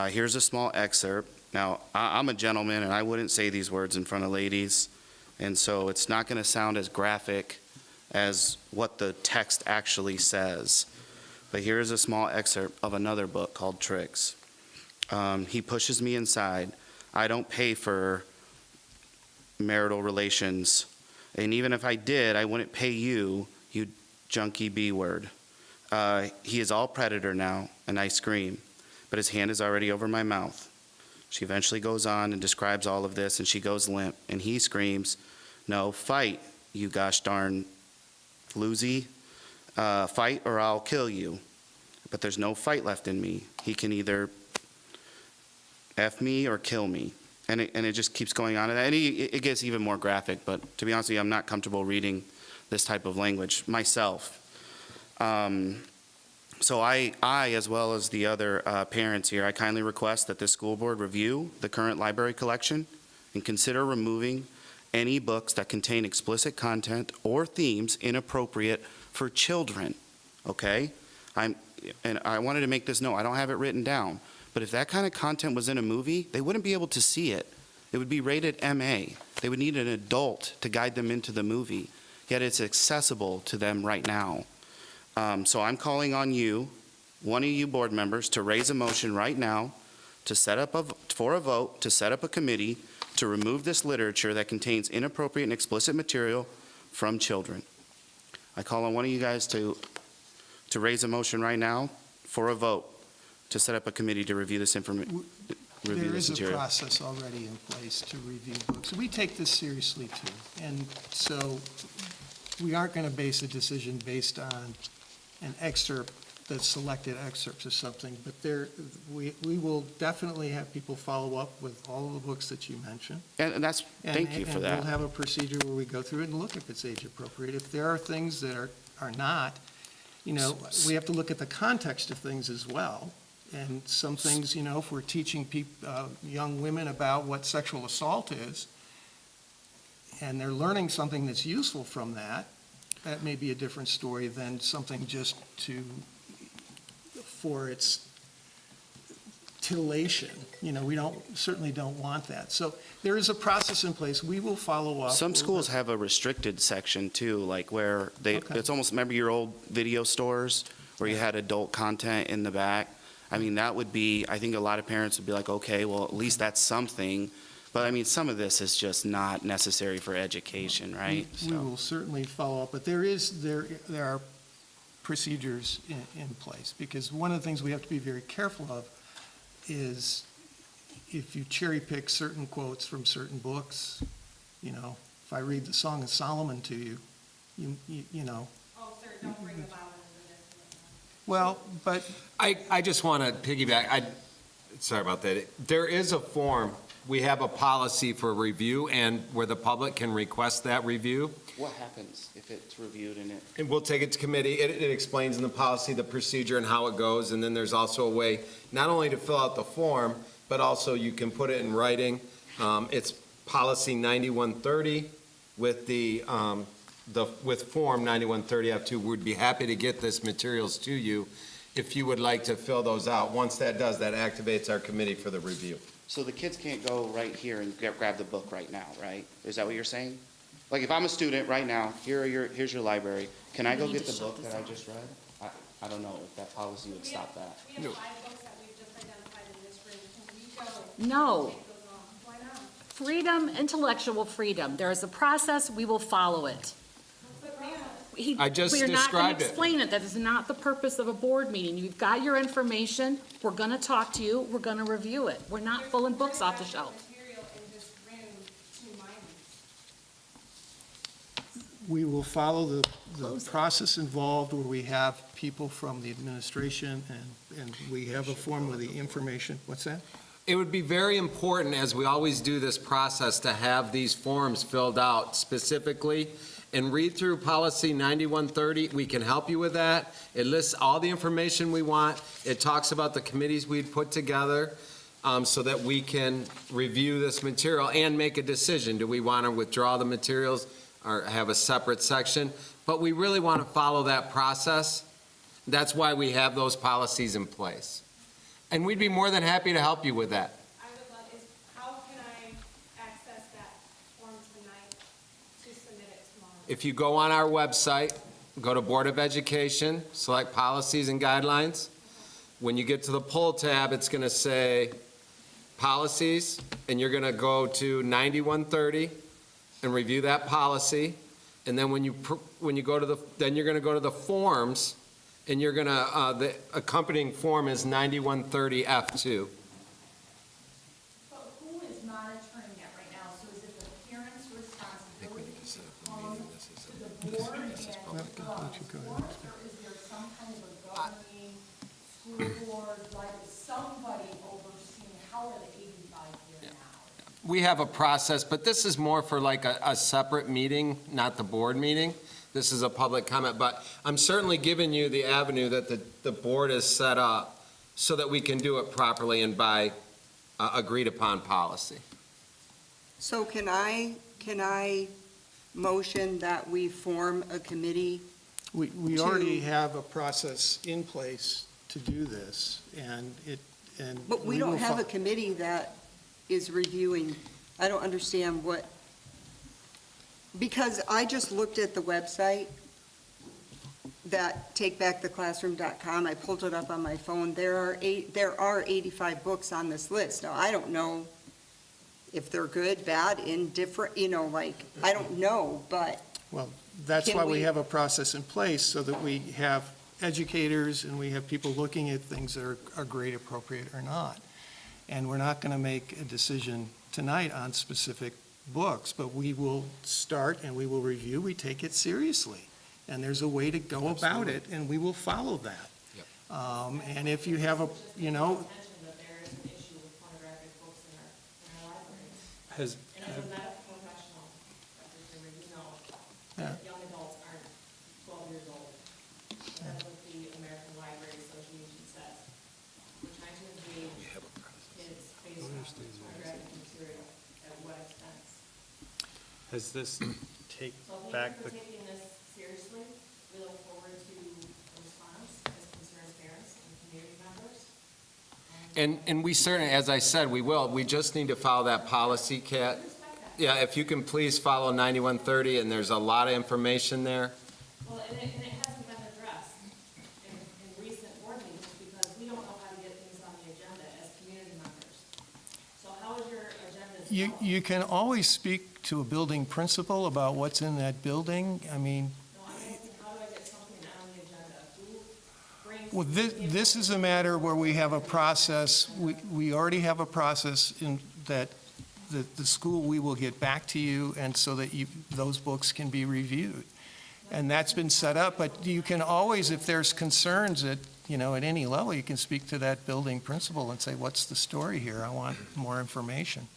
Here's a small excerpt. Now, I'm a gentleman and I wouldn't say these words in front of ladies, and so it's not going to sound as graphic as what the text actually says. But here's a small excerpt of another book called Tricks. He pushes me inside. I don't pay for marital relations. And even if I did, I wouldn't pay you, you junkie B word. He is all predator now, and I scream, but his hand is already over my mouth. She eventually goes on and describes all of this, and she goes limp, and he screams, "No, fight, you gosh darn floozy. Fight or I'll kill you." But there's no fight left in me. He can either F me or kill me. And it just keeps going on. And it gets even more graphic, but to be honest with you, I'm not comfortable reading this type of language myself. So I, as well as the other parents here, I kindly request that the school board review the current library collection and consider removing any books that contain explicit content or themes inappropriate for children, okay? And I wanted to make this note, I don't have it written down, but if that kind of content was in a movie, they wouldn't be able to see it. It would be rated MA. They would need an adult to guide them into the movie, yet it's accessible to them right now. So I'm calling on you one of you board members to raise a motion right now to set up for a vote, to set up a committee to remove this literature that contains inappropriate and explicit material from children. I call on one of you guys to raise a motion right now for a vote to set up a committee to review this information. There is a process already in place to review books. We take this seriously too. And so we aren't going to base a decision based on an excerpt, that's selected excerpts of something, but we will definitely have people follow up with all of the books that you mentioned. And that's, thank you for that. And we'll have a procedure where we go through it and look if it's age appropriate. If there are things that are not, we have to look at the context of things as well. And some things, if we're teaching young women about what sexual assault is, and they're learning something that's useful from that, that may be a different story than something just for its titillation. We certainly don't want that. So there is a process in place. We will follow up. Some schools have a restricted section too, like where it's almost, remember your old video stores where you had adult content in the back? I mean, that would be, I think a lot of parents would be like, okay, well, at least that's something. But I mean, some of this is just not necessary for education, right? We will certainly follow up, but there are procedures in place, because one of the things we have to be very careful of is if you cherry pick certain quotes from certain books, if I read the Song of Solomon to you, you know. Oh, sir, don't bring about it. Well, but I just want to piggyback. Sorry about that. There is a form. We have a policy for review and where the public can request that review. What happens if it's reviewed And we'll take it to committee. It explains in the policy the procedure and how it goes. And then there's also a way not only to fill out the form, but also you can put it in writing. It's policy 9130 with with form 9130F2. We'd be happy to get this materials to you if you would like to fill those out. Once that does, that activates our committee for the review. So the kids can't go right here and grab the book right now, right? Is that what you're saying? Like if I'm a student right now, here's your library. Can I go get the book that I just read? I don't know if that policy would stop that. We have 5 books that we've just identified in this room. Can we go? No. Why not? Freedom, intellectual freedom. There is a process, we will follow it. I just We're not going described to it. explain it. That is not the purpose of a board meeting. You've got your information. We're going to talk to you. We're going to review it. We're not pulling books off the shelf. Material in this room to minors. we will follow the process involved where we have people from the administration and we have a form with the information. What's that? It would be very important, as we always do this process, to have these forms filled out specifically and read through policy 9130. We can help you with that. It lists all the information we want. It talks about the committees we'd put together so that we can review this material and make a decision. Do we want to withdraw the materials or have a separate section? But we really want to follow that process. That's why we have those policies in place. And we'd be more than happy to help you with that. I would love is, how can I access that form tonight to submit it tomorrow? If you go on our website, go to Board of Education, select Policies and Guidelines. When you get to the pull tab, it's going to say Policies, and you're going to go to 9130 and review that policy. And then when you go to then you're going to go to the forms, and you're going to, the accompanying form is 9130F2. But who is monitoring that right now? So is it the parents' responsibility to come to the board and fill out the forms, or is there some kind of a governing school board, like somebody overseeing how are the 85 here now? We have a process, but this is more for like a separate meeting, not the board meeting. This is a public comment, but I'm certainly giving you the avenue that the board has set up so that we can do it properly and by agreed upon policy. So can I motion that we form a committee? We already have a process in place to do this, and But we don't have a committee that is reviewing. I don't understand what, because I just looked at the website. that takebacktheclassroom.com, I pulled it up on my phone, there are 85 books on this list. Now, I don't know if they're good, bad, indifferent, I don't know, but Well, that's Can why we we- have a process in place, so that we have educators and we have people looking at things that are grade appropriate or not. And we're not going to make a decision tonight on specific books, but we will start and we will review, we take it seriously. And there's a way to go about it, and we will follow that. And if you have Has, And as a medical professional, Dr. Zimmer, you know Yeah. that young adults aren't 12 years old. That's what the American Library Association says. We're trying to engage kids based on pornographic material at what expense. has this take So back thank the, you for taking this seriously. We look forward to a response as concerned parents and community members. And we certainly, as I said, we will. We just need to follow that policy, Kat. Yeah, if you can please follow 9130, and there's a lot of information there. Well, and it hasn't been addressed in recent board meetings because we don't know how to get things on the agenda as community members. So how is your agenda? You can always speak to a building principal about what's in that building. I mean, No, I'm asking, how do I get something on the agenda? Who brings? well, this is a matter where we have a process, we already have a process in that the school, we will get back to you, and so that those books can be reviewed. And that's been set up, but you can always, if there's concerns at any level, you can speak to that building principal and say, what's the story here? I want more information.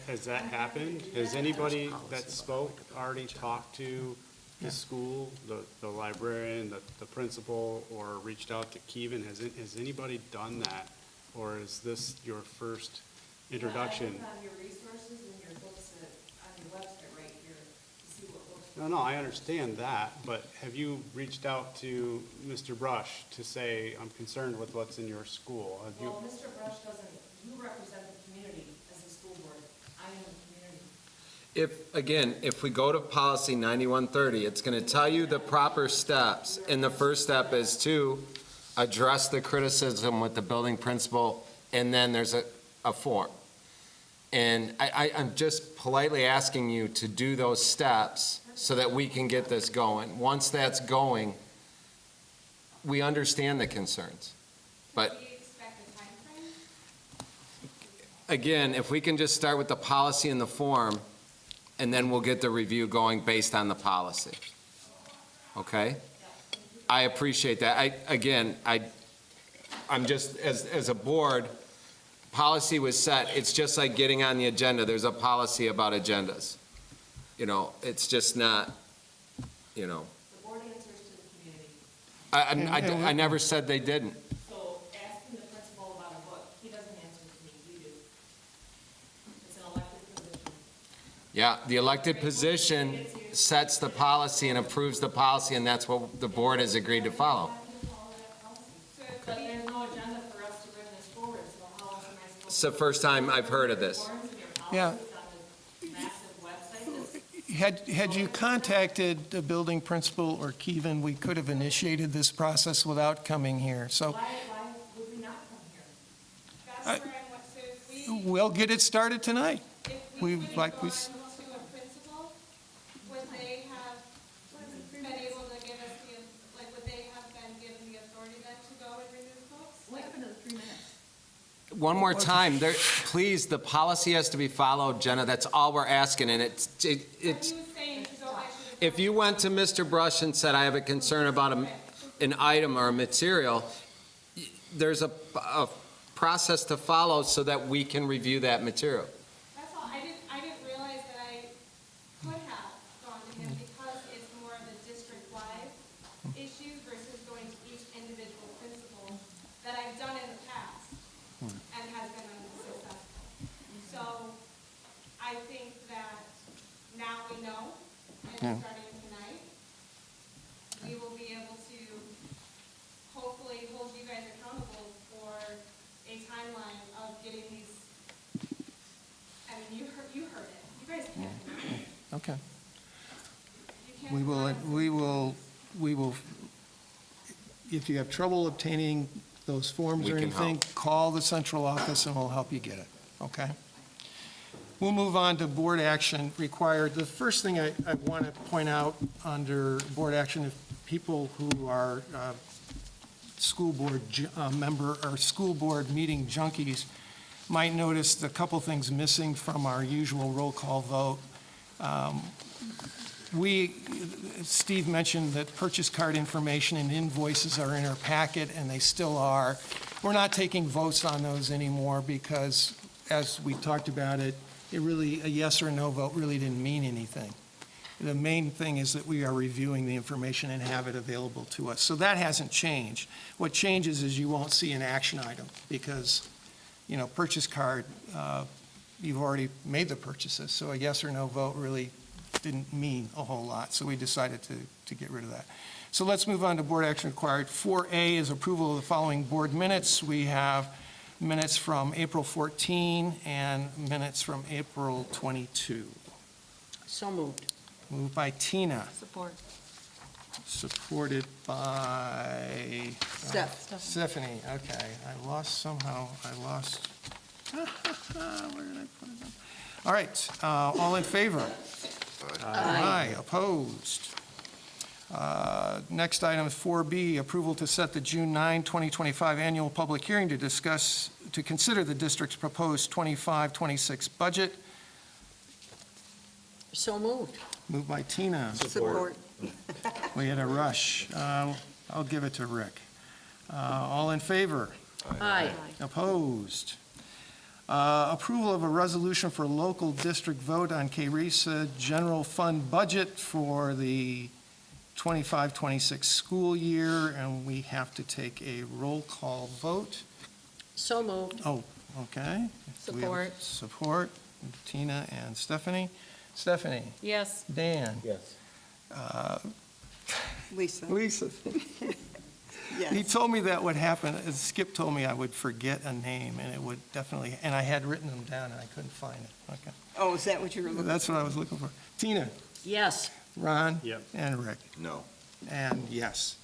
has that happened? Has anybody that spoke already talked to the school, the librarian, the principal, or reached out to Kevin? Has anybody done that? Or is this your first introduction? Yeah, I look on your resources and your books on your website right here to see what books. No, I understand that, but have you reached out to Mr. Brush to say, I'm concerned with what's in your school? Have you? Well, Mr. Brush doesn't, you represent the community as a school board. I am the community. If we go to policy 9130, it's going to tell you the proper steps. And the first step is to address the criticism with the building principal, and then there's a form. And I'm just politely asking you to do those steps so that we can get this going. Once that's going, we understand the concerns. But Do you expect a timeframe? again, if we can just start with the policy and the form, and then we'll get the review going based on the policy. Okay? I appreciate that. I'm just, as a board, policy was set. It's just like getting on the agenda. There's a policy about agendas. It's just not, The board answers to the community. I never said they didn't. So asking the principal about a book, he doesn't answer to me, you do. It's an elected position. Yeah, the elected position sets the policy and approves the policy, and that's what the board has agreed to follow. But there's no agenda for us to bring this forward, so how else am I supposed to? It's the first time I've heard of this. Yeah. Massive website. Had you contacted the building principal or Kevin, we could have initiated this process without coming here. So Why would we not come here? That's where I want, so if we, we'll get it started tonight. if we would have like gone we to a principal, would they have been able to give us would they have been given the authority then to go and remove books? What happened to the 3 minutes? One more time, please, the policy has to be followed, Jenna. That's all we're asking, and it's. Are you saying to go back to the If you went to Mr. Brush and said, I have a concern about an item or a material, there's a process to follow so that we can review that material. That's all, I didn't realize that I could have gone to him because it's more of a district-wide issue versus going to each individual principal that I've done in the past and has been unsuccessful. So I think that now we know, and starting tonight, we will be able to hopefully hold you guys accountable for a timeline of getting these, I mean, you heard it. You guys can't deny it. Okay. You can't deny it. We will if you have trouble obtaining those forms We or can anything, help. call the central office and we'll help you get it, okay? We'll move on to board action required. The first thing I want to point out under board action, if people who are school board member or school board meeting junkies might notice a couple things missing from our usual roll call vote. Steve mentioned that purchase card information and invoices are in our packet, and they still are. We're not taking votes on those anymore because, as we talked about it, a yes or no vote really didn't mean anything. The main thing is that we are reviewing the information and have it available to us. So that hasn't changed. What changes is you won't see an action item because, purchase card, you've already made the purchases. So a yes or no vote really didn't mean a whole lot. So we decided to get rid of that. So let's move on to board action required. 4A is approval of the following board minutes. We have minutes from April 14 and minutes from April 22. So moved. Moved by Tina, Support. supported by Stephanie. Okay, I lost. Where did I put it? All right, all in favor? Aye. Opposed? Next item is 4B, approval to set the June 9, 2025 annual public hearing to consider the district's proposed 25-26 budget. So moved. Moved by Tina. Support. We had a rush. I'll give it to Rick. All in favor? Aye. Opposed? Approval of a resolution for local district vote on KRESA general fund budget for the 25-26 school year, and we have to take a roll call vote. So moved. Oh, okay. We have Support. Support, Tina and Stephanie. Stephanie? Yes. Dan? Yes. Lisa? Lisa? He Yes. told me that would happen. Skip told me I would forget a name, and it would definitely, and I had written them down, and I couldn't find it. Okay. Oh, is that what you were looking for? That's what I was looking for. Tina? Yes. Ron? Yep. And Rick? No. And yes.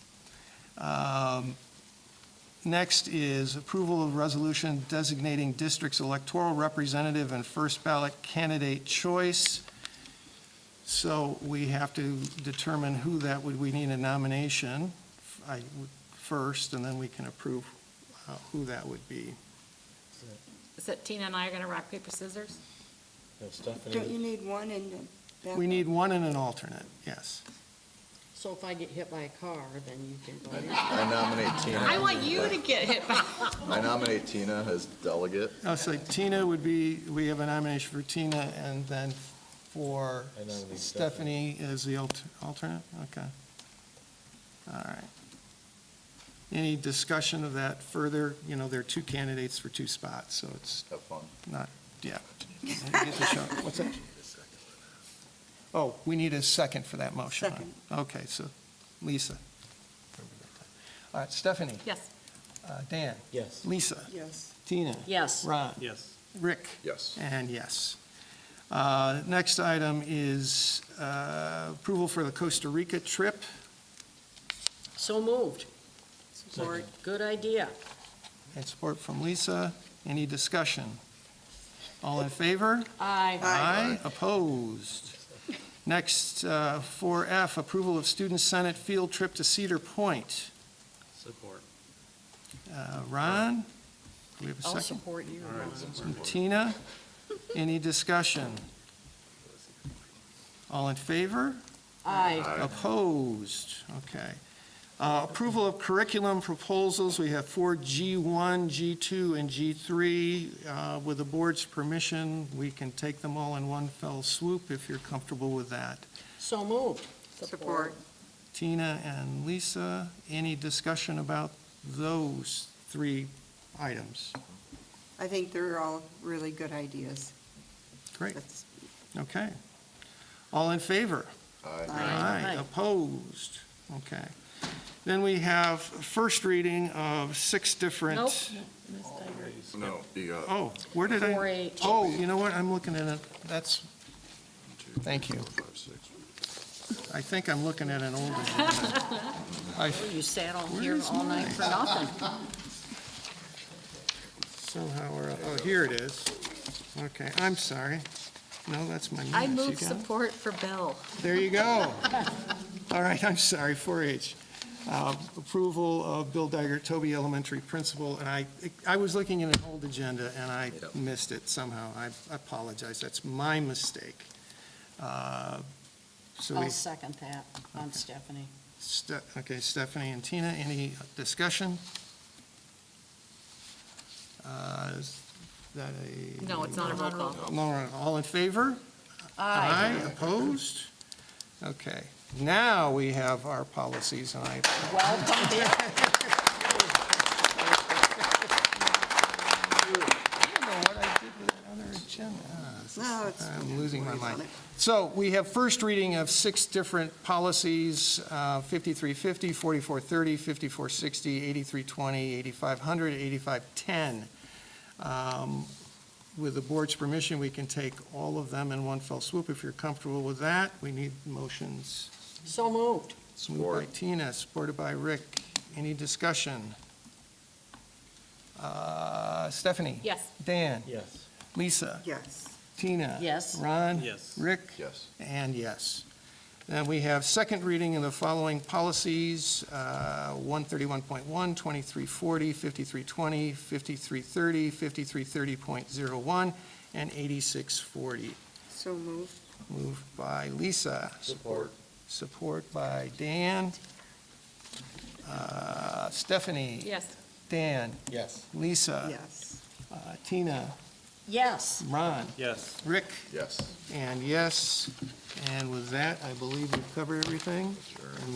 Next is approval of resolution designating district's electoral representative and first ballot candidate choice. So we have to determine who that would, we need a nomination first, and then we can approve who that would be. Is it Tina and I are going to rock, paper, scissors? No, Stephanie. Don't you need one and that? We need one and an alternate, yes. So if I get hit by a car, then you can go. I nominate Tina. I want you to get hit by. I nominate Tina as delegate. So Tina would be, we have a nomination for Tina, and then for I nominate Stephanie as the alternate? Okay. All right. Any discussion of that further? There are two candidates for two spots, so it's Have fun. not, yeah. What's that? Oh, we need a second for that motion. Second. Okay, so Lisa. All right, Stephanie. Yes. Dan. Yes. Lisa. Yes. Tina. Yes. Ron. Yes. Rick. Yes. And yes. Next item is approval for the Costa Rica trip. So moved. Support. Good idea. And support from Lisa. Any discussion? All in favor? Aye. Aye. Opposed? Next, 4F, approval of Student Senate field trip to Cedar Point. Support. Ron? Do we have a I'll second? support you. All right, Ron. support. Tina? Any discussion? All in favor? Aye. Opposed? Okay. Approval of curriculum proposals, we have 4G1, G2, and G3. With the board's permission, we can take them all in one fell swoop if you're comfortable with that. So moved. Support. Tina and Lisa, any discussion about those three items? I think they're all really good ideas. Great, That's- okay. All in favor? Aye. Aye. Opposed? Okay. Then we have first reading of 6 different. Nope. No, you got. Oh, where did I? 4H. Oh, you know what, I'm looking at it, that's, thank you. I think I'm looking at an old agenda. You sat all Where here is all night mine? for nothing. Somehow, oh, here it is. Okay, I'm sorry. No, that's my minutes. I You move got it? support for Bill. There you go. All right, I'm sorry, 4H. Approval of Bill Dygert, Toby Elementary Principal, and I was looking at an old agenda and I missed it somehow. I apologize, that's my mistake. So we, I'll second that on Stephanie. okay, Stephanie and Tina, any discussion? Is that a? No, it's not a roll call. No, all in favor? Aye. Opposed? Okay, now we have our policies, and I. Welcome, Bill. I don't know what I did with another agenda. I'm losing my mind. So we have first reading of 6 different policies, 5350, 4430, 5460, 8320, 8500, 8510. With the board's permission, we can take all of them in one fell swoop. If you're comfortable with that, we need motions. So moved. Moved by Tina, supported by Rick. Any discussion? Stephanie? Yes. Dan? Yes. Lisa? Yes. Tina? Yes. Ron? Yes. Rick? Yes. And yes. Then we have second reading of the following policies, 131.1, 2340, 5320, 5330, 5330.01, and 8640. So moved. Moved by Lisa. Support. Support by Dan. Stephanie? Yes. Dan? Yes. Lisa? Yes. Tina? Yes. Ron? Yes. Rick? Yes. And yes. And with that, I believe we've covered everything. Sure. And